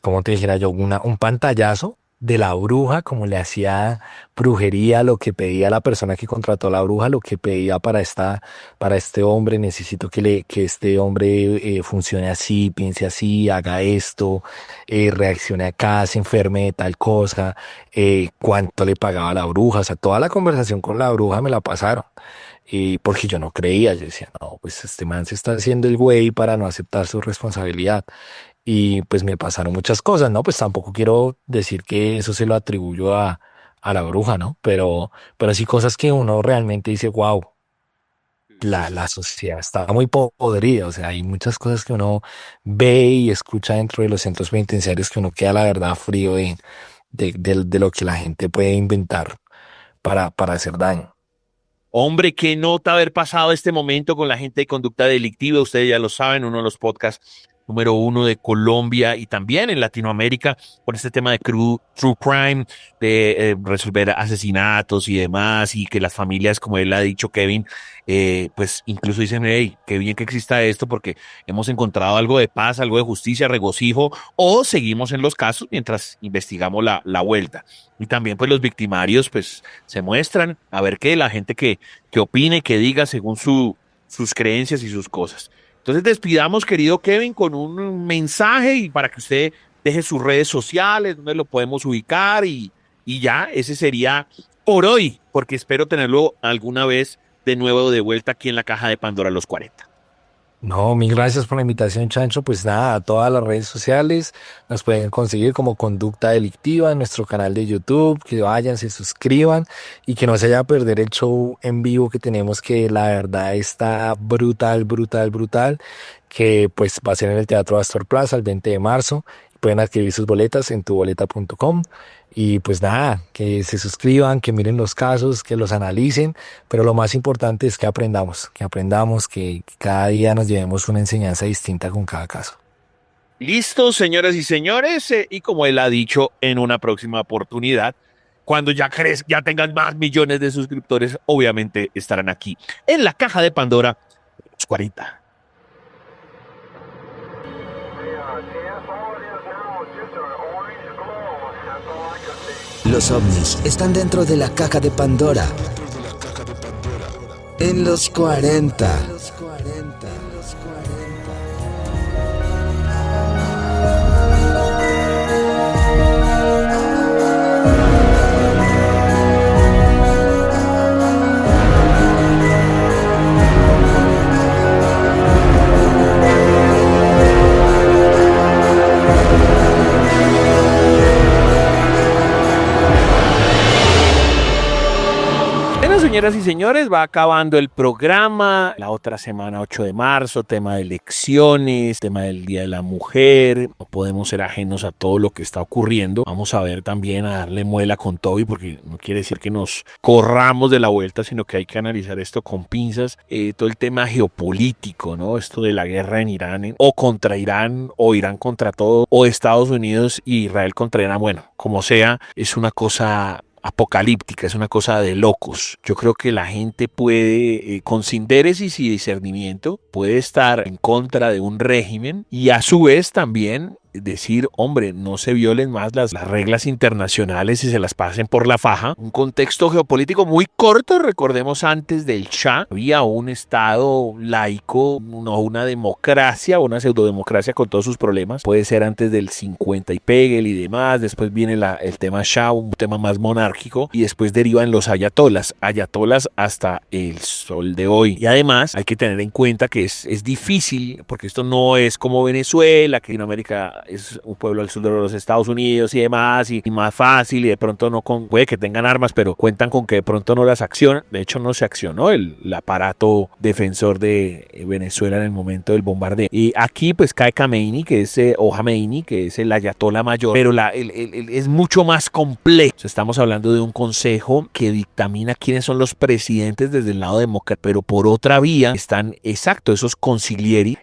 ¿cómo te dijera yo? Un pantallazo de la bruja, como le hacía brujería, lo que pedía la persona que contrató a la bruja, lo que pedía para este hombre, necesito que este hombre funcione así, piense así, haga esto, reaccione acá, se enferme de tal cosa, cuánto le pagaba la bruja, o sea, toda la conversación con la bruja me la pasaron. Y porque yo no creía, yo decía, no, pues este man se está haciendo el güey para no aceptar su responsabilidad. Y pues me pasaron muchas cosas, ¿no? Pues tampoco quiero decir que eso se lo atribuyo a la bruja, ¿no? Pero sí cosas que uno realmente dice, wow, la sociedad está muy podrida, o sea, hay muchas cosas que uno ve y escucha dentro de los centros penitenciarios que uno queda la verdad frío de lo que la gente puede inventar para hacer daño. Hombre, qué nota haber pasado este momento con la gente de conducta delictiva. Ustedes ya lo saben, uno de los podcasts número 1 de Colombia y también en Latinoamérica por este tema de true crime, de resolver asesinatos y demás, y que las familias, como él ha dicho, Kevin, pues incluso dicen, hey, qué bien que exista esto porque hemos encontrado algo de paz, algo de justicia, regocijo, o seguimos en los casos mientras investigamos la vuelta. Y también pues los victimarios pues se muestran, a ver qué la gente que opine, que diga según sus creencias y sus cosas. Entonces despidamos, querido Kevin, con un mensaje y para que usted deje sus redes sociales, donde lo podemos ubicar y ya, ese sería por hoy, porque espero tenerlo alguna vez de nuevo de vuelta aquí en la Caja de Pandora a los 40. No, mil gracias por la invitación, Chancho. Pues nada, a todas las redes sociales nos pueden conseguir como Conducta Delictiva en nuestro canal de YouTube. Que vayan, se suscriban y que no se vaya a perder el show en vivo que tenemos, que la verdad está brutal, brutal, brutal. Que pues va a ser en el Teatro Astor Plaza el 20 de marzo. Pueden adquirir sus boletas en tuboleta.com. Y pues nada, que se suscriban, que miren los casos, que los analicen, pero lo más importante es que aprendamos, que cada día nos llevemos una enseñanza distinta con cada caso. Listo, señoras y señores, y como él ha dicho, en una próxima oportunidad, cuando ya tengan más millones de suscriptores, obviamente estarán aquí en la Caja de Pandora los 40. Los ovnis están dentro de la caja de Pandora. En los 40. Señoras y señores, va acabando el programa. La otra semana, 8 de marzo, tema de elecciones, tema del Día de la Mujer. No podemos ser ajenos a todo lo que está ocurriendo. Vamos a ver también, a darle muela con Toby, porque no quiere decir que nos corramos de la vuelta, sino que hay que analizar esto con pinzas. Todo el tema geopolítico, ¿no? Esto de la guerra en Irán, o contra Irán, o Irán contra todo, o Estados Unidos y Israel contra Irán. Bueno, como sea, es una cosa apocalíptica, es una cosa de locos. Yo creo que la gente puede, con sindéresis y discernimiento, puede estar en contra de un régimen y a su vez también decir, hombre, no se violen más las reglas internacionales y se las pasen por la faja. Un contexto geopolítico muy corto, recordemos antes del Shah, había un estado laico, no una democracia, una pseudodemocracia con todos sus problemas, puede ser antes del 50 y Pegel y demás, después viene el tema Shah, un tema más monárquico, y después derivan los ayatolas hasta el sol de hoy. Y además hay que tener en cuenta que es difícil, porque esto no es como Venezuela, que Latinoamérica es un pueblo al sur de los Estados Unidos y demás, y más fácil, y de pronto no puede que tengan armas, pero cuentan con que de pronto no las accionan. De hecho no se accionó el aparato defensor de Venezuela en el momento del bombardeo. Y aquí pues cae Khomeini, que es Khomeini, que es el ayatolá mayor, pero es mucho más complejo. Estamos hablando de un consejo que dictamina quiénes son los presidentes desde el lado demócrata, pero por otra vía están esos consiglieri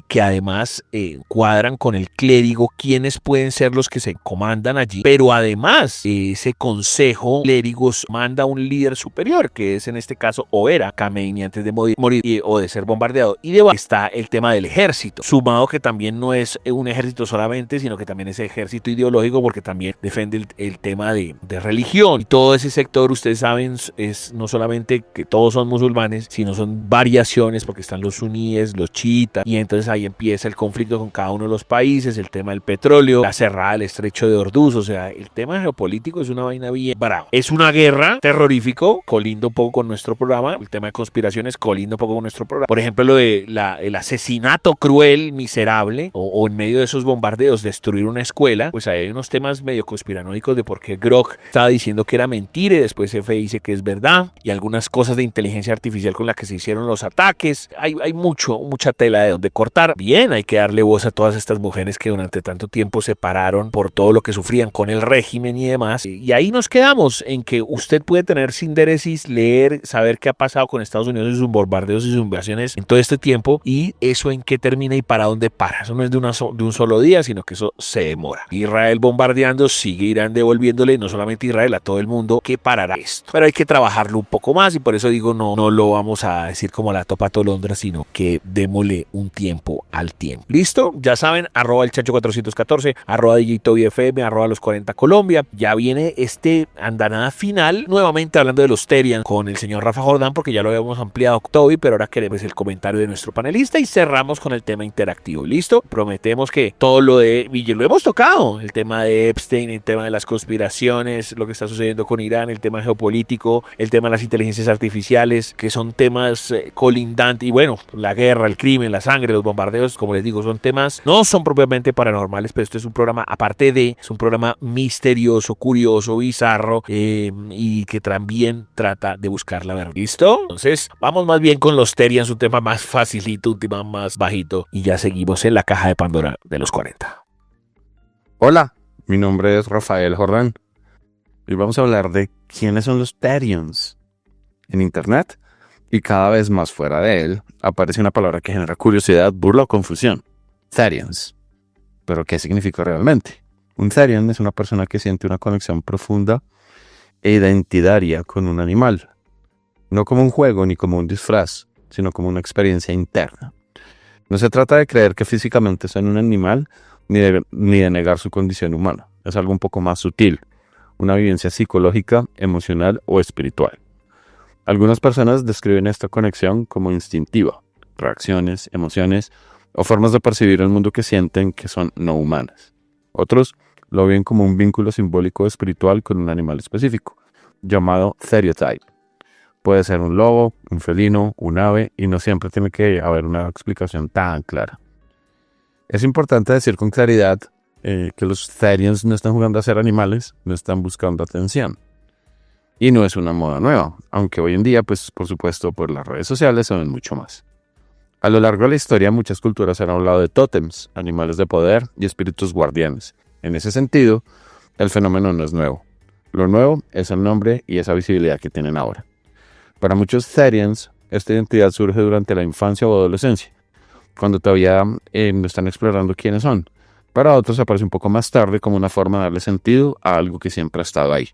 que además cuadran con el clérigo clérigo quiénes pueden ser los que se comandan allí, pero además ese consejo clérigos manda un líder superior, que es en este caso o era Khamenei antes de morir o de ser bombardeado, y debajo está el tema del ejército, sumado que también no es un ejército solamente, sino que también es ejército ideológico, porque también defiende el tema de religión, y todo ese sector, ustedes saben, es no solamente que todos son musulmanes, sino son variaciones, porque están los suníes, los chiitas, y entonces ahí empieza el conflicto con cada uno de los países, el tema del petróleo, la cerrada del estrecho de Hormuz. O sea, el tema geopolítico es una vaina bien brava. Es una guerra terrorífico, colindo un poco con nuestro programa, el tema de conspiraciones colindo un poco con nuestro programa. Por ejemplo, lo de el asesinato cruel, miserable, o en medio de esos bombardeos destruir una escuela, pues hay unos temas medio conspiranoicos de por qué Grok estaba diciendo que era mentira y después F dice que es verdad, y algunas cosas de inteligencia artificial con las que se hicieron los ataques. Hay mucha tela de donde cortar. Bien, hay que darle voz a todas estas mujeres que durante tanto tiempo se pararon por todo lo que sufrían con el régimen y demás. Y ahí nos quedamos en que usted puede tener síntesis, leer, saber qué ha pasado con Estados Unidos y sus bombardeos y sus invasiones en todo este tiempo, y eso en qué termina y para dónde para. Eso no es de un solo día, sino que eso se demora. Israel bombardeando, sigue Irán devolviéndole, no solamente Israel, a todo el mundo. ¿Qué parará esto? Pero hay que trabajarlo un poco más, y por eso digo, no lo vamos a decir como la topa tolondra, sino que démosle un tiempo al tiempo. ¿Listo? Ya saben, @el Chacho 414, @DJ Toby FM, @los 40 Colombia. Ya viene este andanada final, nuevamente hablando de los Therians con el señor Rafa Jordán, porque ya lo habíamos ampliado Toby, pero ahora queremos el comentario de nuestro panelista y cerramos con el tema interactivo. ¿Listo? Prometemos que todo lo de lo hemos tocado, el tema de Epstein, el tema de las conspiraciones, lo que está sucediendo con Irán, el tema geopolítico, el tema de las inteligencias artificiales, que son temas colindantes, y bueno, la guerra, el crimen, la sangre, los bombardeos, como les digo, son temas, no son propiamente paranormales, pero este es un programa, aparte de, es un programa misterioso, curioso, bizarro, y que también trata de buscar la verdad. ¿Listo? Entonces, vamos más bien con los Therians, un tema más facilito, un tema más bajito, y ya seguimos en la caja de Pandora de los 40. Hola, mi nombre es Rafael Jordán y vamos a hablar de quiénes son los Therians en internet, y cada vez más fuera de él aparece una palabra que genera curiosidad, burla o confusión: Therians. ¿Pero qué significa realmente? Un Therian es una persona que siente una conexión profunda e identitaria con un animal, no como un juego ni como un disfraz, sino como una experiencia interna. No se trata de creer que físicamente son un animal, ni de negar su condición humana. Es algo un poco más sutil, una vivencia psicológica, emocional o espiritual. Algunas personas describen esta conexión como instintiva, reacciones, emociones o formas de percibir el mundo que sienten que son no humanas. Otros lo ven como un vínculo simbólico espiritual con un animal específico, llamado Theriotype. Puede ser un lobo, un felino, un ave, y no siempre tiene que haber una explicación tan clara. Es importante decir con claridad que los Therians no están jugando a ser animales, no están buscando atención. Y no es una moda nueva, aunque hoy en día, pues por supuesto, por las redes sociales se ven mucho más. A lo largo de la historia, muchas culturas han hablado de tótems, animales de poder y espíritus guardianes. En ese sentido, el fenómeno no es nuevo. Lo nuevo es el nombre y esa visibilidad que tienen ahora. Para muchos Therians, esta identidad surge durante la infancia o adolescencia, cuando todavía no están explorando quiénes son. Para otros aparece un poco más tarde como una forma de darle sentido a algo que siempre ha estado ahí.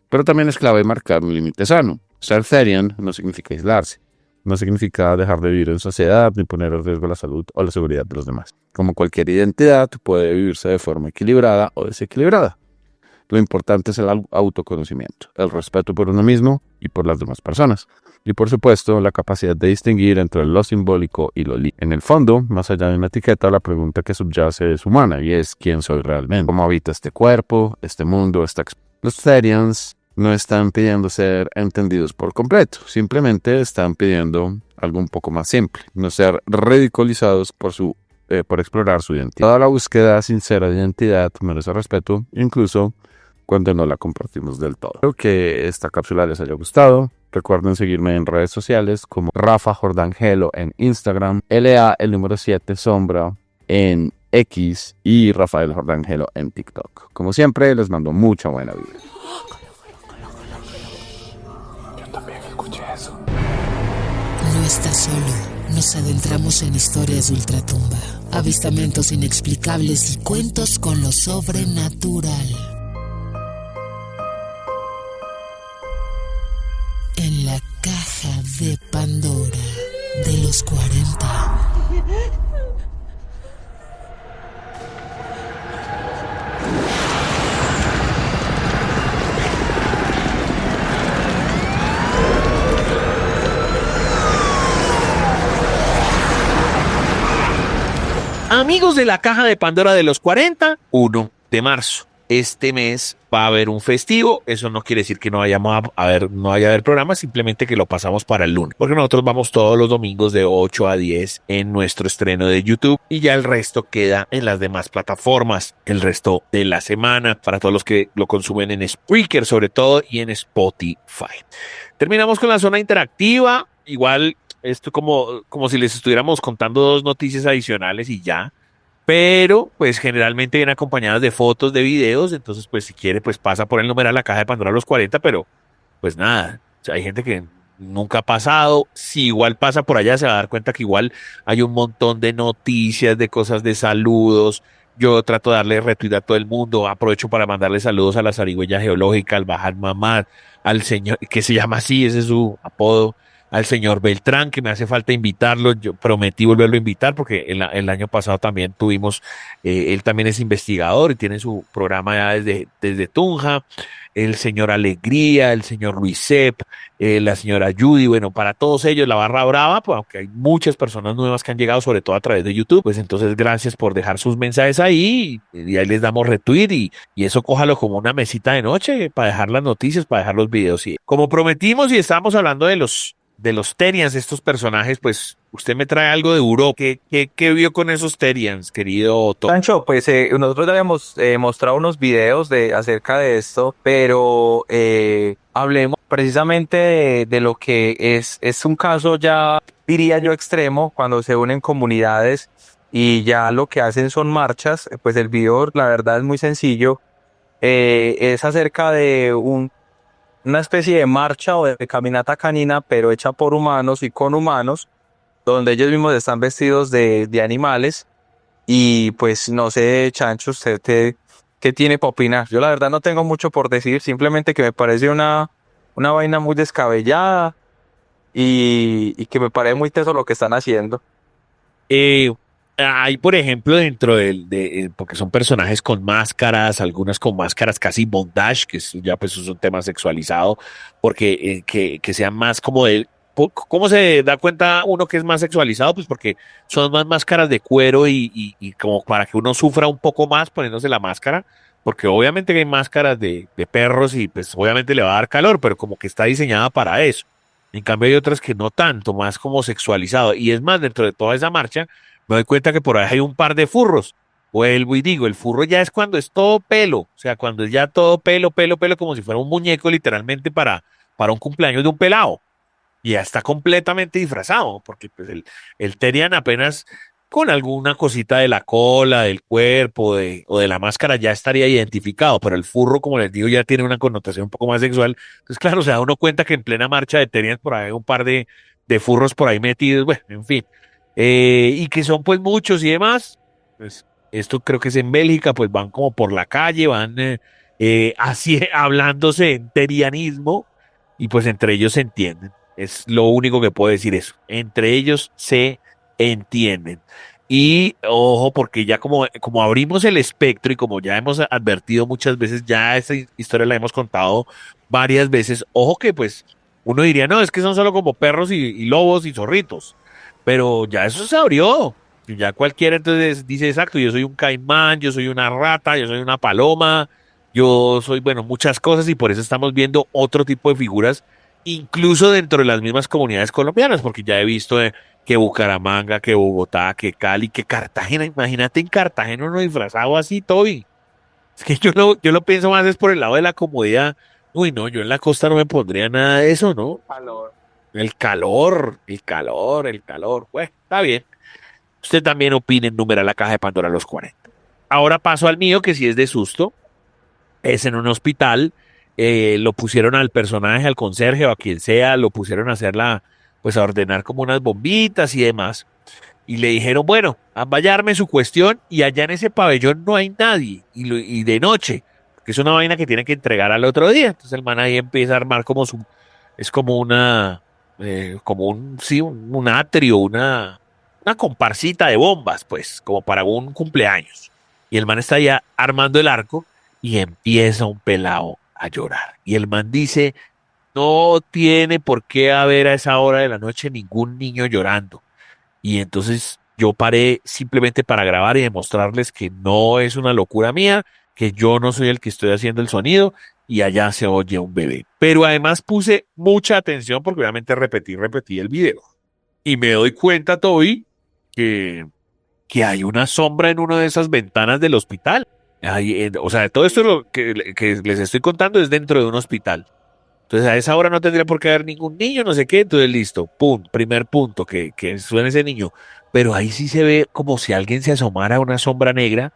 Pero también es clave marcar un límite sano. Ser Therian no significa aislarse, no significa dejar de vivir en sociedad ni poner en riesgo la salud o la seguridad de los demás. Como cualquier identidad, puede vivirse de forma equilibrada o desequilibrada. Lo importante es el autoconocimiento, el respeto por uno mismo y por las demás personas. Y por supuesto, la capacidad de distinguir entre lo simbólico y lo líquido. En el fondo, más allá de una etiqueta, la pregunta que subyace es humana y es ¿quién soy realmente? ¿Cómo habita este cuerpo, este mundo, esta experiencia? Los Therians no están pidiendo ser entendidos por completo, simplemente están pidiendo algo un poco más simple, no ser ridiculizados por explorar su identidad. Toda la búsqueda sincera de identidad merece respeto, incluso cuando no la compartimos del todo. Espero que esta cápsula les haya gustado. Recuerden seguirme en redes sociales como Rafa Jordangelo en Instagram, LA el número 7 sombra en X y Rafael Jordangelo en TikTok. Como siempre, les mando mucha buena vida. Yo también escuché eso. No estás solo. nos adentramos en historias de ultratumba, avistamientos inexplicables y cuentos con lo sobrenatural. En la caja de Pandora de los 40. Amigos de la caja de Pandora de los 40, 1 de marzo. Este mes va a haber un festivo. Eso no quiere decir que no vaya a haber programa, simplemente que lo pasamos para el lunes. Porque nosotros vamos todos los domingos de 8 a 10 en nuestro estreno de YouTube y ya el resto queda en las demás plataformas el resto de la semana para todos los que lo consumen en Spreaker sobre todo y en Spotify. Terminamos con la zona interactiva. Igual esto como si les estuviéramos contando 2 noticias adicionales y ya. Pero, pues, generalmente vienen acompañadas de fotos, de videos. Entonces, pues, si quiere, pues, pasa por el número a la caja de Pandora a los 40. Pero, pues, nada. O sea, hay gente que nunca ha pasado. Si igual pasa por allá, se va a dar cuenta que igual hay un montón de noticias, de cosas de saludos. Yo trato de darle retweet a todo el mundo. Aprovecho para mandarle saludos a la zarigüeya geológica, al Bajar Mamad, al señor, que se llama así, ese es su apodo. Al señor Beltrán, que me hace falta invitarlo. Yo prometí volverlo a invitar porque el año pasado también tuvimos, él también es investigador y tiene su programa ya desde Tunja. El señor Alegría, el señor Luis Sepp, la señora Judy, bueno, para todos ellos, la barra brava, pues aunque hay muchas personas nuevas que han llegado, sobre todo a través de YouTube, pues entonces gracias por dejar sus mensajes ahí y ahí les damos retweet y eso cójalo como una mesita de noche para dejar las noticias, para dejar los videos. Y como prometimos y estábamos hablando de los Terians, estos personajes, pues usted me trae algo de Europa. ¿Qué vio con esos Terians, querido Otto? Sancho, pues nosotros ya habíamos mostrado unos videos acerca de esto, pero hablemos precisamente de lo que es un caso ya, diría yo, extremo, cuando se unen comunidades y ya lo que hacen son marchas. Pues el video, la verdad, es muy sencillo. Es acerca de una especie de marcha o de caminata canina, pero hecha por humanos y con humanos, donde ellos mismos están vestidos de animales. Y pues no sé, Chancho, usted qué tiene para opinar. Yo la verdad no tengo mucho por decir, simplemente que me parece una vaina muy descabellada y que me parece muy teso lo que están haciendo. Hay, por ejemplo, dentro porque son personajes con máscaras, algunas con máscaras casi bondage, que ya pues es un tema sexualizado, porque que sean más como ¿cómo se da cuenta uno que es más sexualizado? Pues porque son más máscaras de cuero y como para que uno sufra un poco más poniéndose la máscara, porque obviamente hay máscaras de perros y pues obviamente le va a dar calor, pero como que está diseñada para eso. En cambio hay otras que no tanto, más como sexualizado. Y es más, dentro de toda esa marcha, me doy cuenta que por ahí hay un par de furros. Vuelvo y digo, el furro ya es cuando es todo pelo, o sea, cuando es ya todo pelo, como si fuera un muñeco literalmente para un cumpleaños de un pelado. Y ya está completamente disfrazado, porque pues el Terian apenas con alguna cosita de la cola, del cuerpo o de la máscara ya estaría identificado, pero el furro, como les digo, ya tiene una connotación un poco más sexual. Entonces, claro, se da uno cuenta que en plena marcha de Terian por ahí hay un par de furros por ahí metidos, bueno, en fin. Y que son pues muchos y demás. Pues esto creo que es en Bélgica, pues van como por la calle, van así hablándose en terianismo y pues entre ellos se entienden. Es lo único que puedo decir eso. Entre ellos se entienden. Y ojo, porque ya como abrimos el espectro y como ya hemos advertido muchas veces, ya esta historia la hemos contado varias veces, ojo que pues uno diría, no, es que son solo como perros y lobos y zorritos. Pero ya eso se abrió. Ya cualquiera entonces dice, exacto, yo soy un caimán, yo soy una rata, yo soy una paloma, yo soy, bueno, muchas cosas y por eso estamos viendo otro tipo de figuras, incluso dentro de las mismas comunidades colombianas, porque ya he visto que Bucaramanga, que Bogotá, que Cali, que Cartagena, imagínate en Cartagena uno disfrazado así, Toby. Es que yo lo pienso más es por el lado de la comodidad. Uy, no, yo en la costa no me pondría nada de eso, ¿no? El calor. Pues, está bien. Usted también opine en numerar la caja de Pandora a los 40. Ahora paso al mío, que si es de susto. Es en un hospital. Lo pusieron al personaje, al conserje o a quien sea, lo pusieron a hacer pues a ordenar como unas bombitas y demás. Y le dijeron, bueno, vaya a arme su cuestión y allá en ese pabellón no hay nadie. Y de noche, que es una vaina que tiene que entregar al otro día. Entonces el man ahí empieza a armar como es como un atrio, una comparsita de bombas, pues, como para un cumpleaños. Y el man está ya armando el arco y empieza un pelado a llorar. Y el man dice, no tiene por qué haber a esa hora de la noche ningún niño llorando. Y entonces yo paré simplemente para grabar y demostrarles que no es una locura mía, que yo no soy el que estoy haciendo el sonido y allá se oye un bebé. Pero además puse mucha atención porque obviamente repetí el video. Y me doy cuenta, Toby, que hay una sombra en una de esas ventanas del hospital. O sea, todo esto lo que les estoy contando es dentro de un hospital. Entonces a esa hora no tendría por qué haber ningún niño, no sé qué, entonces listo, pum, primer punto, que suene ese niño. Pero ahí sí se ve como si alguien se asomara a una sombra negra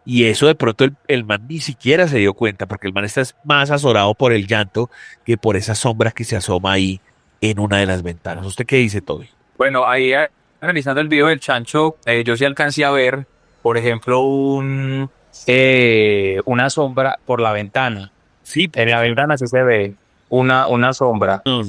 y eso de pronto el man ni siquiera se dio cuenta porque el man está más azorado por el llanto que por esa sombra que se asoma ahí en una de las ventanas. ¿Usted qué dice, Toby? Bueno, ahí realizando el video del chancho, yo sí alcancé a ver, por ejemplo, una sombra por la ventana. Sí. En la ventana sí se ve una sombra. No.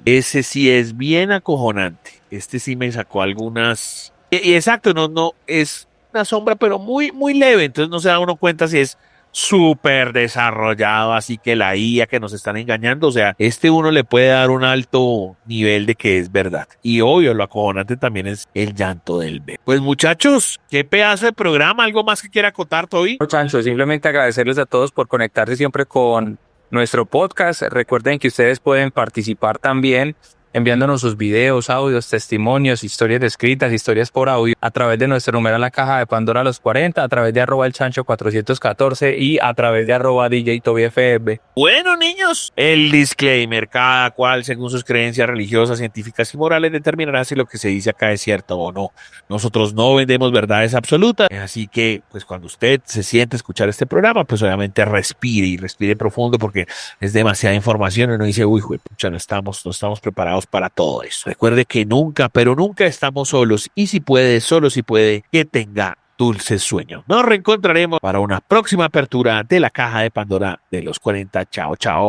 Ese sí es bien acojonante. Este sí me sacó algunas. Y exacto, no, es una sombra, pero muy, muy leve. Entonces no se da uno cuenta si es súper desarrollado, así que la IA que nos están engañando. O sea, uno le puede dar un alto nivel de que es verdad. Y obvio, lo acojonante también es el llanto del bebé. Pues muchachos, qué pedazo de programa. ¿Algo más que quiera acotar, Toby? No, chancho, simplemente agradecerles a todos por conectarse siempre con nuestro podcast. Recuerden que ustedes pueden participar también enviándonos sus videos, audios, testimonios, historias escritas, historias por audio a través de nuestro número en la caja de Pandora los 40, a través de @elchancho414 y a través de @DJTobyFM. Bueno, niños, el disclaimer, cada cual según sus creencias religiosas, científicas y morales determinará si lo que se dice acá es cierto o no. Nosotros no vendemos verdades absolutas, así que pues cuando usted se siente a escuchar este programa, pues obviamente respire profundo porque es demasiada información y uno dice, uy, pucha, no estamos preparados para todo eso. Recuerde que nunca, pero nunca estamos solos y si puede, solo si puede, que tenga dulces sueños. Nos reencontraremos para una próxima apertura de la caja de Pandora de los 40. Chao, chao.